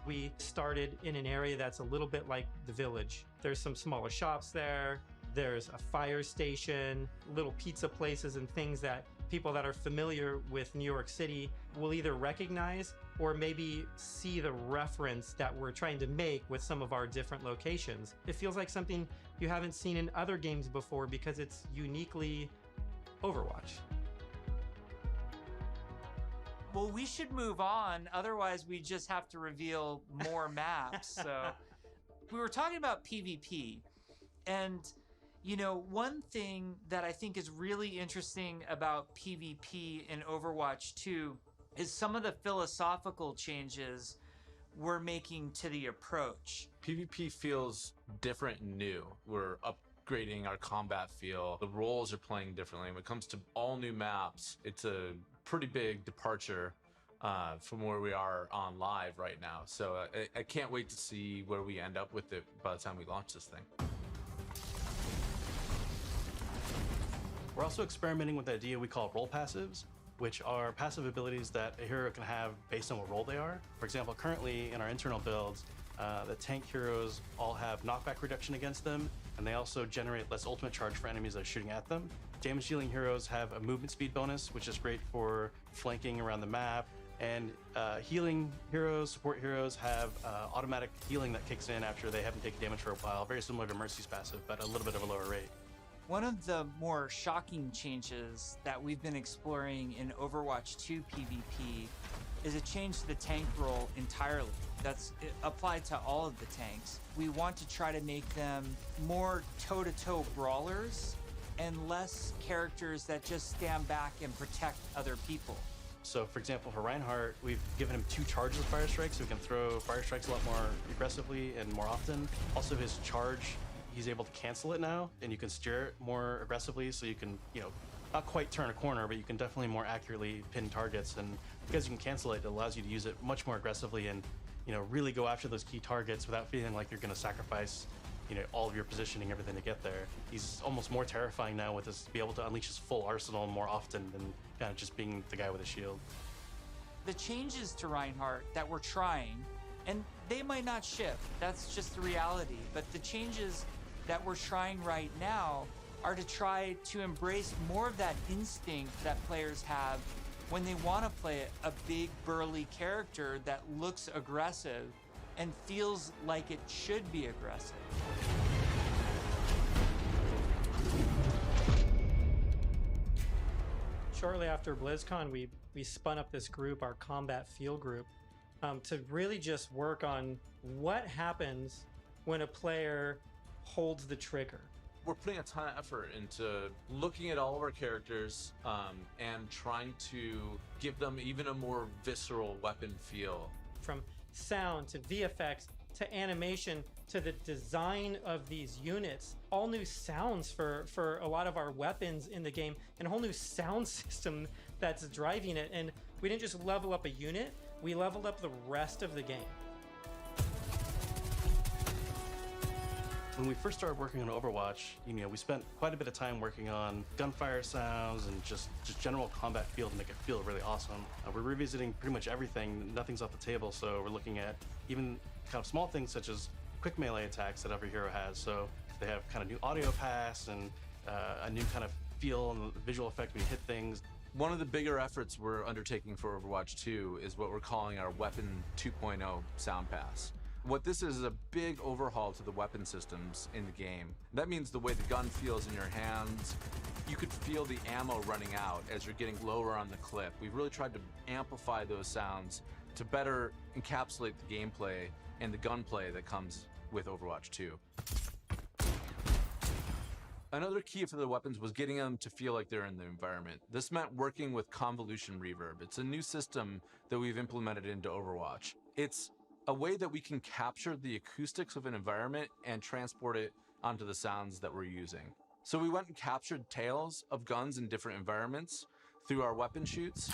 We started in an area that's a little bit like the Village. There's some smaller shops there. There's a fire station, little pizza places and things that people that are familiar with New York City will either recognize or maybe see the reference that we're trying to make with some of our different locations. It feels like something you haven't seen in other games before because it's uniquely Overwatch. Well, we should move on. Otherwise, we just have to reveal more maps. So we were talking about PvP. And, you know, one thing that I think is really interesting about PvP in Overwatch 2 is some of the philosophical changes we're making to the approach. PvP feels different and new. We're upgrading our combat feel. The roles are playing differently. When it comes to all new maps, it's a pretty big departure from where we are on live right now. So I can't wait to see where we end up with it by the time we launch this thing. We're also experimenting with the idea we call role passives, which are passive abilities that a hero can have based on what role they are. For example, currently in our internal builds, the tank heroes all have knockback reduction against them, and they also generate less ultimate charge for enemies that are shooting at them. Damage dealing heroes have a movement speed bonus, which is great for flanking around the map. And healing heroes, support heroes have automatic healing that kicks in after they haven't taken damage for a while, very similar to Mercy's passive, but a little bit of a lower rate. One of the more shocking changes that we've been exploring in Overwatch 2 PvP is a change to the tank role entirely. That's applied to all of the tanks. We want to try to make them more toe-to-toe brawlers and less characters that just stand back and protect other people. So for example, for Reinhardt, we've given him 2 charges of Fire Strike, so he can throw Fire Strikes a lot more aggressively and more often. Also his charge, he's able to cancel it now, and you can steer it more aggressively, so you can, not quite turn a corner, but you can definitely more accurately pin targets. And because you can cancel it, it allows you to use it much more aggressively and, you know, really go after those key targets without feeling like you're going to sacrifice, you know, all of your positioning, everything to get there. He's almost more terrifying now with this, to be able to unleash his full arsenal more often than kind of just being the guy with a shield. The changes to Reinhardt that we're trying, and they might not ship, that's just the reality, but the changes that we're trying right now are to try to embrace more of that instinct that players have when they want to play a big burly character that looks aggressive and feels like it should be aggressive. Shortly after BlizzCon, we spun up this group, our combat field group, to really just work on what happens when a player holds the trigger. We're putting a ton of effort into looking at all of our characters and trying to give them even a more visceral weapon feel. From sound to VFX to animation to the design of these units, all new sounds for a lot of our weapons in the game, and a whole new sound system that's driving it. And we didn't just level up a unit, we leveled up the rest of the game. When we first started working on Overwatch, you know, we spent quite a bit of time working on gunfire sounds and just general combat feel to make it feel really awesome. We're revisiting pretty much everything. Nothing's off the table, so we're looking at even kind of small things such as quick melee attacks that every hero has. So they have kind of new audio pass and a new kind of feel and visual effect when you hit things. One of the bigger efforts we're undertaking for Overwatch 2 is what we're calling our Weapon 2.0 Sound Pass. What this is a big overhaul to the weapon systems in the game. That means the way the gun feels in your hands. You could feel the ammo running out as you're getting lower on the clip. We've really tried to amplify those sounds to better encapsulate the gameplay and the gunplay that comes with Overwatch 2. Another key for the weapons was getting them to feel like they're in the environment. This meant working with convolution reverb. It's a new system that we've implemented into Overwatch. It's a way that we can capture the acoustics of an environment and transport it onto the sounds that we're using. So we went and captured tales of guns in different environments through our weapon shoots.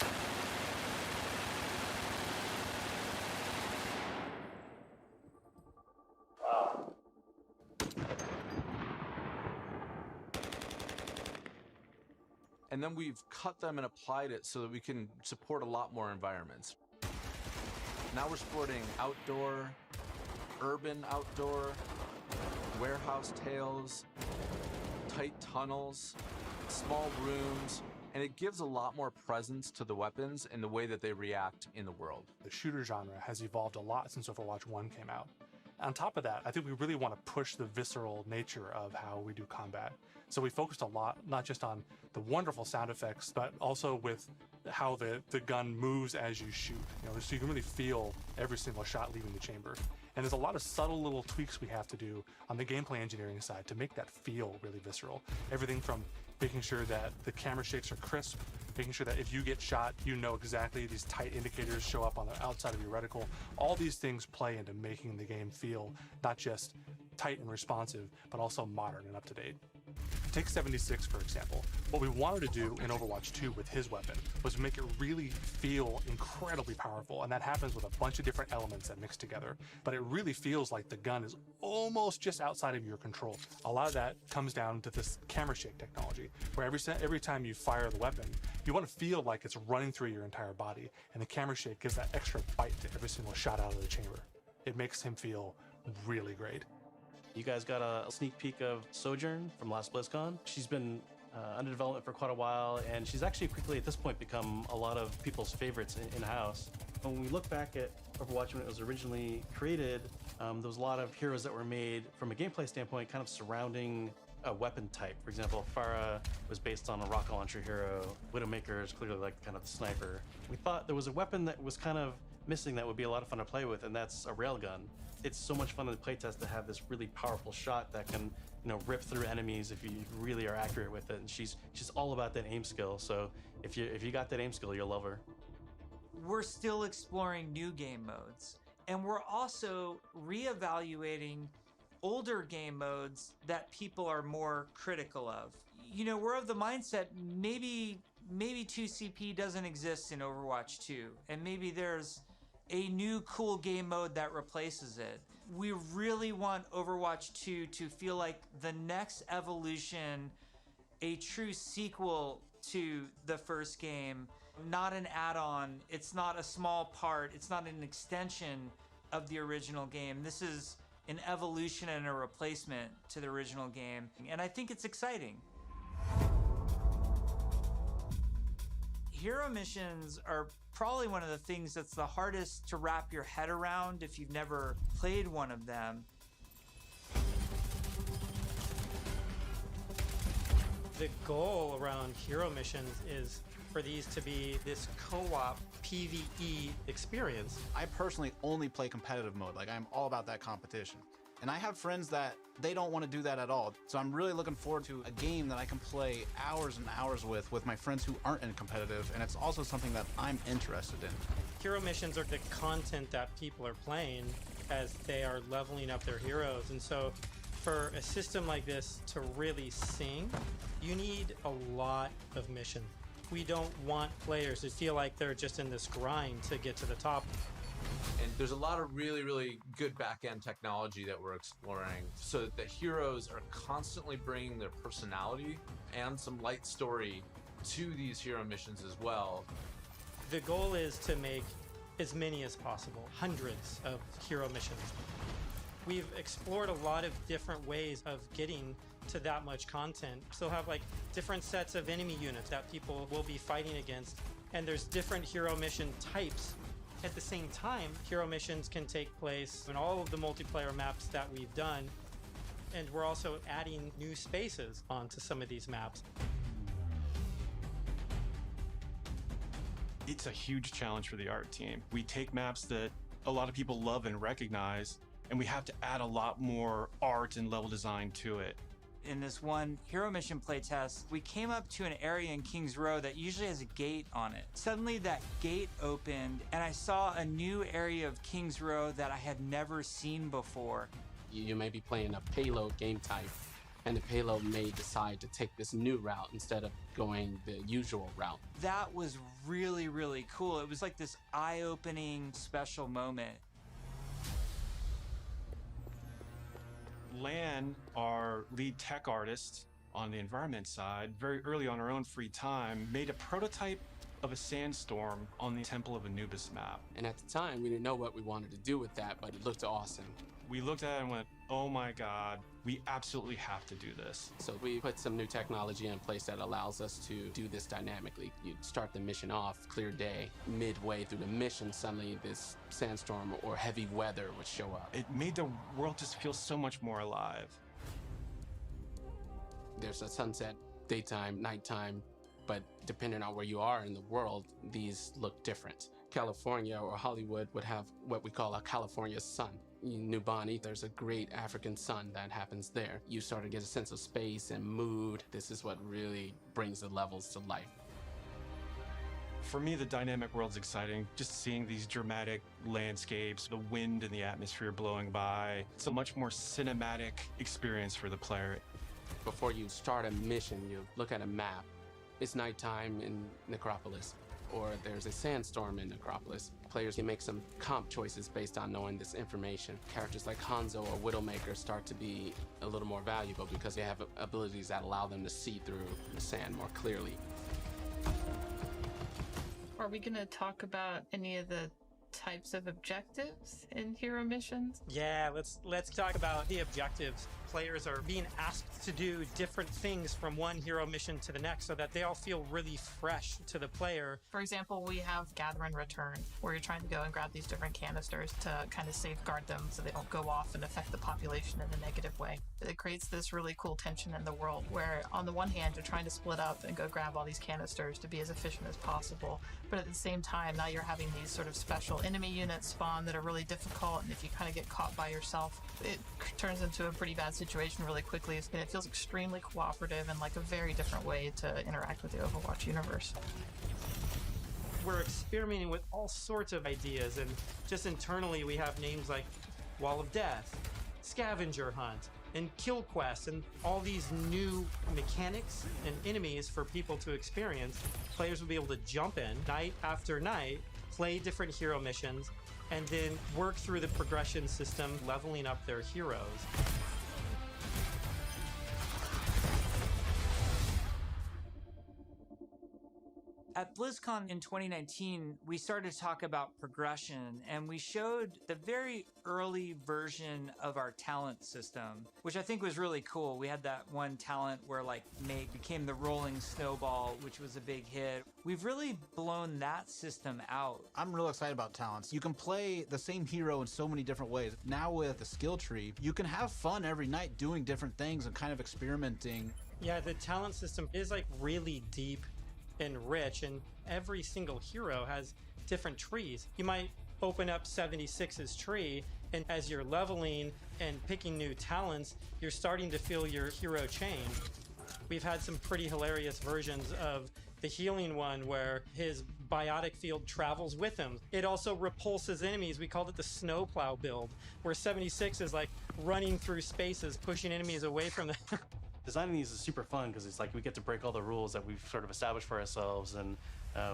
And then we've cut them and applied it so that we can support a lot more environments. Now we're supporting outdoor, urban outdoor, warehouse tales, tight tunnels, small rooms, and it gives a lot more presence to the weapons and the way that they react in the world. The shooter genre has evolved a lot since Overwatch 1 came out. On top of that, I think we really want to push the visceral nature of how we do combat. So we focused a lot, not just on the wonderful sound effects, but also with how the gun moves as you shoot. You know, so you can really feel every single shot leaving the chamber. And there's a lot of subtle little tweaks we have to do on the gameplay engineering side to make that feel really visceral. Everything from making sure that the camera shakes are crisp, making sure that if you get shot, you know exactly these tight indicators show up on the outside of your reticle. All these things play into making the game feel not just tight and responsive, but also modern and up to date. Take 76, for example. What we wanted to do in Overwatch 2 with his weapon was make it really feel incredibly powerful, and that happens with a bunch of different elements that mix together. But it really feels like the gun is almost just outside of your control. A lot of that comes down to this camera shake technology, where every time you fire the weapon, you want to feel like it's running through your entire body, and the camera shake gives that extra bite to every single shot out of the chamber. It makes him feel really great. You guys got a sneak peek of Sojourn from last BlizzCon. She's been under development for quite a while, and she's actually quickly at this point become a lot of people's favorites in-house. When we look back at Overwatch when it was originally created, there was a lot of heroes that were made from a gameplay standpoint kind of surrounding a weapon type. For example, Pharah was based on a rocket launcher hero. Widowmaker is clearly like kind of the sniper. We thought there was a weapon that was kind of missing that would be a lot of fun to play with, and that's a railgun. It's so much fun in the playtest to have this really powerful shot that can, you know, rip through enemies if you really are accurate with it. And she's all about that aim skill. So if you got that aim skill, you'll love her. We're still exploring new game modes, and we're also reevaluating older game modes that people are more critical of. You know, we're of the mindset maybe 2CP doesn't exist in Overwatch 2, and maybe there's a new cool game mode that replaces it. We really want Overwatch 2 to feel like the next evolution, a true sequel to the first game, not an add-on. It's not a small part. It's not an extension of the original game. This is an evolution and a replacement to the original game, and I think it's exciting. Hero missions are probably one of the things that's the hardest to wrap your head around if you've never played one of them. The goal around hero missions is for these to be this co-op PvE experience. I personally only play competitive mode. Like, I'm all about that competition. And I have friends that they don't want to do that at all. So I'm really looking forward to a game that I can play hours and hours with my friends who aren't in competitive, and it's also something that I'm interested in. Hero missions are the content that people are playing as they are leveling up their heroes. And so for a system like this to really sing, you need a lot of missions. We don't want players to feel like they're just in this grind to get to the top. And there's a lot of really, really good back-end technology that we're exploring so that the heroes are constantly bringing their personality and some light story to these hero missions as well. The goal is to make as many as possible, hundreds of hero missions. We've explored a lot of different ways of getting to that much content. So have like different sets of enemy units that people will be fighting against, and there's different hero mission types. At the same time, hero missions can take place in all of the multiplayer maps that we've done, and we're also adding new spaces onto some of these maps. It's a huge challenge for the art team. We take maps that a lot of people love and recognize, and we have to add a lot more art and level design to it. In this one hero mission playtest, we came up to an area in King's Row that usually has a gate on it. Suddenly that gate opened and I saw a new area of King's Row that I had never seen before. You may be playing a payload game type, and the payload may decide to take this new route instead of going the usual route. That was really, really cool. It was like this eye-opening special moment. Lan, our lead tech artist on the environment side, very early on her own free time, made a prototype of a sandstorm on the Temple of Anubis map. And at the time, we didn't know what we wanted to do with that, but it looked awesome. We looked at it and went, oh my God, we absolutely have to do this. So we put some new technology in place that allows us to do this dynamically. You start the mission off, clear day. Midway through the mission, suddenly this sandstorm or heavy weather would show up. It made the world just feel so much more alive. There's a sunset, daytime, nighttime, but depending on where you are in the world, these look different. California or Hollywood would have what we call a California sun. In New Bonnie, there's a great African sun that happens there. You start to get a sense of space and mood. This is what really brings the levels to life. For me, the dynamic world's exciting. Just seeing these dramatic landscapes, the wind and the atmosphere blowing by. It's a much more cinematic experience for the player. Before you start a mission, you look at a map. It's nighttime in Necropolis, or there's a sandstorm in Necropolis. Players can make some comp choices based on knowing this information. Characters like Hanzo or Widowmaker start to be a little more valuable because they have abilities that allow them to see through the sand more clearly. Are we going to talk about any of the types of objectives in hero missions? Yeah, let's talk about the objectives. Players are being asked to do different things from one hero mission to the next so that they all feel really fresh to the player. For example, we have Gather and Return, where you're trying to go and grab these different canisters to kind of safeguard them so they don't go off and affect the population in a negative way. It creates this really cool tension in the world where on the one hand, you're trying to split up and go grab all these canisters to be as efficient as possible. But at the same time, now you're having these sort of special enemy units spawn that are really difficult. And if you kind of get caught by yourself, it turns into a pretty bad situation really quickly. And it feels extremely cooperative and like a very different way to interact with the Overwatch universe. We're experimenting with all sorts of ideas, and just internally we have names like Wall of Death, scavenger hunt and kill quests and all these new mechanics and enemies for people to experience. Players will be able to jump in night after night, play different hero missions, and then work through the progression system, leveling up their heroes. At BlizzCon in 2019, we started to talk about progression, and we showed the very early version of our talent system, which I think was really cool. We had that one talent where like May became the rolling snowball, which was a big hit. We've really blown that system out. I'm real excited about talents. You can play the same hero in so many different ways. Now with the skill tree, you can have fun every night doing different things and kind of experimenting. Yeah, the talent system is like really deep and rich, and every single hero has different trees. You might open up 76's tree, and as you're leveling and picking new talents, you're starting to feel your hero change. We've had some pretty hilarious versions of the healing one where his biotic field travels with him. It also repulses enemies. We called it the snowplow build, where 76 is like running through spaces, pushing enemies away from them. Designing these is super fun because it's like we get to break all the rules that we've sort of established for ourselves, and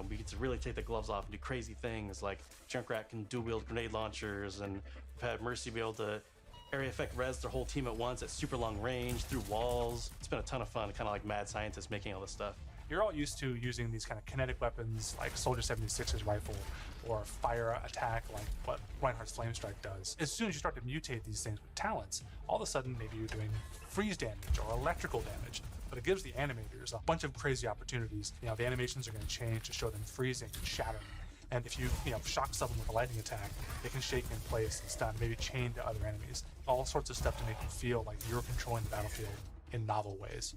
we get to really take the gloves off and do crazy things like Junkrat can dual wield grenade launchers, and we've had Mercy be able to area effect res their whole team at once at super long range through walls. It's been a ton of fun, kind of like mad scientists making all this stuff. You're all used to using these kind of kinetic weapons like Soldier 76's rifle or fire attack like what Reinhardt's Flame Strike does. As soon as you start to mutate these things with talents, all of a sudden maybe you're doing freeze damage or electrical damage. But it gives the animators a bunch of crazy opportunities. You know, the animations are going to change to show them freezing and shattering. And if you shock someone with a lightning attack, they can shake in place and stun, maybe chain to other enemies. All sorts of stuff to make you feel like you're controlling the battlefield in novel ways.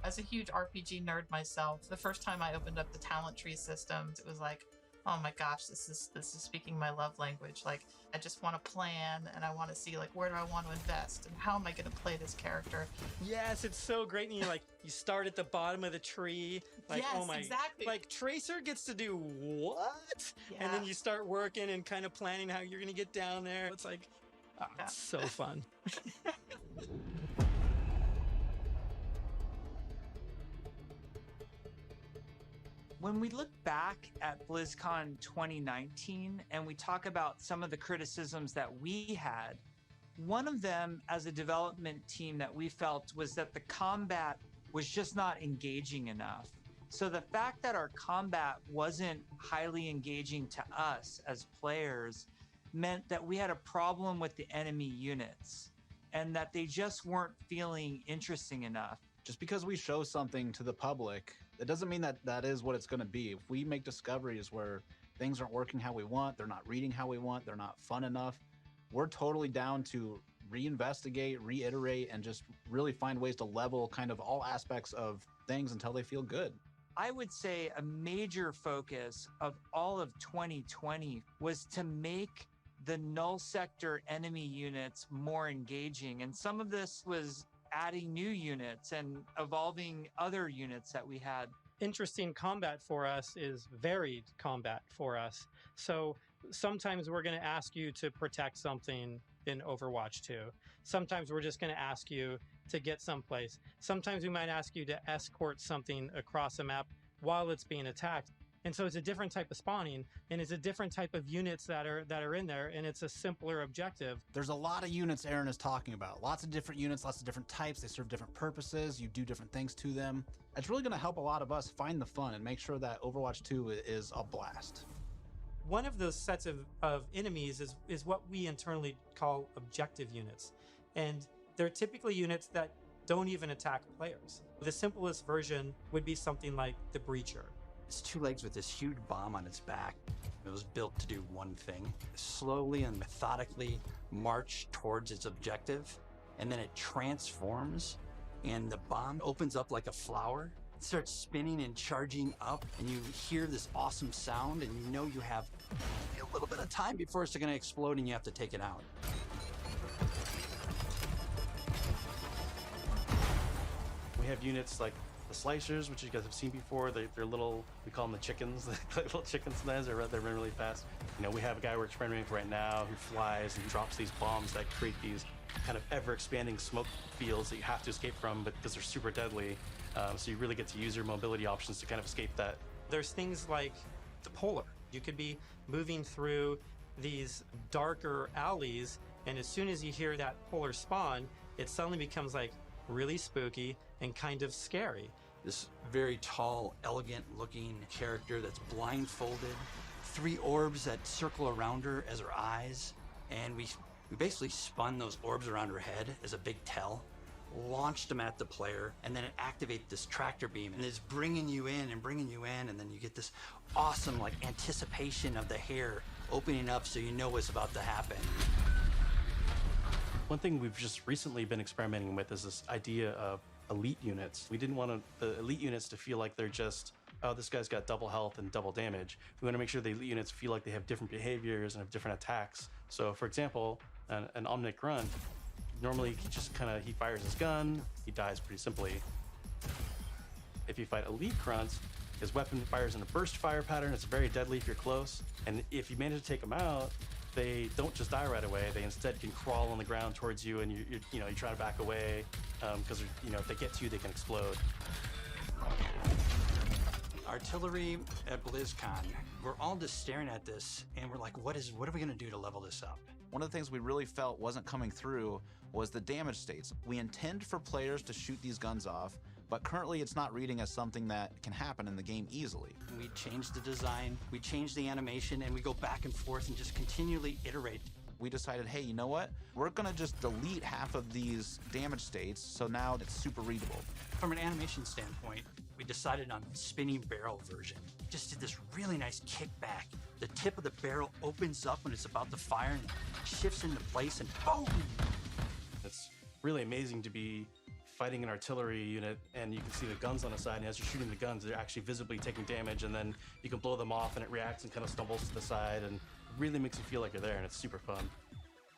As a huge RPG nerd myself, the first time I opened up the talent tree systems, it was like, oh my gosh, this is speaking my love language. Like, I just want to plan, and I want to see like where do I want to invest, and how am I going to play this character. Yes, it's so great. And you start at the bottom of the tree. Like, yes, oh my, exactly. Like Tracer gets to do what? Yeah. And then you start working and kind of planning how you're going to get down there. It's like, it's so fun. When we look back at BlizzCon 2019 and we talk about some of the criticisms that we had, one of them as a development team that we felt was that the combat was just not engaging enough. So the fact that our combat wasn't highly engaging to us as players meant that we had a problem with the enemy units and that they just weren't feeling interesting enough. Just because we show something to the public, it doesn't mean that that is what it's going to be. If we make discoveries where things aren't working how we want, they're not reading how we want, they're not fun enough, we're totally down to reinvestigate, reiterate, and just really find ways to level kind of all aspects of things until they feel good. I would say a major focus of all of 2020 was to make the null sector enemy units more engaging. And some of this was adding new units and evolving other units that we had. Interesting combat for us is varied combat for us. So sometimes we're going to ask you to protect something in Overwatch 2. Sometimes we're just going to ask you to get someplace. Sometimes we might ask you to escort something across a map while it's being attacked. And so it's a different type of spawning, and it's a different type of units that are in there, and it's a simpler objective. There's a lot of units Aaron is talking about. Lots of different units, lots of different types. They serve different purposes. You do different things to them. It's really going to help a lot of us find the fun and make sure that Overwatch 2 is a blast. One of those sets of enemies is what we internally call objective units. And they're typically units that don't even attack players. The simplest version would be something like the Breacher. It's two legs with this huge bomb on its back. It was built to do one thing, slowly and methodically march towards its objective, and then it transforms, and the bomb opens up like a flower. It starts spinning and charging up, and you hear this awesome sound, and you know you have a little bit of time before it's going to explode, and you have to take it out. We have units like the slicers, which you guys have seen before. They're little, we call them the chickens, like little chicken snares. They're running really fast. You know, we have a guy we're experimenting with right now who flies and drops these bombs that create these kind of ever-expanding smoke fields that you have to escape from, but because they're super deadly. So you really get to use your mobility options to kind of escape that. There's things like the polar. You could be moving through these darker alleys, and as soon as you hear that polar spawn, it suddenly becomes like really spooky and kind of scary. This very tall, elegant-looking character that's blindfolded, 3 orbs that circle around her as her eyes, and we basically spun those orbs around her head as a big tell, launched them at the player, and then it activates this tractor beam, and it's bringing you in, and then you get this awesome like anticipation of the hair opening up so you know what's about to happen. One thing we've just recently been experimenting with is this idea of elite units. We didn't want the elite units to feel like they're just, oh, this guy's got double health and double damage. We want to make sure the elite units feel like they have different behaviors and have different attacks. So for example, an Omnic Grunt, normally he fires his gun, he dies pretty simply. If you fight elite grunts, his weapon fires in a burst fire pattern. It's very deadly if you're close. And if you manage to take them out, they don't just die right away. They instead can crawl on the ground towards you, and you try to back away because if they get to you, they can explode. Artillery at BlizzCon, we're all just staring at this, and we're like, what are we gonna do to level this up? One of the things we really felt wasn't coming through was the damage states. We intend for players to shoot these guns off, but currently it's not reading as something that can happen in the game easily. We changed the design, we changed the animation, and we go back and forth and just continually iterate. We decided, hey, you know what? We're gonna just delete half of these damage states, so now it's super readable. From an animation standpoint, we decided on spinning barrel version. Just did this really nice kickback. The tip of the barrel opens up when it's about to fire and shifts into place and boom! It's really amazing to be fighting an artillery unit and you can see the guns on the side, and as you're shooting the guns, they're actually visibly taking damage, and then you can blow them off and it reacts and kind of stumbles to the side, and it really makes you feel like you're there, and it's super fun.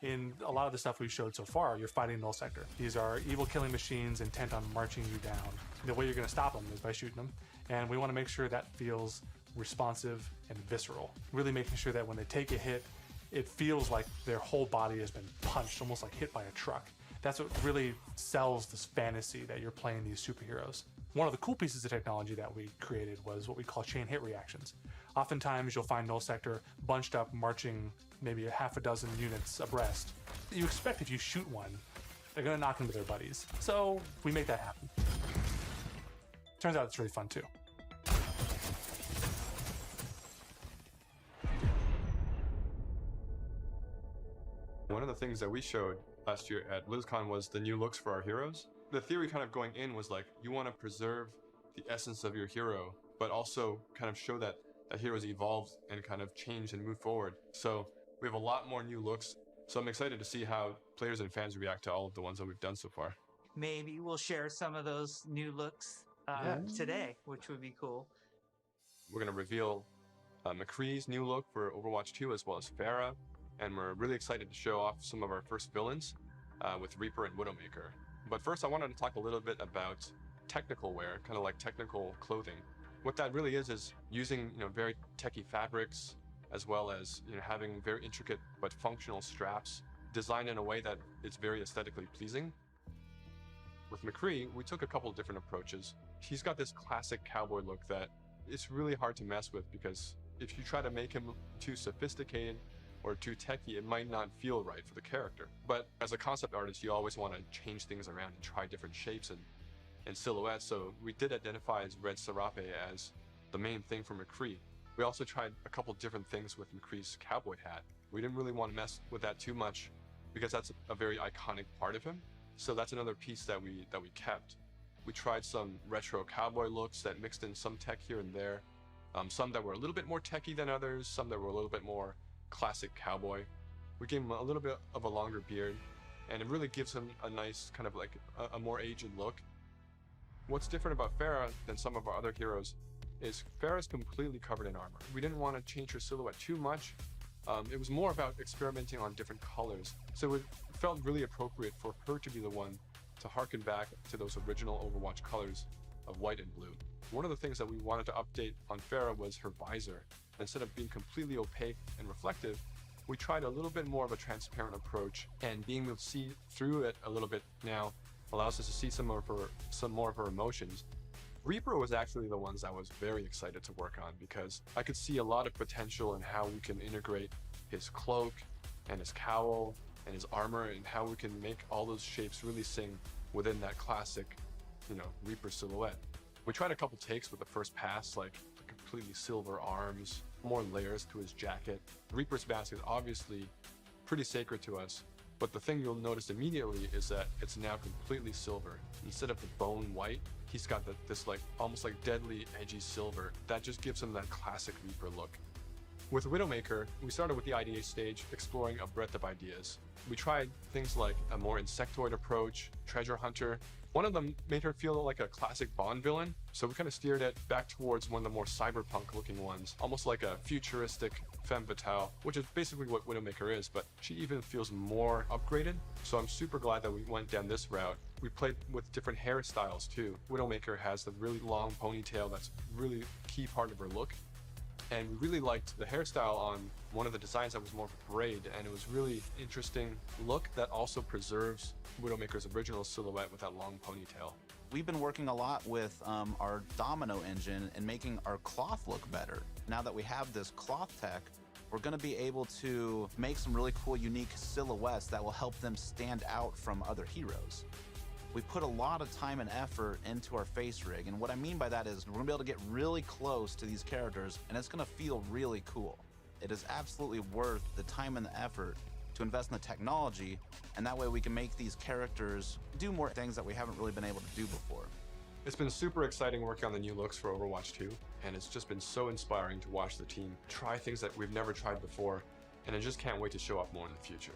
In a lot of the stuff we've showed so far, you're fighting null sector. These are evil killing machines intent on marching you down. The way you're going to stop them is by shooting them, and we want to make sure that feels responsive and visceral. Really making sure that when they take a hit, it feels like their whole body has been punched, almost like hit by a truck. That's what really sells this fantasy that you're playing these superheroes. One of the cool pieces of technology that we created was what we call chain hit reactions. Oftentimes you'll find null sector bunched up, marching maybe a half a dozen units abreast. You expect if you shoot one, they're gonna knock into their buddies. So we make that happen. Turns out it's really fun too. One of the things that we showed last year at BlizzCon was the new looks for our heroes. The theory kind of going in was like, you want to preserve the essence of your hero, but also kind of show that that heroes evolved and kind of changed and moved forward. So we have a lot more new looks. So I'm excited to see how players and fans react to all of the ones that we've done so far. Maybe we'll share some of those new looks today, which would be cool. We're going to reveal McCree's new look for Overwatch 2 as well as Pharah. And we're really excited to show off some of our first villains with Reaper and Widowmaker. But first I wanted to talk a little bit about technical wear, kind of like technical clothing. What that really is using very techie fabrics, as well as having very intricate but functional straps designed in a way that is very aesthetically pleasing. With McCree, we took a couple of different approaches. He's got this classic cowboy look that it's really hard to mess with, because if you try to make him too sophisticated or too techy, it might not feel right for the character. But as a concept artist, you always want to change things around and try different shapes and silhouettes. So we did identify as red serape as the main thing for McCree. We also tried a couple different things with McCree's cowboy hat. We didn't really want to mess with that too much because that's a very iconic part of him. So that's another piece that we kept. We tried some retro cowboy looks that mixed in some tech here and there. Some that were a little bit more techy than others, some that were a little bit more classic cowboy. We gave him a little bit of a longer beard, and it really gives him a nice kind of like a more aged look. What's different about Pharah than some of our other heroes is Pharah's completely covered in armor. We didn't want to change her silhouette too much. It was more about experimenting on different colors. So it felt really appropriate for her to be the one to harken back to those original Overwatch colors of white and blue. One of the things that we wanted to update on Farah was her visor. Instead of being completely opaque and reflective, we tried a little bit more of a transparent approach, and being able to see through it a little bit now allows us to see some more of her emotions. Reaper was actually the ones I was very excited to work on because I could see a lot of potential in how we can integrate his cloak and his cowl and his armor, and how we can make all those shapes really sing within that classic, Reaper silhouette. We tried a couple takes with the first pass, like the completely silver arms, more layers to his jacket. Reaper's mask is obviously pretty sacred to us, but the thing you'll notice immediately is that it's now completely silver. Instead of the bone white, he's got this almost like deadly edgy silver that just gives him that classic Reaper look. With Widowmaker, we started with the idea stage, exploring a breadth of ideas. We tried things like a more insectoid approach, treasure hunter. One of them made her feel like a classic Bond villain, so we kind of steered it back towards one of the more cyberpunk looking ones, almost like a futuristic femme fatale, which is basically what Widowmaker is, but she even feels more upgraded. So I'm super glad that we went down this route. We played with different hairstyles too. Widowmaker has the really long ponytail that's really a key part of her look. And we really liked the hairstyle on one of the designs that was more of a braid, and it was really interesting look that also preserves Widowmaker's original silhouette with that long ponytail. We've been working a lot with our domino engine and making our cloth look better. Now that we have this cloth tech, we're going to be able to make some really cool, unique silhouettes that will help them stand out from other heroes. We put a lot of time and effort into our face rig, and what I mean by that is we're gonna be able to get really close to these characters, and it's gonna feel really cool. It is absolutely worth the time and the effort to invest in the technology, and that way we can make these characters do more things that we haven't really been able to do before. It's been super exciting working on the new looks for Overwatch 2, and it's just been so inspiring to watch the team try things that we've never tried before, and I just can't wait to show up more in the future.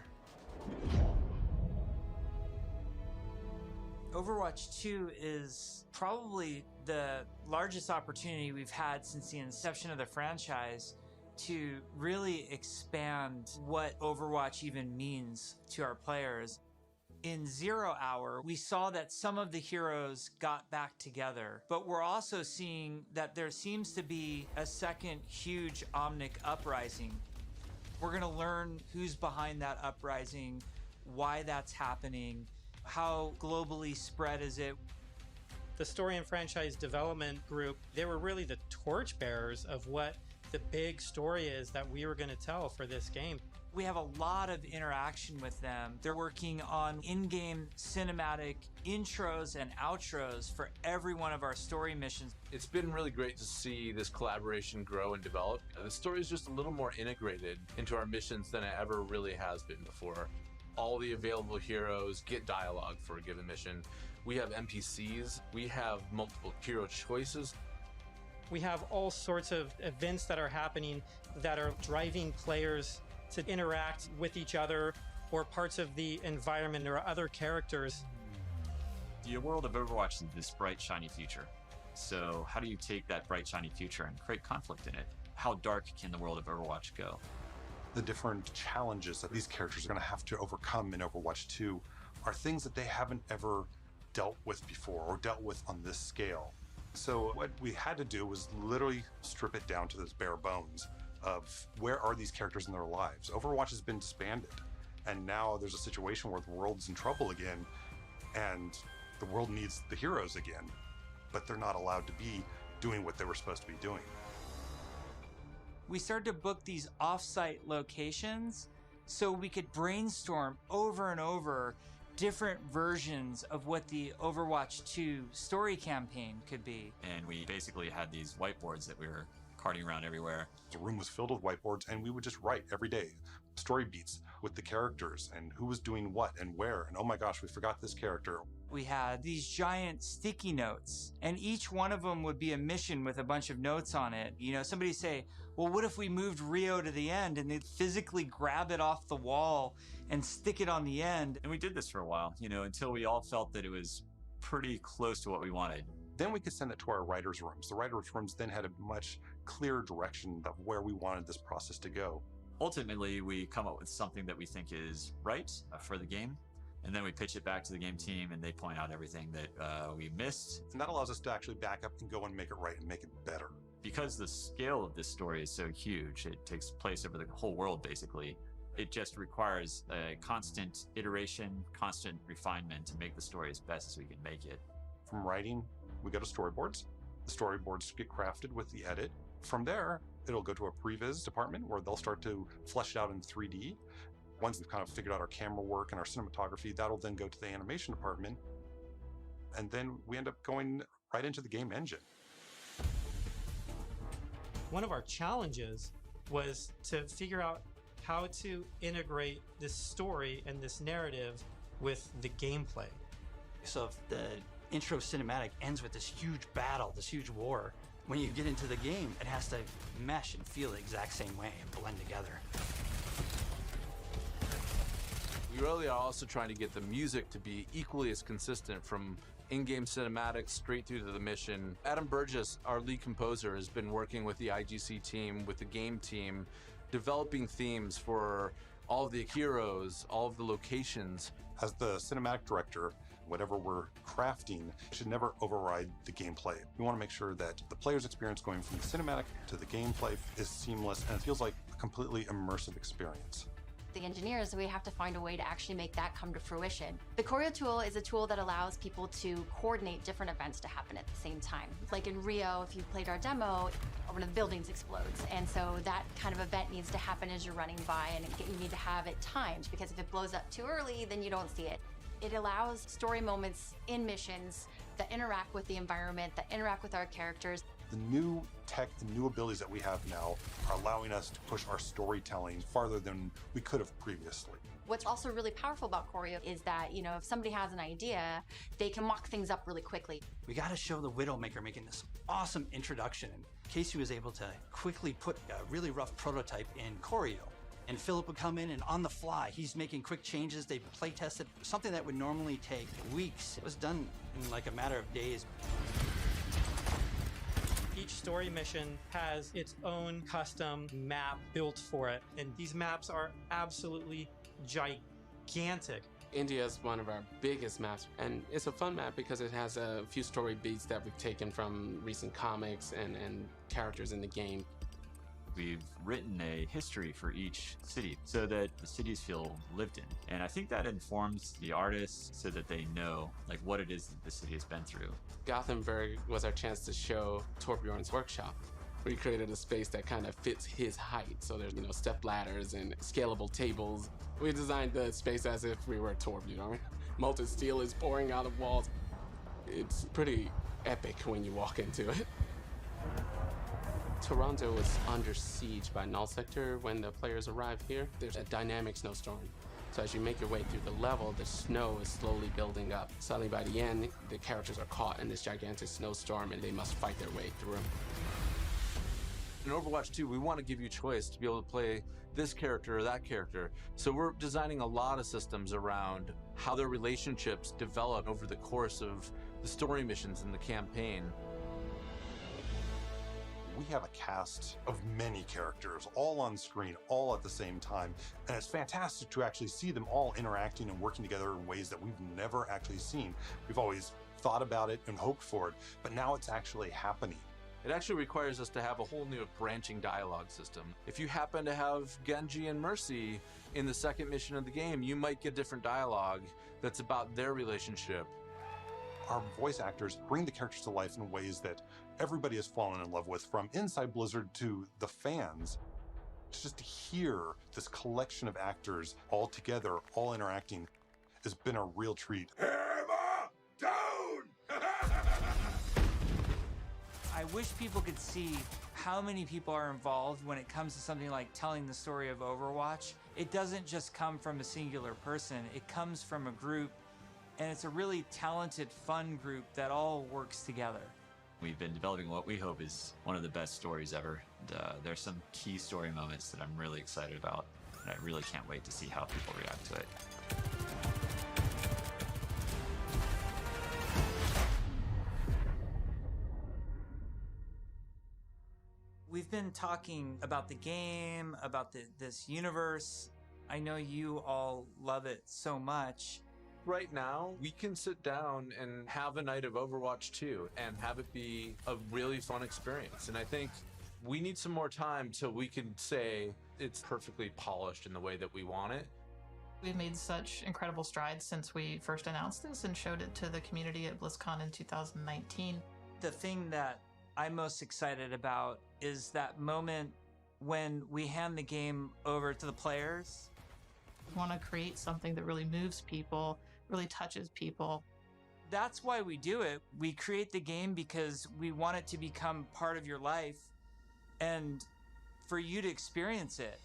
Overwatch 2 is probably the largest opportunity we've had since the inception of the franchise to really expand what Overwatch even means to our players. In 0 Hour, we saw that some of the heroes got back together, but we're also seeing that there seems to be a second huge Omnic uprising. We're gonna learn who's behind that uprising, why that's happening, how globally spread is it. The story and franchise development group, they were really the torchbearers of what the big story is that we were going to tell for this game. We have a lot of interaction with them. They're working on in-game cinematic intros and outros for every one of our story missions. It's been really great to see this collaboration grow and develop. The story is just a little more integrated into our missions than it ever really has been before. All the available heroes get dialogue for a given mission. We have NPCs, we have multiple hero choices. We have all sorts of events that are happening that are driving players to interact with each other or parts of the environment or other characters. The world of Overwatch is this bright, shiny future. So how do you take that bright, shiny future and create conflict in it? How dark can the world of Overwatch go? The different challenges that these characters are going to have to overcome in Overwatch 2 are things that they haven't ever dealt with before or dealt with on this scale. So what we had to do was literally strip it down to those bare bones of where are these characters in their lives. Overwatch has been disbanded, and now there's a situation where the world's in trouble again, and the world needs the heroes again, but they're not allowed to be doing what they were supposed to be doing. We started to book these off-site locations so we could brainstorm over and over different versions of what the Overwatch 2 story campaign could be. And we basically had these whiteboards that we were carting around everywhere. The room was filled with whiteboards, and we would just write every day story beats with the characters and who was doing what and where, and oh my gosh, we forgot this character. We had these giant sticky notes, and each one of them would be a mission with a bunch of notes on it. You know, somebody say, well, what if we moved Rio to the end, and they'd physically grab it off the wall and stick it on the end. And we did this for a while, you know, until we all felt that it was pretty close to what we wanted. Then we could send it to our writers' rooms. The writers' rooms then had a much clearer direction of where we wanted this process to go. Ultimately, we come up with something that we think is right for the game, And then we pitch it back to the game team and they point out everything that we missed. And that allows us to actually back up and go and make it right and make it better. Because the scale of this story is so huge, it takes place over the whole world basically. It just requires a constant iteration, constant refinement to make the story as best as we can make it. From writing, we go to storyboards. The storyboards get crafted with the edit. From there, it'll go to a previs department where they'll start to flesh it out in 3D. Once we've kind of figured out our camera work and our cinematography, that'll then go to the animation department. And then we end up going right into the game engine. One of our challenges was to figure out how to integrate this story and this narrative with the gameplay. So if the intro cinematic ends with this huge battle, this huge war, when you get into the game, it has to mesh and feel the exact same way and blend together. We really are also trying to get the music to be equally as consistent from in-game cinematics straight through to the mission. Adam Burgess, our lead composer, has been working with the IGC team, with the game team, developing themes for all of the heroes, all of the locations. As the cinematic director, whatever we're crafting should never override the gameplay. We want to make sure that the player's experience going from the cinematic to the gameplay is seamless and it feels like a completely immersive experience. The engineers, we have to find a way to actually make that come to fruition. The choreo tool is a tool that allows people to coordinate different events to happen at the same time. Like in Rio, if you played our demo, one of the buildings explodes. And so that kind of event needs to happen as you're running by, and you need to have it timed, because if it blows up too early, then you don't see it. It allows story moments in missions that interact with the environment, that interact with our characters. The new tech and new abilities that we have now are allowing us to push our storytelling farther than we could have previously. What's also really powerful about choreo is that, you know, if somebody has an idea, they can mock things up really quickly. We got to show the Widowmaker making this awesome introduction. And Casey was able to quickly put a really rough prototype in choreo. And Philip would come in and on the fly, he's making quick changes. They play tested something that would normally take weeks. It was done in like a matter of days. Each story mission has its own custom map built for it. And these maps are absolutely gigantic. India is one of our biggest maps, and it's a fun map because it has a few story beats that we've taken from recent comics and characters in the game. We've written a history for each city so that the cities feel lived in. And I think that informs the artists so that they know like what it is that the city has been through. Gothenburg was our chance to show Torbjorn's workshop. We created a space that kind of fits his height. So there's, step ladders and scalable tables. We designed the space as if we were Torbjorn. Molten steel is pouring out of walls. It's pretty epic when you walk into it. Toronto was under siege by Null Sector when the players arrive here. There's a dynamic snowstorm. So as you make your way through the level, the snow is slowly building up. Suddenly by the end, the characters are caught in this gigantic snowstorm and they must fight their way through. In Overwatch 2, we want to give you choice to be able to play this character or that character. So we're designing a lot of systems around how their relationships develop over the course of the story missions in the campaign. We have a cast of many characters, all on screen, all at the same time. And it's fantastic to actually see them all interacting and working together in ways that we've never actually seen. We've always thought about it and hoped for it, but now it's actually happening. It actually requires us to have a whole new branching dialogue system. If you happen to have Genji and Mercy in the second mission of the game, you might get different dialogue that's about their relationship. Our voice actors bring the characters to life in ways that everybody has fallen in love with, from inside Blizzard to the fans. Just to hear this collection of actors all together, all interacting, has been a real treat. Hammer down! I wish people could see how many people are involved when it comes to something like telling the story of Overwatch. It doesn't just come from a singular person, it comes from a group, and it's a really talented, fun group that all works together. We've been developing what we hope is one of the best stories ever. There's some key story moments that I'm really excited about, and I really can't wait to see how people react to it. We've been talking about the game, about this universe. I know you all love it so much. right now we can sit down and have a night of Overwatch 2 and have it be a really fun experience. And I think we need some more time till we can say it's perfectly polished in the way that we want it. We've made such incredible strides since we first announced this and showed it to the community at BlizzCon in 2019. The thing that I'm most excited about is that moment when we hand the game over to the players. We want to create something that really moves people, really touches people. That's why we do it. We create the game because we want it to become part of your life and for you to experience it.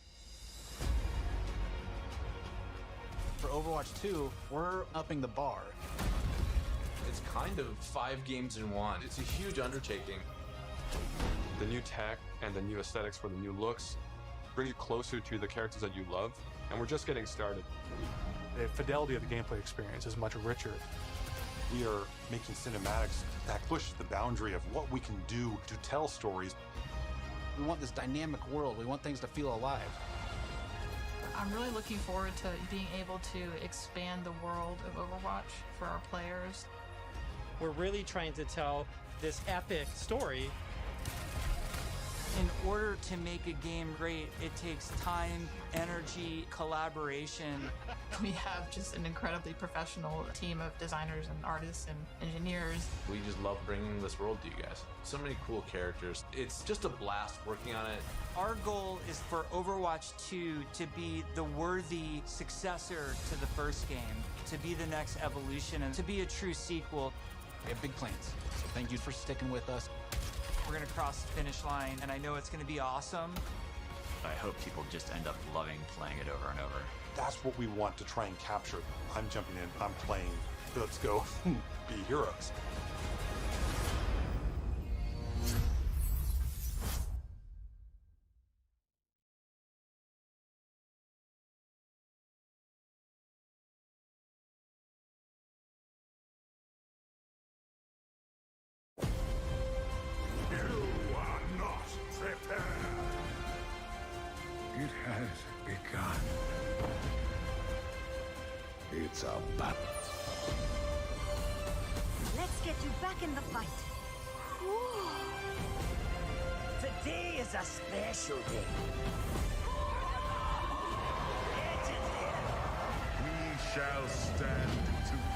For Overwatch 2, we're upping the bar. It's kind of 5 games in one. It's a huge undertaking. The new tech and the new aesthetics for the new looks bring you closer to the characters that you love, and we're just getting started. The fidelity of the gameplay experience is much richer. We are making cinematics that push the boundary of what we can do to tell stories. We want this dynamic world. We want things to feel alive. I'm really looking forward to being able to expand the world of Overwatch for our players. We're really trying to tell this epic story. In order to make a game great, it takes time, energy, collaboration. We have just an incredibly professional team of designers and artists and engineers. We just love bringing this world to you guys. So many cool characters. It's just a blast working on it. Our goal is for Overwatch 2 to be the worthy successor to the first game, to be the next evolution, and to be a true sequel. We have big plans, so thank you for sticking with us. We're gonna cross the finish line, and I know it's gonna be awesome. I hope people just end up loving playing it over and over. That's what we want to try and capture. I'm jumping in, I'm playing, let's go be heroes. It has begun. It's a battle. Let's get you back in the fight. Today is a special day. We shall stand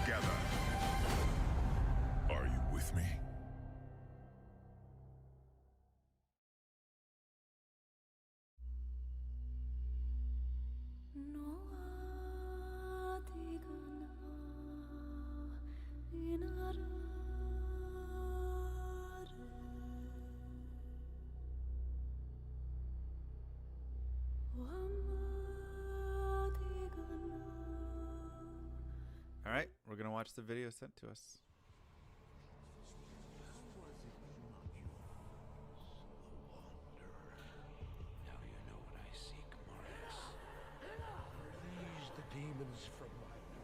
together. Are you with me? All right, we're gonna watch the video sent to us.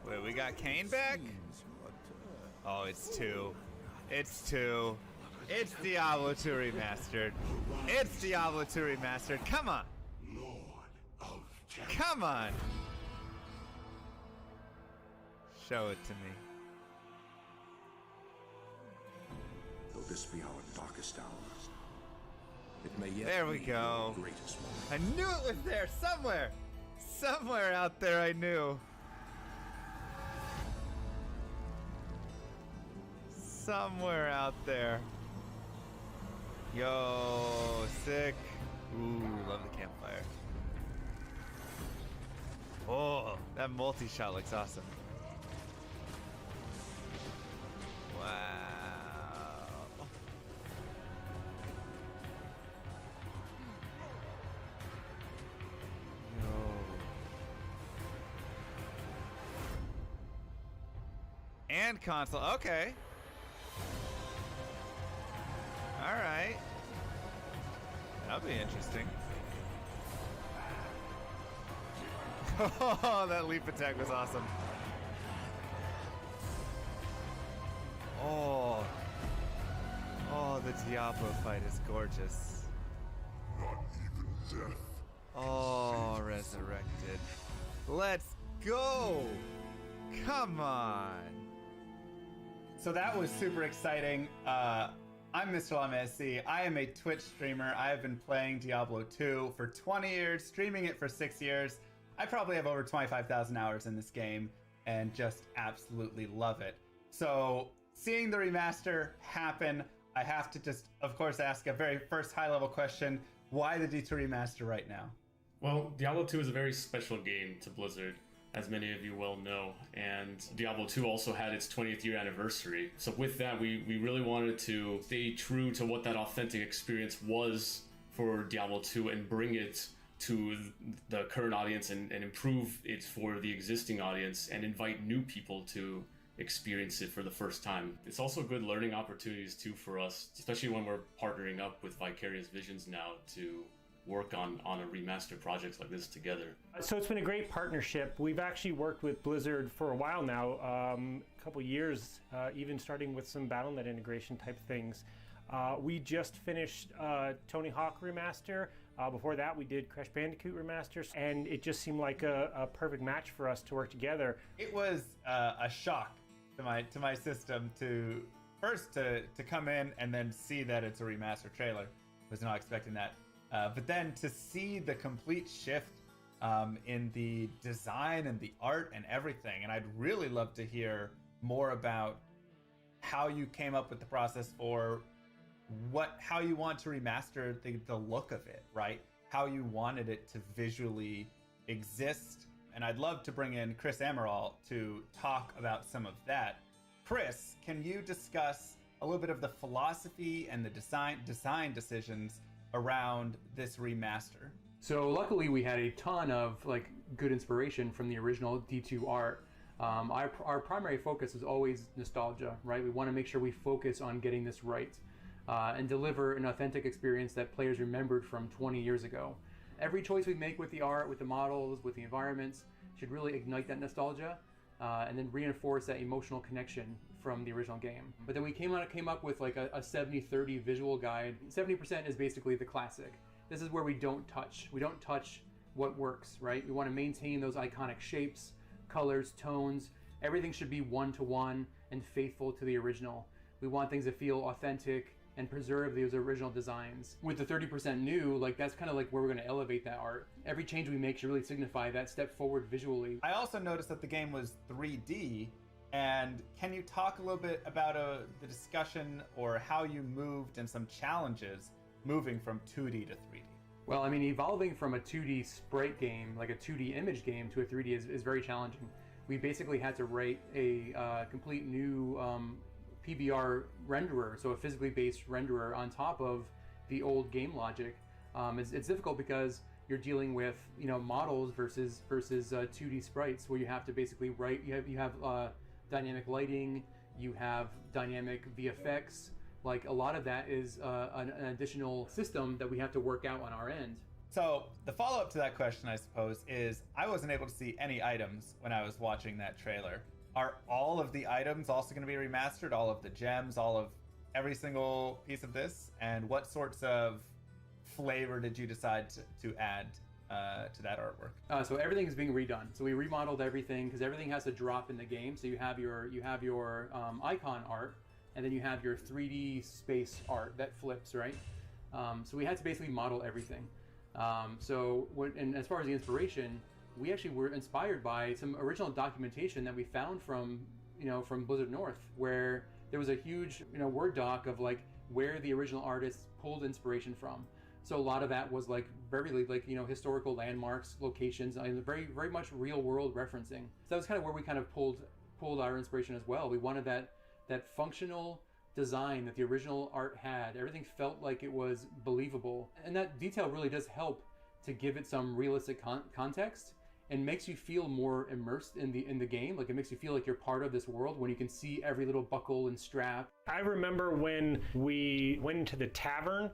Wait, we got Kane back? Oh, it's 2. It's 2. It's Diablo 2 remastered. It's Diablo 2 remastered. Come on. Come on. Show it to me. Though this be our darkest hours, it may yet There we be go. your greatest moment. I knew it was there somewhere. Somewhere out there I knew. Somewhere out there. Yo, sick. Ooh, love the campfire. Oh, that multi-shot looks awesome. Wow. Yo. And console, okay. All right. That'll be interesting. Oh, that leap attack was awesome. Oh. Oh, the Diablo fight is gorgeous. Not even death. Oh, resurrected. Let's go. Come on. So that was super exciting. I'm Mr. LMSC. I am a Twitch streamer. I have been playing Diablo 2 for 20 years, streaming it for 6 years. I probably have over 25,000 hours in this game and just absolutely love it. So seeing the remaster happen, I have to just, of course, ask a very first high-level question. Why the D2 remaster right now? Well, Diablo 2 is a very special game to Blizzard, as many of you well know, and Diablo 2 also had its 20th year anniversary. So with that, we really wanted to stay true to what that authentic experience was for Diablo 2 and bring it to the current audience and improve it for the existing audience and invite new people to experience it for the first time. It's also good learning opportunities too for us, especially when we're partnering up with Vicarious Visions now to work on a remaster projects like this together. So it's been a great partnership. We've actually worked with Blizzard for a while now, a couple years, even starting with some BattleNet integration type things. We just finished Tony Hawk remaster. Before that, we did Crash Bandicoot remasters, and it just seemed like a perfect match for us to work together. It was a shock to my system to first to come in and then see that it's a remaster trailer. Was not expecting that. But then to see the complete shift in the design and the art and everything, and I'd really love to hear more about how you came up with the process for how you want to remaster the look of it, right? How you wanted it to visually exist. And I'd love to bring in Chris Amaral to talk about some of that. Chris, can you discuss a little bit of the philosophy and the design decisions around this remaster? So luckily we had a ton of good inspiration from the original D2 art. Our primary focus is always nostalgia, right? We want to make sure we focus on getting this right and deliver an authentic experience that players remembered from 20 years ago. Every choice we make with the art, with the models, with the environments should really ignite that nostalgia and then reinforce that emotional connection from the original game. But then we came up with like a 70-30 visual guide. 70% is basically the classic. This is where we don't touch. We don't touch what works, right? We want to maintain those iconic shapes, colors, tones. Everything should be one-to-one and faithful to the original. We want things to feel authentic and preserve those original designs. With the 30% new, that's kind of like where we're going to elevate that art. Every change we make should really signify that step forward visually. I also noticed that the game was 3D, and can you talk a little bit about the discussion or how you moved and some challenges moving from 2D to 3D? Well, I mean, evolving from a 2D sprite game, like a 2D image game, to a 3D is very challenging. We basically had to write a complete new PBR renderer, so a physically based renderer on top of the old game logic. It's difficult because you're dealing with models versus 2D sprites, where you have to basically write. You have dynamic lighting, you have dynamic VFX. Like a lot of that is an additional system that we have to work out on our end. So the follow-up to that question, I suppose, is I wasn't able to see any items when I was watching that trailer. Are all of the items also going to be remastered? All of the gems, all of every single piece of this? And what sorts of flavor did you decide to add to that artwork? So everything is being redone. So we remodeled everything because everything has to drop in the game. So you have your icon art, and then you have your 3D space art that flips, right? So we had to basically model everything. And as far as the inspiration, we actually were inspired by some original documentation that we found from Blizzard North, where there was a huge Word doc of where the original artists pulled inspiration from. So a lot of that was very historical landmarks, locations, and very very much real world referencing. So that was kind of where we kind of pulled our inspiration as well. We wanted that functional design that the original art had. Everything felt like it was believable, and that detail really does help to give it some realistic context and makes you feel more immersed in the game. It makes you feel like you're part of this world when you can see every little buckle and strap. I remember when we went into the tavern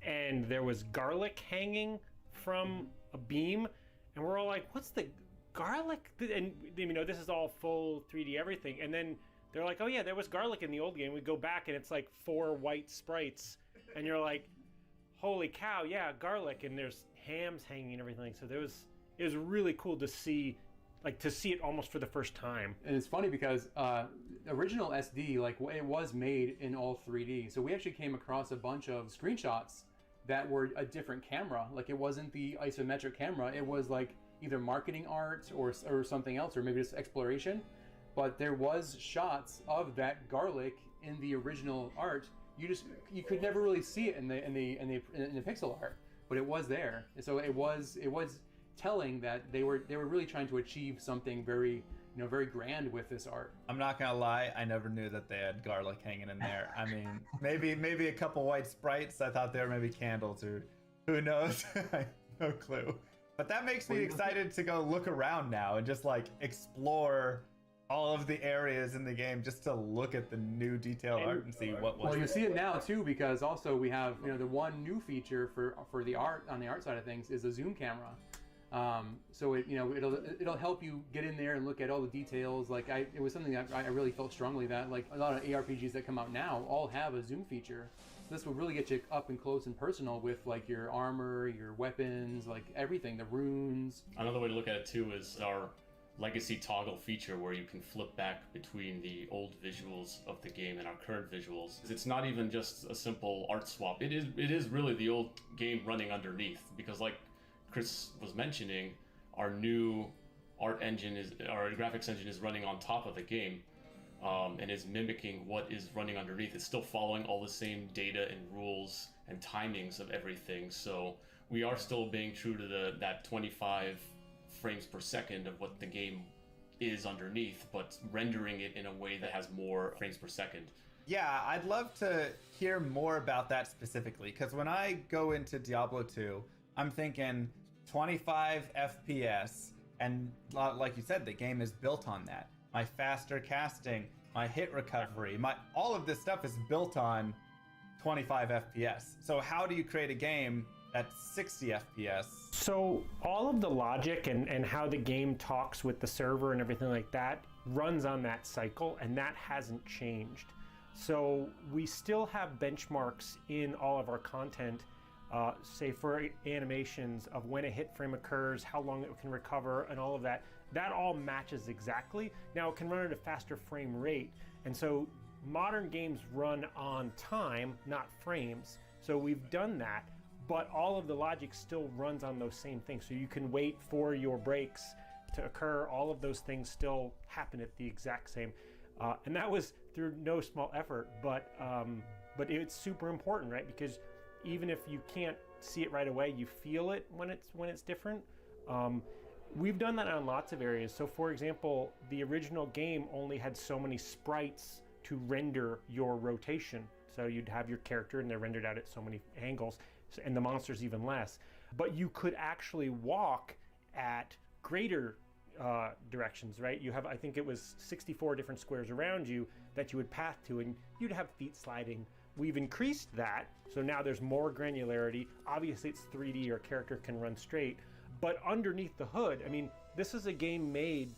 and there was garlic hanging from a beam, and we're all like, what's the garlic? And this is all full 3D everything, and then they're like, oh yeah, there was garlic in the old game. We go back and it's 4 white sprites, and you're like, holy cow, yeah, garlic, and there's hams hanging and everything. So it was really cool to see like to see it almost for the first time. And it's funny because original SD, like it was made in all 3D. So we actually came across a bunch of screenshots that were a different camera. Like it wasn't the isometric camera. It was like either marketing art or something else, or maybe just exploration. But there was shots of that garlic in the original art. You could never really see it in the pixel art, but it was there. And so it was telling that they were really trying to achieve something very very grand with this art. I'm not gonna lie, I never knew that they had garlic hanging in there. I mean, maybe a couple white sprites. I thought they were maybe candles, or who knows? No clue. But that makes me excited to go look around now and just like explore all of the areas in the game, just to look at the new detailed art and see what was. Well, you see it now too, because also we have the one new feature for the art on the art side of things is a zoom camera. So it'll help you get in there and look at all the details. Like it was something that I really felt strongly that like a lot of ARPGs that come out now all have a zoom feature. So this will really get you up and close and personal with like your armor, your weapons, like everything, the runes. Another way to look at it too is our legacy toggle feature, where you can flip back between the old visuals of the game and our current visuals. It's not even just a simple art swap. It is really the old game running underneath, because like Chris was mentioning, our new our graphics engine is running on top of the game, and is mimicking what is running underneath. It's still following all the same data and rules and timings of everything. So we are still being true to that 25 frames per second of what the game is underneath, but rendering it in a way that has more frames per second. Yeah, I'd love to hear more about that specifically, because when I go into Diablo 2, I'm thinking 25 FPS, and like you said, the game is built on that. My faster casting, my hit recovery, all of this stuff is built on 25 FPS. So how do you create a game that's 60 FPS? So all of the logic and how the game talks with the server and everything like that runs on that cycle, and that hasn't changed. So we still have benchmarks in all of our content, say for animations of when a hit frame occurs, how long it can recover, and all of that. That all matches exactly. Now it can run at a faster frame rate, and so modern games run on time, not frames. So we've done that, but all of the logic still runs on those same things. So you can wait for your breaks to occur. All of those things still happen at the exact same. And that was through no small effort, but it's super important, right? Because even if you can't see it right away, you feel it when it's different. We've done that on lots of areas. So for example, the original game only had so many sprites to render your rotation. So you'd have your character and they're rendered out at so many angles, and the monsters even less. But you could actually walk at greater directions, right? You have, I think it was 64 different squares around you that you would path to, and you'd have feet sliding. We've increased that, so now there's more granularity. Obviously it's 3D, your character can run straight, but underneath the hood, I mean, this is a game made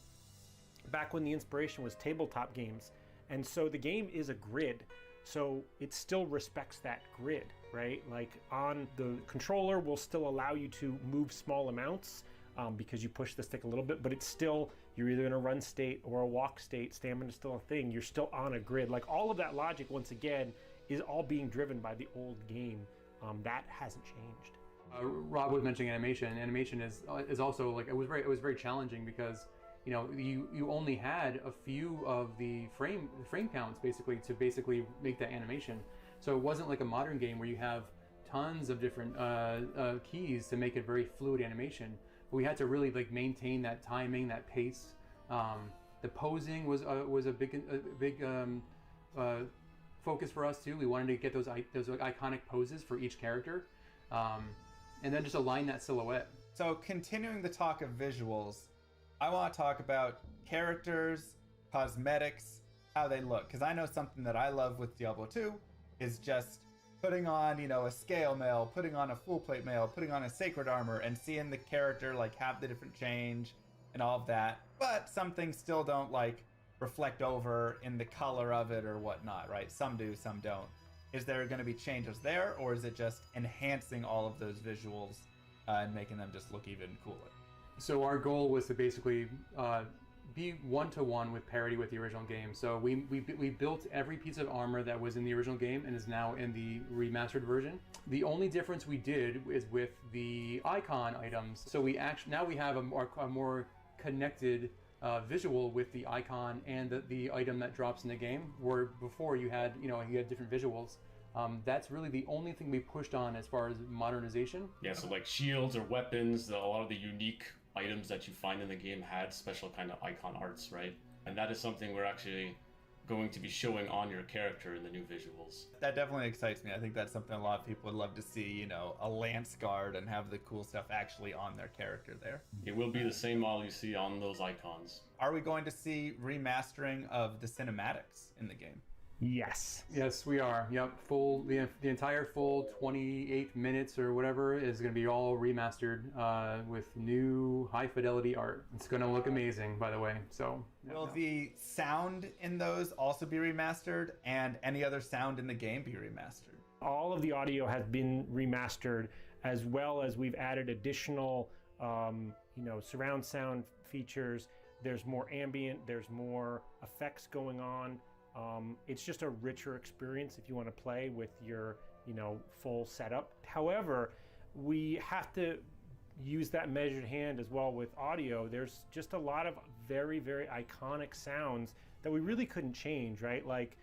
back when the inspiration was tabletop games, and so the game is a grid, so it still respects that grid, right? Like on the controller will still allow you to move small amounts because you push the stick a little bit, but it's still, you're either in a run state or a walk state, stamina's still a thing, you're still on a grid. Like all of that logic, once again, is all being driven by the old game. That hasn't changed. Rob was mentioning animation. Animation is also like, it was very challenging because you only had a few of the frame counts to make that animation. So it wasn't like a modern game where you have tons of different keys to make it very fluid animation. But we had to really like maintain that timing, that pace. The posing was a big focus for us too. We wanted to get those iconic poses for each character, and then just align that silhouette. So continuing the talk of visuals, I want to talk about characters, cosmetics, how they look. Because I know something that I love with Diablo 2 is just putting on, a scale mail, putting on a full plate mail, putting on a sacred armor, and seeing the character like have the different change and all of that. But some things still don't like reflect over in the color of it or whatnot, right? Some do, some don't. Is there going to be changes there, or is it just enhancing all of those visuals and making them just look even cooler? So our goal was to basically be one-to-one with parity with the original game. So we built every piece of armor that was in the original game and is now in the remastered version. The only difference we did is with the icon items. So we actually now we have a more connected visual with the icon and the item that drops in the game. Where before you had different visuals. That's really the only thing we pushed on as far as modernization. Yeah, so like shields or weapons, a lot of the unique items that you find in the game had special kind of icon arts, right? And that is something we're actually going to be showing on your character in the new visuals. That definitely excites me. I think that's something a lot of people would love to see, a lance guard and have the cool stuff actually on their character there. It will be the same model you see on those icons. Are we going to see remastering of the cinematics in the game? Yes. Yes, we are. Yep, the entire full 28 minutes or whatever is going to be all remastered with new high fidelity art. It's going to look amazing, by the way. So, will the sound in those also be remastered, and any other sound in the game be remastered? All of the audio has been remastered, as well as we've added additional, surround sound features. There's more ambient. There's more effects going on. It's just a richer experience if you want to play with your, full setup. However, we have to use that measured hand as well with audio. There's just a lot of very, very iconic sounds that we really couldn't change, right? Like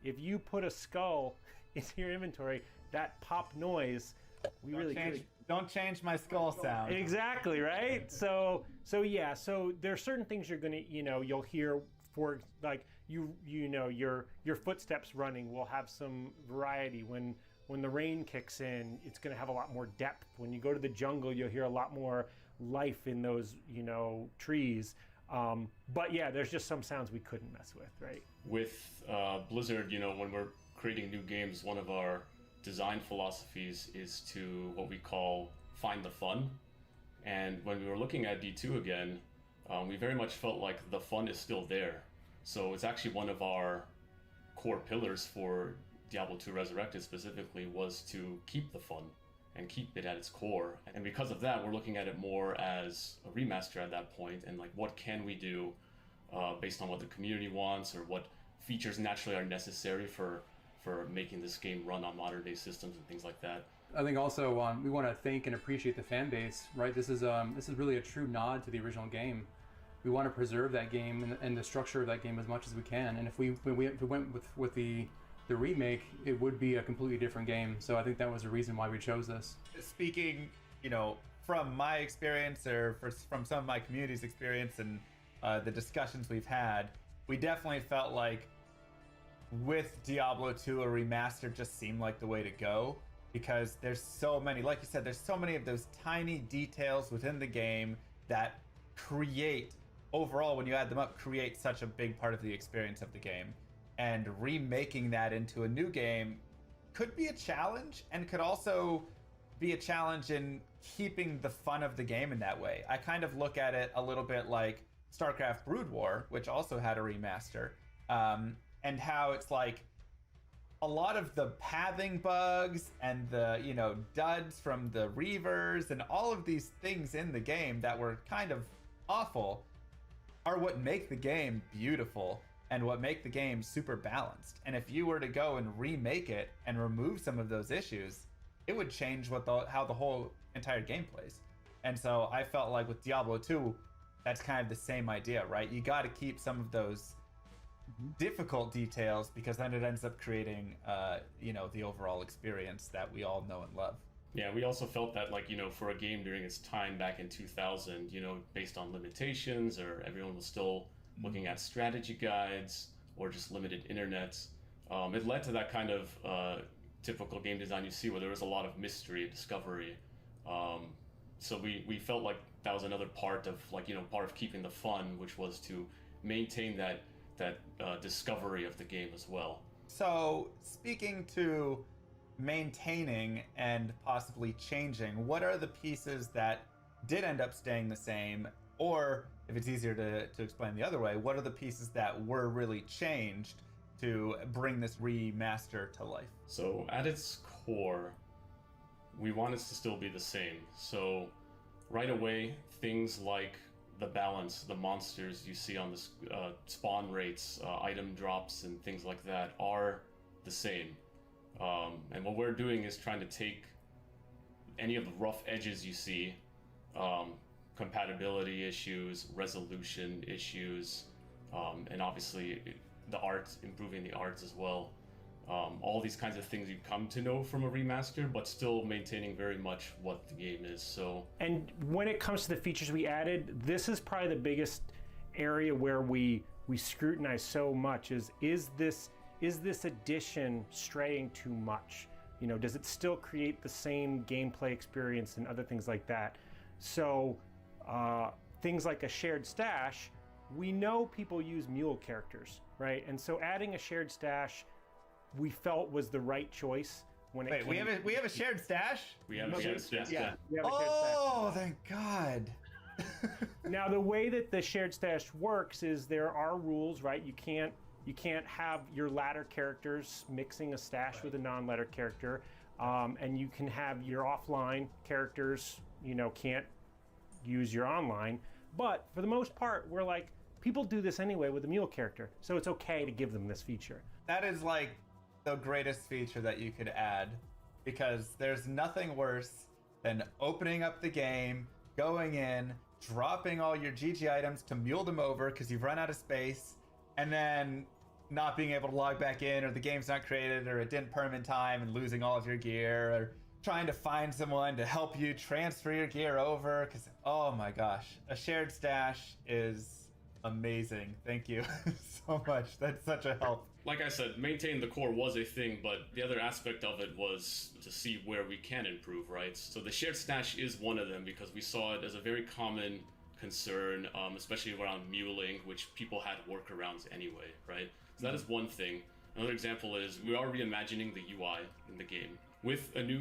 if you put a skull into your inventory, that pop noise, don't change my skull sound. Exactly, right? So yeah, so there are certain things you're gonna, you'll hear for like, your footsteps running will have some variety. When the rain kicks in, it's going to have a lot more depth. When you go to the jungle, you'll hear a lot more life in those trees. But yeah, there's just some sounds we couldn't mess with, right? With Blizzard, when we're creating new games, one of our design philosophies is to what we call find the fun. And when we were looking at D2 again, we very much felt like the fun is still there. So it's actually one of our core pillars for Diablo 2 Resurrected specifically was to keep the fun and keep it at its core. And because of that, we're looking at it more as a remaster at that point, and like what can we do based on what the community wants or what features naturally are necessary for making this game run on modern day systems and things like that. I think also we want to thank and appreciate the fan base, right? This is really a true nod to the original game. We want to preserve that game and the structure of that game as much as we can. And if we went with the remake, it would be a completely different game. So I think that was the reason why we chose this. Speaking, from my experience or from some of my community's experience and the discussions we've had, we definitely felt like with Diablo 2, a remaster just seemed like the way to go, because there's so many, like you said, there's so many of those tiny details within the game that overall, when you add them up, create such a big part of the experience of the game. And remaking that into a new game could be a challenge, and could also be a challenge in keeping the fun of the game in that way. I kind of look at it a little bit like StarCraft Brood War, which also had a remaster, and how it's like a lot of the pathing bugs and the duds from the Reavers and all of these things in the game that were kind of awful are what make the game beautiful and what make the game super balanced. And if you were to go and remake it and remove some of those issues, it would change how the whole entire game plays. And so I felt like with Diablo 2, that's kind of the same idea, right? You got to keep some of those difficult details, because then it ends up creating the overall experience that we all know and love. Yeah, we also felt that, for a game during its time back in 2000, based on limitations, or everyone was still looking at strategy guides or just limited internets, it led to that kind of typical game design you see, where there was a lot of mystery, discovery. So we felt like that was another part of part of keeping the fun, which was to maintain that discovery of the game as well. So speaking to maintaining and possibly changing, what are the pieces that did end up staying the same? Or if it's easier to explain the other way, what are the pieces that were really changed to bring this remaster to life? So at its core, we want it to still be the same. So right away, things like the balance, the monsters you see on the spawn rates, item drops, and things like that are the same. And what we're doing is trying to take any of the rough edges you see, compatibility issues, resolution issues, and obviously the art, improving the arts as well. All these kinds of things you come to know from a remaster, but still maintaining very much what the game is. So, and when it comes to the features we added, this is probably the biggest area where we scrutinize so much is this addition straying too much? You know, does it still create the same gameplay experience and other things like that? So things like a shared stash, we know people use mule characters, right? And so adding a shared stash we felt was the right choice when it Wait, we have a shared stash? We have a shared stash. Yeah. We have a shared stash. Oh, thank God. Now the way that the shared stash works is there are rules, right? You can't have your ladder characters mixing a stash with a non-ladder character, and you can have your offline characters, you know, can't use your online. But for the most part, we're like, people do this anyway with a mule character, so it's okay to give them this feature. That is like the greatest feature that you could add, because there's nothing worse than opening up the game, going in, dropping all your GG items to mule them over because you've run out of space, and then not being able to log back in, or the game's not created, or it didn't perm in time, and losing all of your gear, or trying to find someone to help you transfer your gear over, because, oh my gosh, a shared stash is amazing. Thank you so much. That's such a help. Like I said, maintaining the core was a thing, but the other aspect of it was to see where we can improve, right? So the shared stash is one of them, because we saw it as a very common concern, especially around muling, which people had workarounds anyway, right? So that is one thing. Another example is we are reimagining the UI in the game. With a new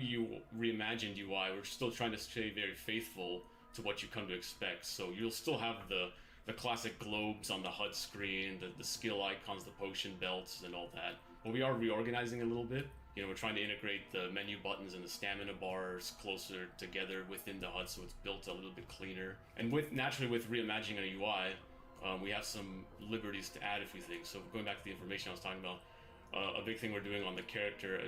reimagined UI, we're still trying to stay very faithful to what you come to expect. So you'll still have the classic globes on the HUD screen, the skill icons, the potion belts, and all that. But we are reorganizing a little bit. You know, we're trying to integrate the menu buttons and the stamina bars closer together within the HUD, so it's built a little bit cleaner. And naturally with reimagining a UI, we have some liberties to add a few things. So going back to the information I was talking about, a big thing we're doing on the character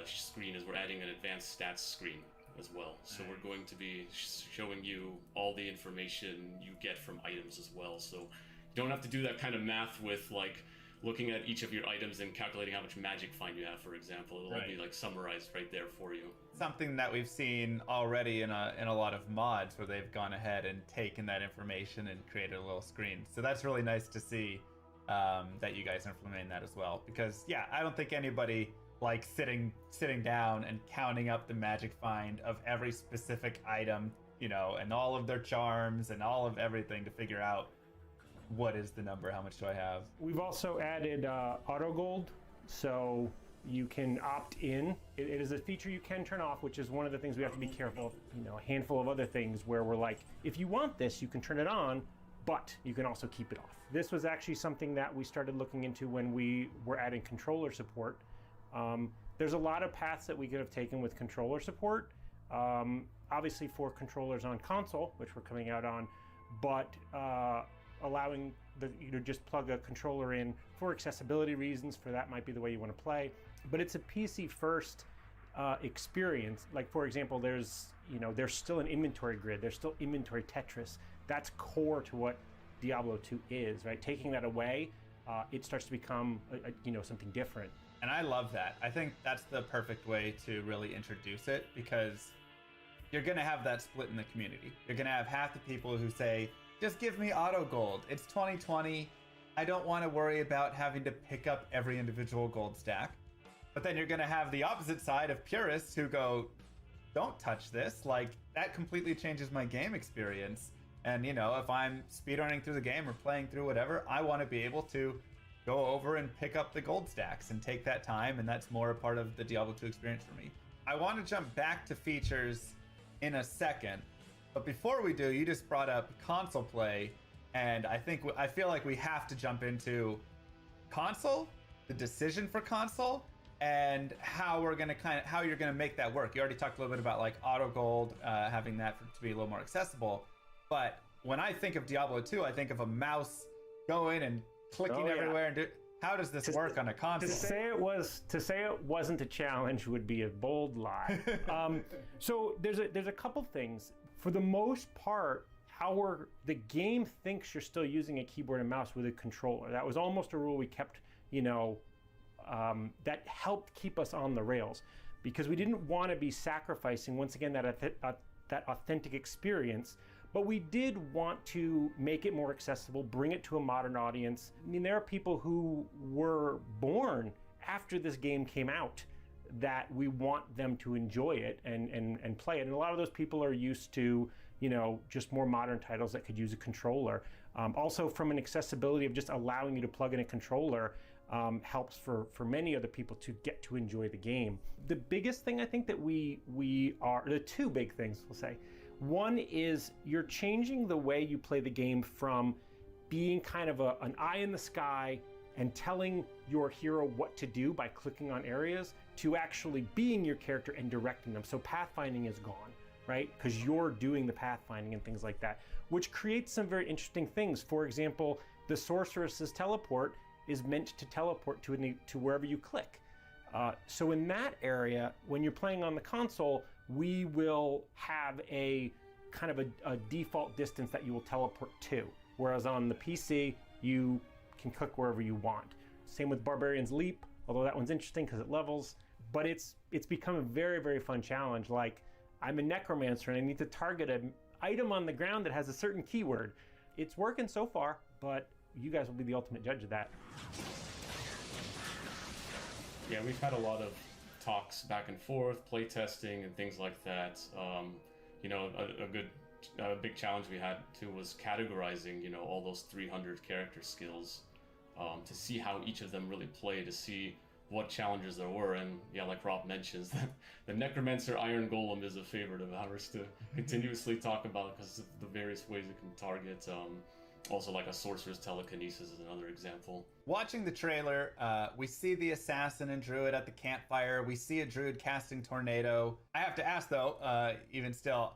screen is we're adding an advanced stats screen as well. So we're going to be showing you all the information you get from items as well. So you don't have to do that kind of math with like looking at each of your items and calculating how much magic find you have, for example. It'll all be like summarized right there for you. Something that we've seen already in a lot of mods where they've gone ahead and taken that information and created a little screen. So that's really nice to see that you guys are implementing that as well. Because yeah, I don't think anybody like sitting down and counting up the magic find of every specific item, you know, and all of their charms and all of everything to figure out what is the number, how much do I have. We've also added auto gold, so you can opt in. It is a feature you can turn off, which is one of the things we have to be careful of. You know, a handful of other things where we're like, if you want this, you can turn it on, but you can also keep it off. This was actually something that we started looking into when we were adding controller support. There's a lot of paths that we could have taken with controller support, obviously for controllers on console, which we're coming out on, but allowing just plug a controller in for accessibility reasons, for that might be the way you want to play. But it's a PC first experience. Like for example, there's still an inventory grid, there's still inventory Tetris. That's core to what Diablo 2 is, right? Taking that away, it starts to become something different. And I love that. I think that's the perfect way to really introduce it, because you're going to have that split in the community. You're going to have half the people who say, just give me auto gold. It's 2020. I don't want to worry about having to pick up every individual gold stack. But then you're going to have the opposite side of purists who go, don't touch this. Like, that completely changes my game experience. And, you know, if I'm speedrunning through the game or playing through whatever, I want to be able to go over and pick up the gold stacks and take that time, and that's more a part of the Diablo 2 experience for me. I want to jump back to features in a second, but before we do, you just brought up console play, and I feel like we have to jump into console, the decision for console, and how you're gonna make that work. You already talked a little bit about like auto gold, having that to be a little more accessible. But when I think of Diablo 2, I think of a mouse going and clicking everywhere and how does this work on a console? To say it wasn't a challenge would be a bold lie. So there's a couple things. For the most part, the game thinks you're still using a keyboard and mouse with a controller. That was almost a rule we kept, that helped keep us on the rails, because we didn't want to be sacrificing once again that authentic experience. But we did want to make it more accessible, bring it to a modern audience. I mean, there are people who were born after this game came out that we want them to enjoy it and play it. And a lot of those people are used to, just more modern titles that could use a controller. Also, from an accessibility of just allowing you to plug in a controller helps for many other people to get to enjoy the game. The biggest thing I think that the two big things we'll say. One is you're changing the way you play the game from being kind of an eye in the sky and telling your hero what to do by clicking on areas to actually being your character and directing them. So pathfinding is gone, right? Because you're doing the pathfinding and things like that, which creates some very interesting things. For example, the sorceress's teleport is meant to teleport to wherever you click. So in that area, when you're playing on the console, we will have a kind of a default distance that you will teleport to. Whereas on the PC, you can click wherever you want. Same with Barbarian's Leap, although that one's interesting because it levels. But it's become a very, very fun challenge. Like, I'm a necromancer and I need to target an item on the ground that has a certain keyword. It's working so far, but you guys will be the ultimate judge of that. Yeah, we've had a lot of talks back and forth, play testing and things like that. A big challenge we had too was categorizing, all those 300 character skills to see how each of them really play, to see what challenges there were. And yeah, like Rob mentions, the Necromancer Iron Golem is a favorite of ours to continuously talk about because of the various ways it can target. Also, like a Sorcerer's Telekinesis is another example. Watching the trailer, we see the assassin and druid at the campfire. We see a druid casting tornado. I have to ask though, even still,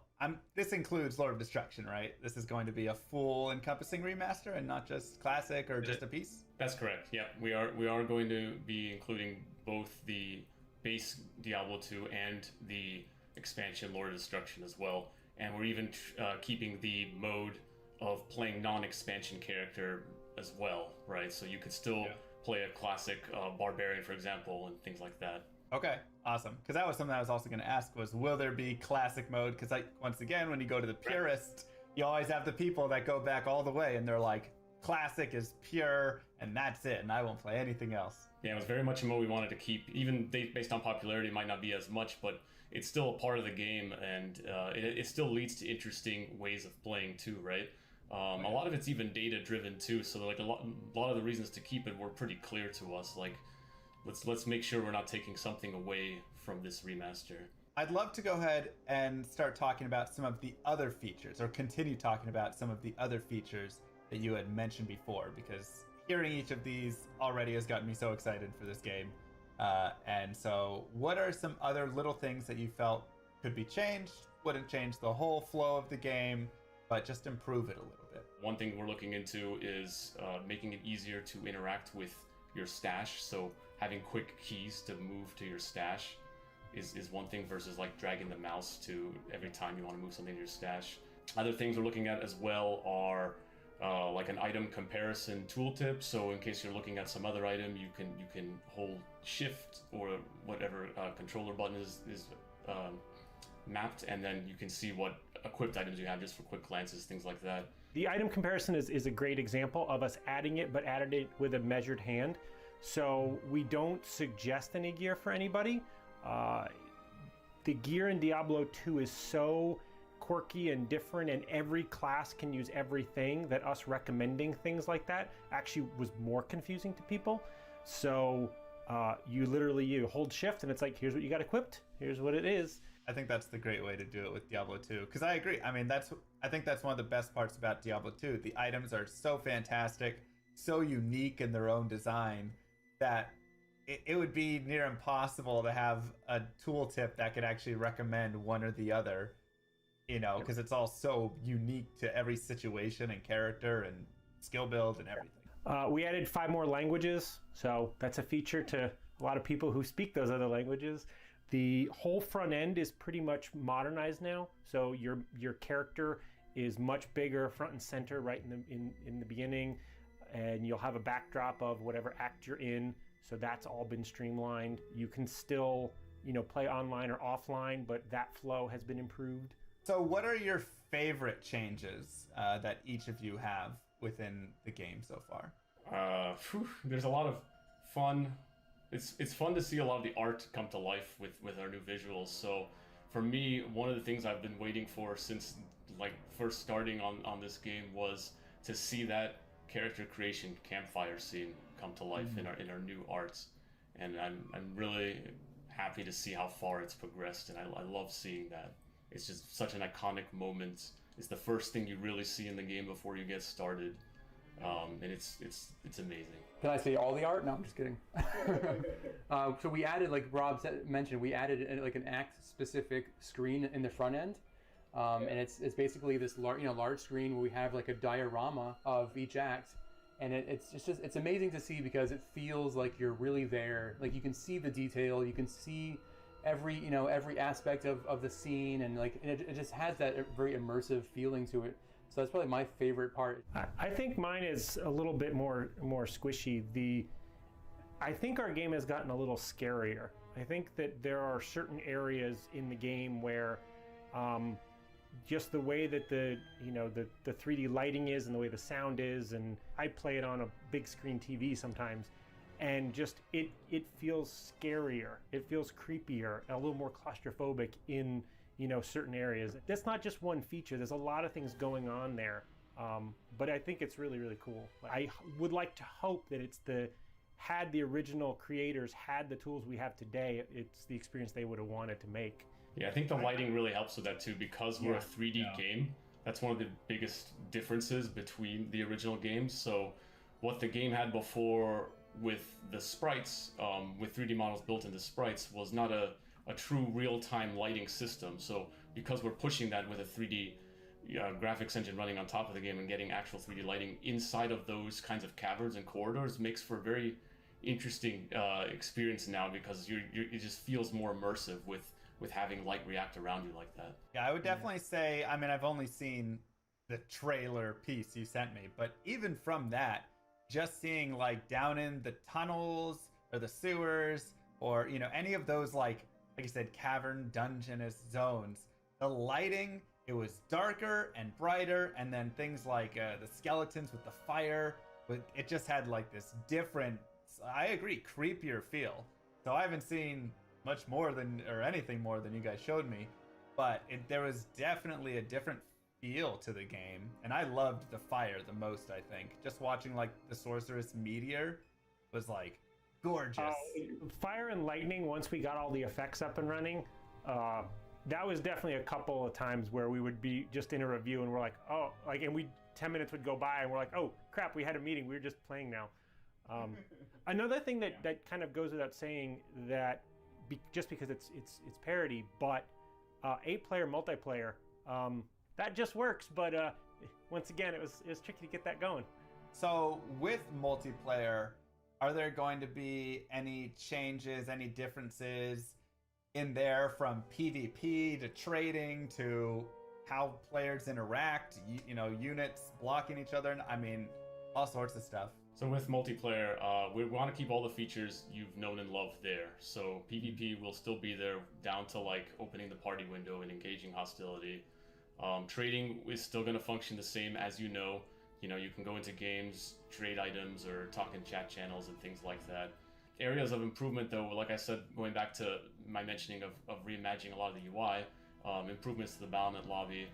this includes Lord of Destruction, right? This is going to be a full encompassing remaster and not just classic or just a piece? That's correct. Yeah, we are going to be including both the base Diablo 2 and the expansion Lord of Destruction as well. And we're even keeping the mode of playing non-expansion character as well, right? So you could still play a classic barbarian, for example, and things like that. Okay, awesome. Because that was something I was also going to ask was, will there be classic mode? Because once again, when you go to the purist, you always have the people that go back all the way and they're like, classic is pure and that's it, and I won't play anything else. Yeah, it was very much a mode we wanted to keep. Even based on popularity, it might not be as much, but it's still a part of the game, and it still leads to interesting ways of playing too, right? A lot of it's even data driven too, so like a lot of the reasons to keep it were pretty clear to us. Like, let's make sure we're not taking something away from this remaster. I'd love to go ahead and start talking about some of the other features, or continue talking about some of the other features that you had mentioned before, because hearing each of these already has gotten me so excited for this game. And so what are some other little things that you felt could be changed, wouldn't change the whole flow of the game, but just improve it a little bit? One thing we're looking into is making it easier to interact with your stash. So having quick keys to move to your stash is one thing versus like dragging the mouse to every time you want to move something to your stash. Other things we're looking at as well are like an item comparison tooltip. So in case you're looking at some other item, you can hold shift or whatever controller button is mapped, and then you can see what equipped items you have just for quick glances, things like that. The item comparison is a great example of us adding it, but added it with a measured hand. So we don't suggest any gear for anybody. The gear in Diablo 2 is so quirky and different, and every class can use everything, that us recommending things like that actually was more confusing to people. So you hold shift and it's like, here's what you got equipped, here's what it is. I think that's the great way to do it with Diablo 2, because I agree. I mean, I think that's one of the best parts about Diablo 2. The items are so fantastic, so unique in their own design, that it would be near impossible to have a tooltip that could actually recommend one or the other, you know, because it's all so unique to every situation and character and skill build and everything. We added 5 more languages, so that's a feature to a lot of people who speak those other languages. The whole front end is pretty much modernized now, so your character is much bigger front and center right in the beginning, and you'll have a backdrop of whatever act you're in. So that's all been streamlined. You can still, you know, play online or offline, but that flow has been improved. So what are your favorite changes that each of you have within the game so far? There's a lot of fun. It's fun to see a lot of the art come to life with our new visuals. So for me, one of the things I've been waiting for since like first starting on this game was to see that character creation campfire scene come to life in our new arts, and I'm really happy to see how far it's progressed, and I love seeing that. It's just such an iconic moment. It's the first thing you really see in the game before you get started, and it's amazing. Can I say all the art? No, I'm just kidding. So we added, like Rob mentioned, we added like an act-specific screen in the front end, and it's basically this large screen where we have like a diorama of each act. And it's amazing to see because it feels like you're really there. Like you can see the detail, you can see every aspect of the scene, and like it just has that very immersive feeling to it. So that's probably my favorite part. I think mine is a little bit more squishy. I think our game has gotten a little scarier. I think that there are certain areas in the game where just the way that the 3D lighting is and the way the sound is, and I play it on a big screen TV sometimes, and just it feels scarier, it feels creepier, a little more claustrophobic in certain areas. That's not just one feature, there's a lot of things going on there, but I think it's really, really cool. I would like to hope that had the original creators had the tools we have today, it's the experience they would have wanted to make. Yeah, I think the lighting really helps with that too, because we're a 3D game. That's one of the biggest differences between the original games. So what the game had before with the sprites, with 3D models built into sprites, was not a true real-time lighting system. So because we're pushing that with a 3D graphics engine running on top of the game and getting actual 3D lighting inside of those kinds of caverns and corridors makes for a very interesting experience now, because it just feels more immersive with having light react around you like that. Yeah, I would definitely say, I mean, I've only seen the trailer piece you sent me, but even from that, just seeing like down in the tunnels or the sewers, or any of those like you said, cavern dungeonous zones, the lighting, it was darker and brighter, and then things like the skeletons with the fire, it just had like this different, I agree, creepier feel. So I haven't seen much more than, or anything more than you guys showed me, but there was definitely a different feel to the game, and I loved the fire the most. I think just watching like the sorceress meteor was like gorgeous. Fire and lightning, once we got all the effects up and running, that was definitely a couple of times where we would be just in a review and we're like, oh, like, and 10 minutes would go by and we're like, oh crap, we had a meeting, we were just playing now. Another thing that kind of goes without saying, that just because it's parody, but 8-player multiplayer, that just works. But once again, it was tricky to get that going. So with multiplayer, are there going to be any changes, any differences in there from PvP to trading to how players interact? Units blocking each other. I mean, all sorts of stuff. So with multiplayer, we want to keep all the features you've known and loved there. So PvP will still be there, down to like opening the party window and engaging hostility. Trading is still going to function the same as you know. You can go into games, trade items, or talk in chat channels and things like that. Areas of improvement, though, like I said, going back to my mentioning of reimagining a lot of the UI, improvements to the battlement lobby.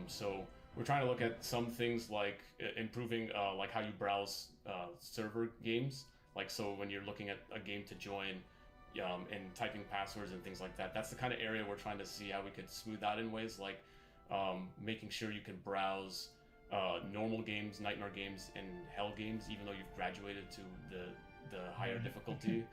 So we're trying to look at some things like improving like how you browse server games. Like, so when you're looking at a game to join and typing passwords and things like that, that's the kind of area we're trying to see how we could smooth out in ways like making sure you can browse normal games, Nightmare games, and Hell games, even though you've graduated to the higher difficulty.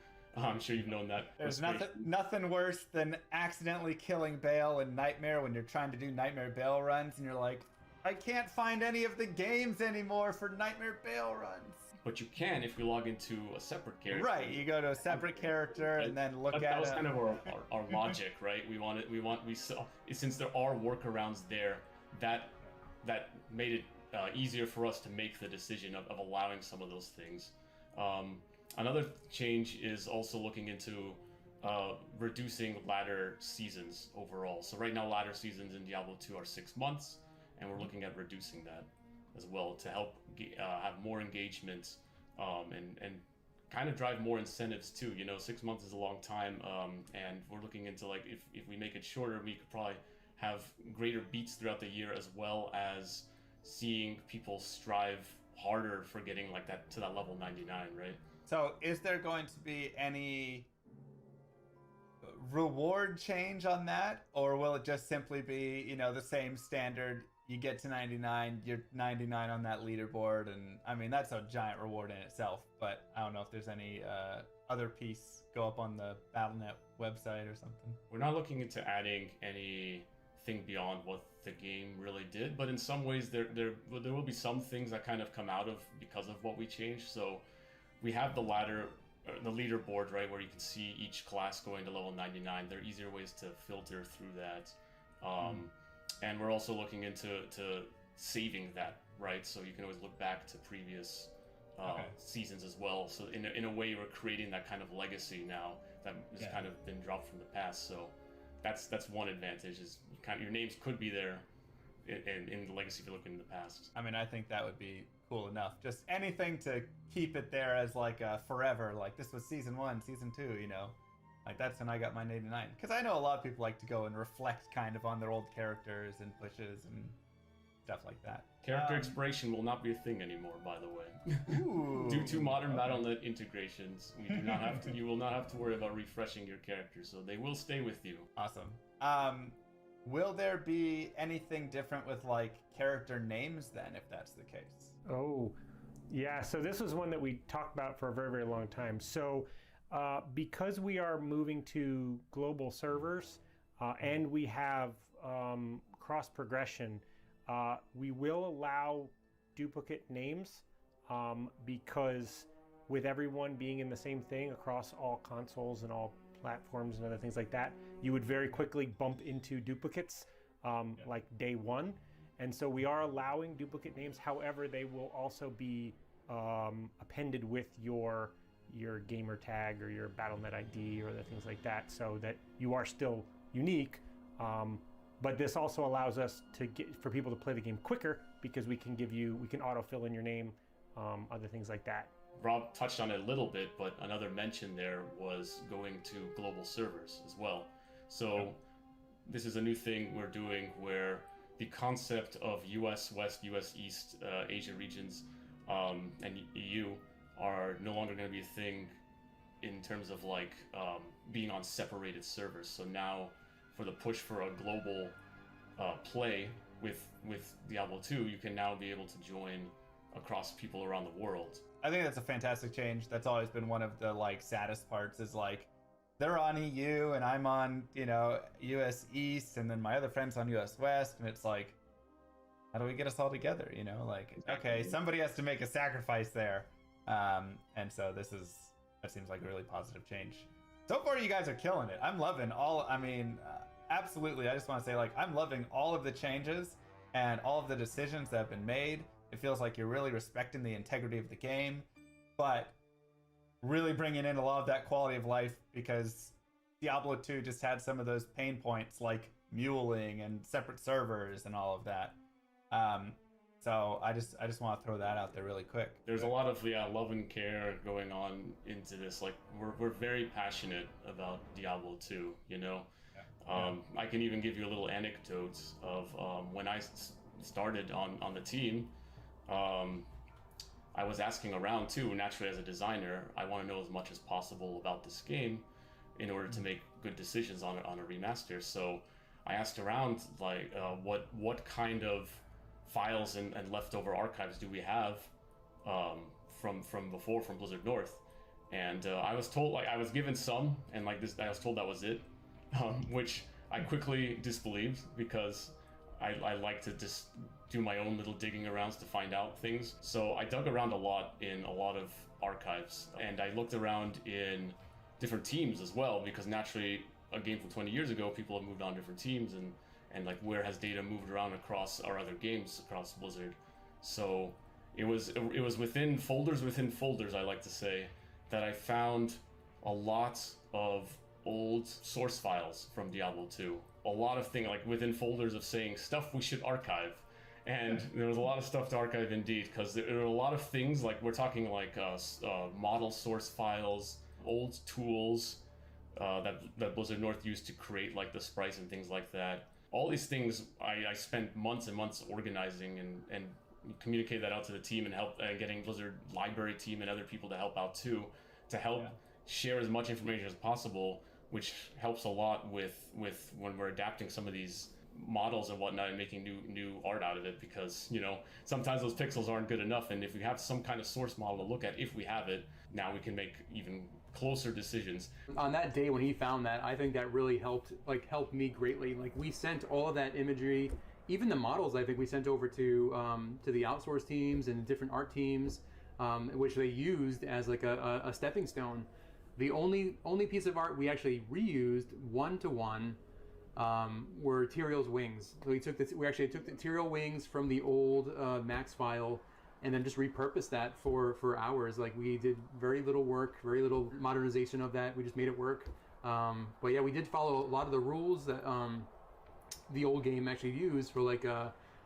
I'm sure you've known that. There's nothing worse than accidentally killing Bale in Nightmare when you're trying to do Nightmare Bale runs and you're like, I can't find any of the games anymore for Nightmare Bale runs. But you can if you log into a separate character. Right, you go to a separate character and then look at that was kind of our logic, right? We saw, since there are workarounds there, that made it easier for us to make the decision of allowing some of those things. Another change is also looking into reducing ladder seasons overall. So right now, ladder seasons in Diablo 2 are 6 months, and we're looking at reducing that as well to help have more engagement and kind of drive more incentives too. 6 months is a long time, and we're looking into like if we make it shorter, we could probably have greater beats throughout the year, as well as seeing people strive harder for getting like that to that level 99, right? So is there going to be any reward change on that, or will it just simply be, the same standard? You get to 99, you're 99 on that leaderboard, and I mean that's a giant reward in itself. But I don't know if there's any other piece go up on the Battle.net website or something. We're not looking into adding anything beyond what the game really did, but in some ways there will be some things that kind of come out of because of what we changed. So we have the leaderboard, right, where you can see each class going to level 99. There are easier ways to filter through that. And we're also looking into saving that, right? So you can always look back to previous seasons as well. So in a way, we're creating that kind of legacy now that has kind of been dropped from the past. So that's one advantage, is your names could be there in the legacy if you're looking in the past. I mean, I think that would be cool enough. Just anything to keep it there as like forever. Like this was season 1, season 2, Like that's when I got my 89. Because I know a lot of people like to go and reflect kind of on their old characters and pushes and stuff like that. Character expiration will not be a thing anymore, by the way. Due to modern Battle.net integrations, you will not have to worry about refreshing your characters, so they will stay with you. Awesome. Will there be anything different with like character names then, if that's the case? Oh, yeah. So this was one that we talked about for a very, very long time. So because we are moving to global servers and we have cross progression, we will allow duplicate names because with everyone being in the same thing across all consoles and all platforms and other things like that, you would very quickly bump into duplicates like day one. And so we are allowing duplicate names. However, they will also be appended with your gamer tag or your Battle.net ID or the things like that, so that you are still unique. But this also allows us for people to play the game quicker, because we can autofill in your name, other things like that. Rob touched on it a little bit, but another mention there was going to global servers as well. So this is a new thing we're doing, where the concept of US West, US East, Asia regions, and EU are no longer going to be a thing in terms of like being on separated servers. So now, for the push for a global play with Diablo 2, you can now be able to join across people around the world. I think that's a fantastic change. That's always been one of the like saddest parts, is like they're on EU and I'm on, US East, and then my other friend's on US West, and it's like, how do we get us all together? Okay, somebody has to make a sacrifice there. And so that seems like a really positive change. So far, you guys are killing it. I'm loving absolutely. I just want to say, like, I'm loving all of the changes and all of the decisions that have been made. It feels like you're really respecting the integrity of the game, but really bringing in a lot of that quality of life, because Diablo 2 just had some of those pain points like muling and separate servers and all of that. So I just want to throw that out there really quick. There's a lot of love and care going on into this. Like we're very passionate about Diablo 2. I can even give you a little anecdote of when I started on the team. I was asking around too. Naturally, as a designer, I want to know as much as possible about this game in order to make good decisions on a remaster. So I asked around, like, what kind of files and leftover archives do we have from before, from Blizzard North? And I was told, like, I was given some, and like this, I was told that was it, which I quickly disbelieved because I like to just do my own little digging arounds to find out things. So I dug around a lot in a lot of archives, and I looked around in different teams as well, because naturally a game from 20 years ago, people have moved on different teams, and like where has data moved around across our other games across Blizzard. So it was within folders, I like to say, that I found a lot of old source files from Diablo 2. A lot of things, like within folders of saying stuff we should archive. And there was a lot of stuff to archive indeed, because there are a lot of things, like we're talking like model source files, old tools that Blizzard North used to create like the sprites and things like that. All these things I spent months and months organizing and communicate that out to the team, and help getting Blizzard library team and other people to help out too, to help share as much information as possible, which helps a lot with when we're adapting some of these models and whatnot and making new art out of it, because you know sometimes those pixels aren't good enough, and if we have some kind of source model to look at, if we have it, now we can make even closer decisions. On that day when he found that, I think that really helped me greatly. Like we sent all of that imagery, even the models, I think we sent over to the outsource teams and different art teams, which they used as like a stepping stone. The only piece of art we actually reused one-to-one were Tyrael's wings. So we actually took the Tyrael wings from the old Max file and then just repurposed that for hours. Like we did very little work, very little modernization of that. We just made it work. But yeah, we did follow a lot of the rules that the old game actually used. For like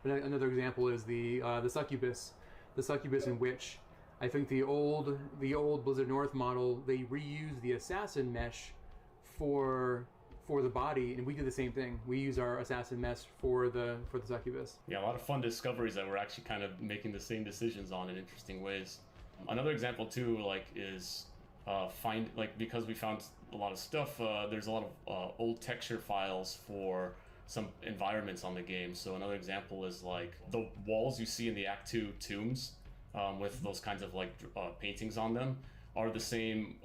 another example is the succubus in which I think the old Blizzard North model, they reused the assassin mesh for the body, and we did the same thing. We use our assassin mesh for the succubus. Yeah, a lot of fun discoveries that we're actually kind of making the same decisions on in interesting ways. Another example too, like, is because we found a lot of stuff. There's a lot of old texture files for some environments on the game. So another example is like the walls you see in the Act 2 tombs with those kinds of like paintings on them are the same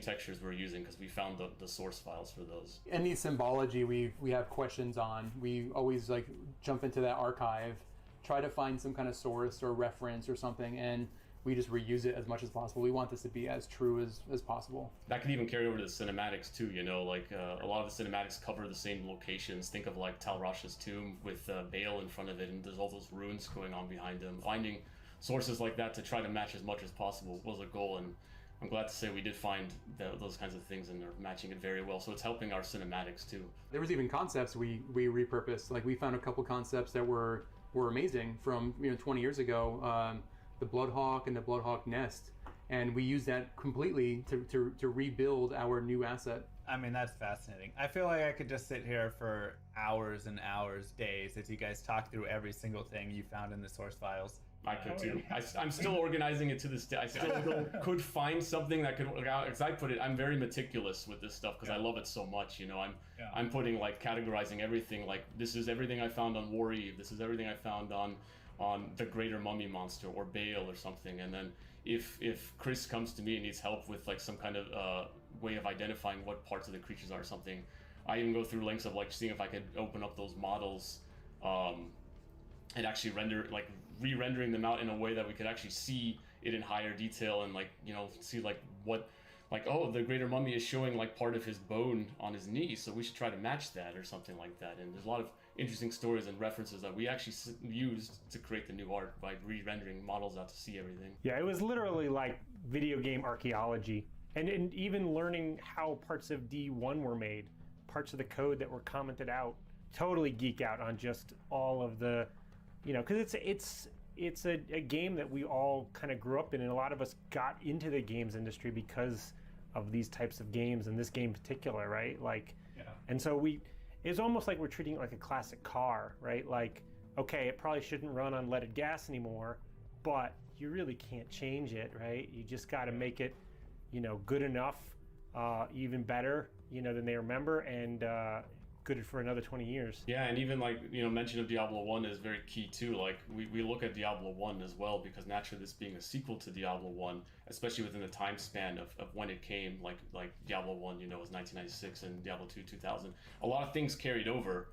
textures we're using, because we found the source files for those. Any symbology we have questions on, we always like jump into that archive, try to find some kind of source or reference or something, and we just reuse it as much as possible. We want this to be as true as possible. That can even carry over to the cinematics too, you know, like a lot of the cinematics cover the same locations. Think of like Tal Rasha's tomb with Bale in front of it, and there's all those runes going on behind him. Finding sources like that to try to match as much as possible was a goal, and I'm glad to say we did find those kinds of things, and they're matching it very well. So it's helping our cinematics too. There was even concepts we repurposed. Like we found a couple concepts that were amazing from 20 years ago. The Bloodhawk and the Bloodhawk Nest, and we used that completely to rebuild our new asset. I mean, that's fascinating. I feel like I could just sit here for hours and hours, days, as you guys talk through every single thing you found in the source files. I could too. I'm still organizing it to this day. I still could find something that could work out. Because I put it, I'm very meticulous with this stuff because I love it so much. I'm putting like categorizing everything. Like this is everything I found on War Eve. This is everything I found on the greater mummy monster or Bale or something. And then if Chris comes to me and needs help with like some kind of way of identifying what parts of the creatures are or something, I even go through links of like seeing if I could open up those models and actually re-rendering them out in a way that we could actually see it in higher detail, and see oh, the greater mummy is showing like part of his bone on his knee, so we should try to match that or something like that. And there's a lot of interesting stories and references that we actually used to create the new art by re-rendering models out to see everything. Yeah, it was literally like video game archaeology, and even learning how parts of D1 were made, parts of the code that were commented out. Totally geek out on just all of the, because it's a game that we all kind of grew up in, and a lot of us got into the games industry because of these types of games, and this game in particular, right? And so it's almost like we're treating it like a classic car, right? Like, okay, it probably shouldn't run on leaded gas anymore, but you really can't change it, right? You just got to make it, good enough, even better, than they remember, and good for another 20 years. Yeah, and even like, you know, mention of Diablo 1 is very key too. Like we look at Diablo 1 as well, because naturally this being a sequel to Diablo 1, especially within the time span of when it came, like Diablo 1, you know, was 1996 and Diablo 2 2000. A lot of things carried over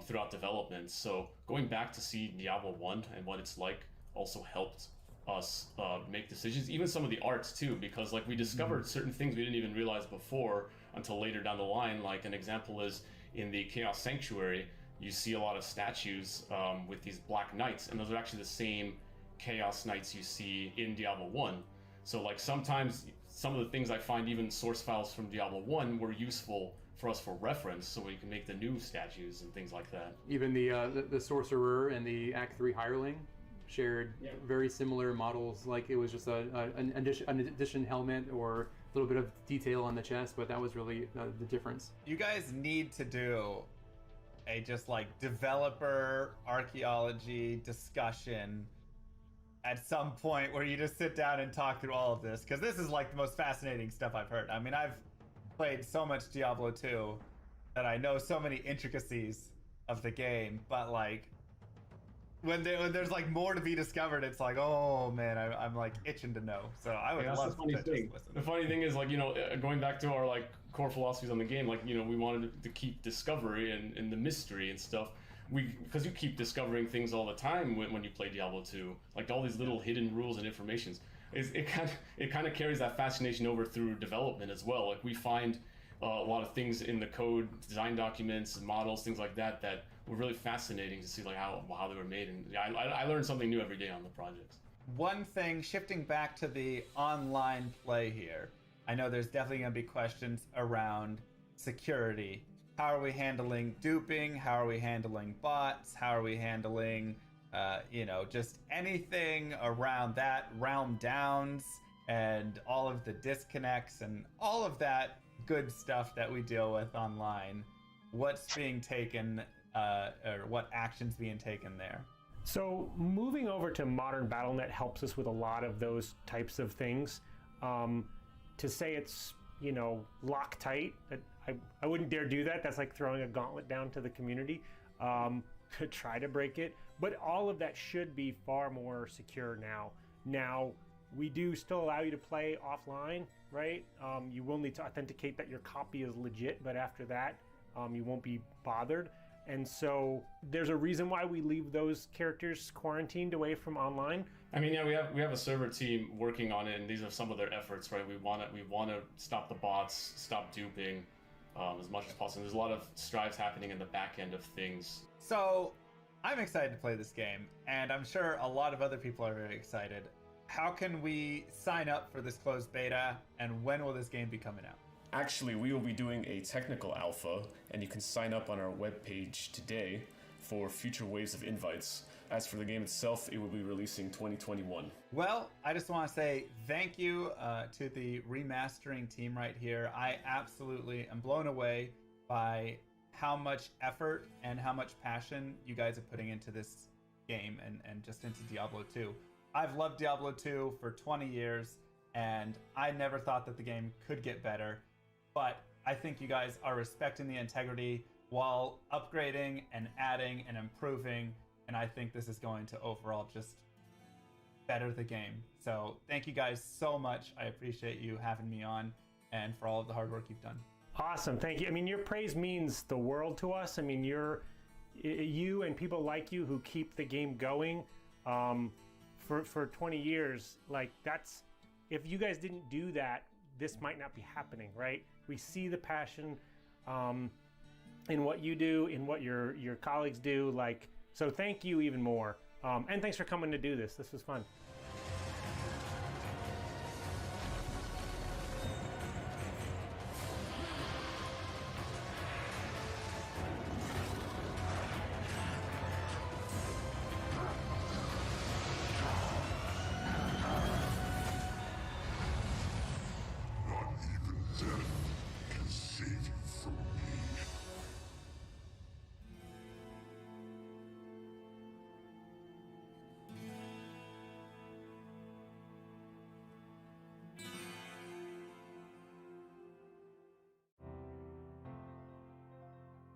throughout development. So going back to see Diablo 1 and what it's like also helped us make decisions, even some of the arts too, because like we discovered certain things we didn't even realize before until later down the line. Like an example is in the Chaos Sanctuary, you see a lot of statues with these black knights, and those are actually the same Chaos Knights you see in Diablo 1. So like sometimes some of the things I find, even source files from Diablo 1, were useful for us for reference, so we can make the new statues and things like that. Even the sorcerer and the Act 3 hireling shared very similar models. Like it was just an addition helmet or a little bit of detail on the chest, but that was really the difference. You guys need to do a just like developer archaeology discussion at some point where you just sit down and talk through all of this, because this is like the most fascinating stuff I've heard. I mean, I've played so much Diablo 2 that I know so many intricacies of the game, but like when there's like more to be discovered, it's like, oh man, I'm like itching to know. So I would love to just listen. The funny thing is, like, you know, going back to our like core philosophies on the game, like, you know, we wanted to keep discovery and the mystery and stuff. Because you keep discovering things all the time when you play Diablo 2, like all these little hidden rules and informations. It kind of carries that fascination over through development as well. Like we find a lot of things in the code, design documents, models, things like that were really fascinating to see, like how they were made. And I learned something new every day on the projects. One thing, shifting back to the online play here, I know there's definitely going to be questions around security. How are we handling duping? How are we handling bots? How are we handling, you know, just anything around that, realm downs, and all of the disconnects and all of that good stuff that we deal with online? What's being taken, or what actions being taken there? So moving over to modern BattleNet helps us with a lot of those types of things. To say it's, you know, Loctite, I wouldn't dare do that. That's like throwing a gauntlet down to the community to try to break it. But all of that should be far more secure now. Now, we do still allow you to play offline, right? You will need to authenticate that your copy is legit, but after that, you won't be bothered. And so there's a reason why we leave those characters quarantined away from online. I mean, yeah, we have a server team working on it, and these are some of their efforts, right? We want to stop the bots, stop duping as much as possible. There's a lot of strives happening in the back end of things. So I'm excited to play this game, and I'm sure a lot of other people are very excited. How can we sign up for this closed beta, and when will this game be coming out? Actually, we will be doing a technical alpha, and you can sign up on our webpage today for future waves of invites. As for the game itself, it will be releasing 2021. Well, I just want to say thank you to the remastering team right here. I absolutely am blown away by how much effort and how much passion you guys are putting into this game and just into Diablo 2. I've loved Diablo 2 for 20 years, and I never thought that the game could get better. But I think you guys are respecting the integrity while upgrading and adding and improving. And I think this is going to overall just better the game. So thank you guys so much. I appreciate you having me on and for all of the hard work you've done. Awesome, thank you. I mean, your praise means the world to us. I mean, you and people like you who keep the game going for 20 years. Like that's, if you guys didn't do that, this might not be happening, right? We see the passion in what you do, in what your colleagues do. Like, so thank you even more. And thanks for coming to do this. This was fun.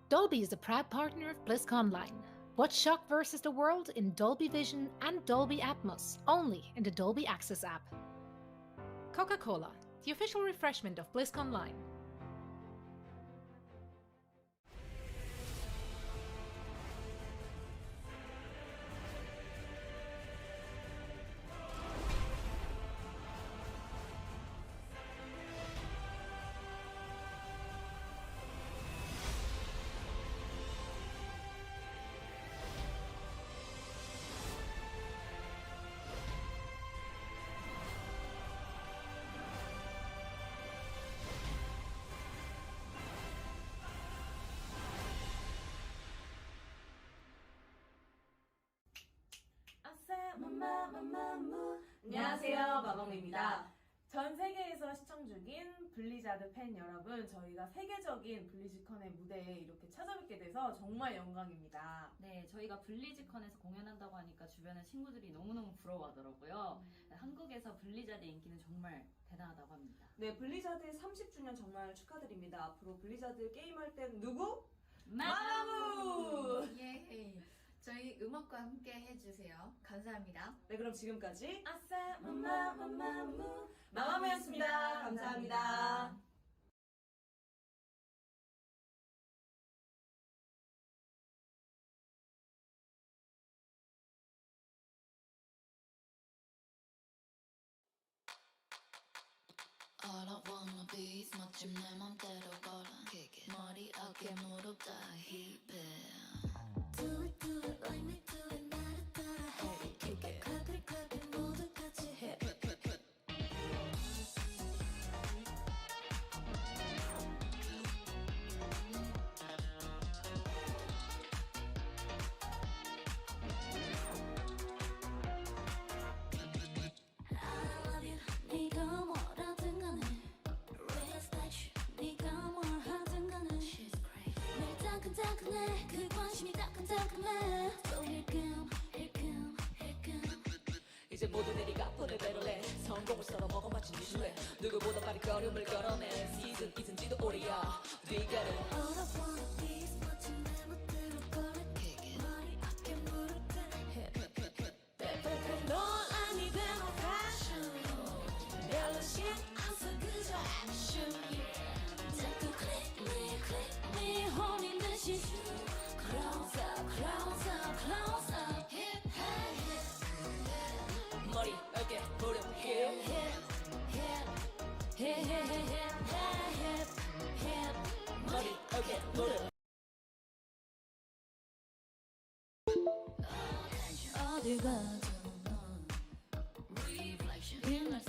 Dolby is a proud partner of BlizzConline. Watch Shock vs. the World in Dolby Vision and Dolby Atmos, only in the Dolby Access app. Coca-Cola, the official refreshment of BlizzConline. 안녕하세요, 마법입니다. 전 세계에서 시청 중인 블리자드 팬 여러분, 저희가 세계적인 블리즈컨의 무대에 이렇게 찾아뵙게 돼서 정말 영광입니다. 네, 저희가 블리즈컨에서 공연한다고 하니까 주변의 친구들이 너무너무 부러워하더라고요. 한국에서 블리자드 인기는 정말 대단하다고 합니다. 네, 블리자드의 30주년 정말 축하드립니다. 앞으로 블리자드 게임할 땐 누구? 마마무! 예, 저희 음악과 함께 해주세요. 감사합니다. 네, 그럼 지금까지 아싸 마마무 마마무였습니다. 감사합니다. All I wanna be is 멋진 내 맘대로 걸어 머리 어깨 무릎 다 힙해 Do it like me do it 나를 따라해 Kick it clap it clap it 모두 같이 해 I love you 네가 뭐라든 간에 Real statue 네가 뭘 하든 간에 She's great 늘 따끈따끈해 그 관심이 따끈따끈해 So 힐끔 이제 모두들이 가뿐을 배럴해 성공을 썰어 먹어마치 미술래 누구보다 빠른 걸음을 걸어내 시즌이든지도 오래야 네가 All I wanna be is 멋진 내 멋대로 걸어 머리 어깨 무릎 다 넌 아니대로 fashion 별로씩 안써 그저 action 자꾸 click me 혼인 듯이 Close up close up close up hip hey hip 머리 어깨 무릎 hip 머리 어깨 무릎 어딜 가도 넌 reflection 빛날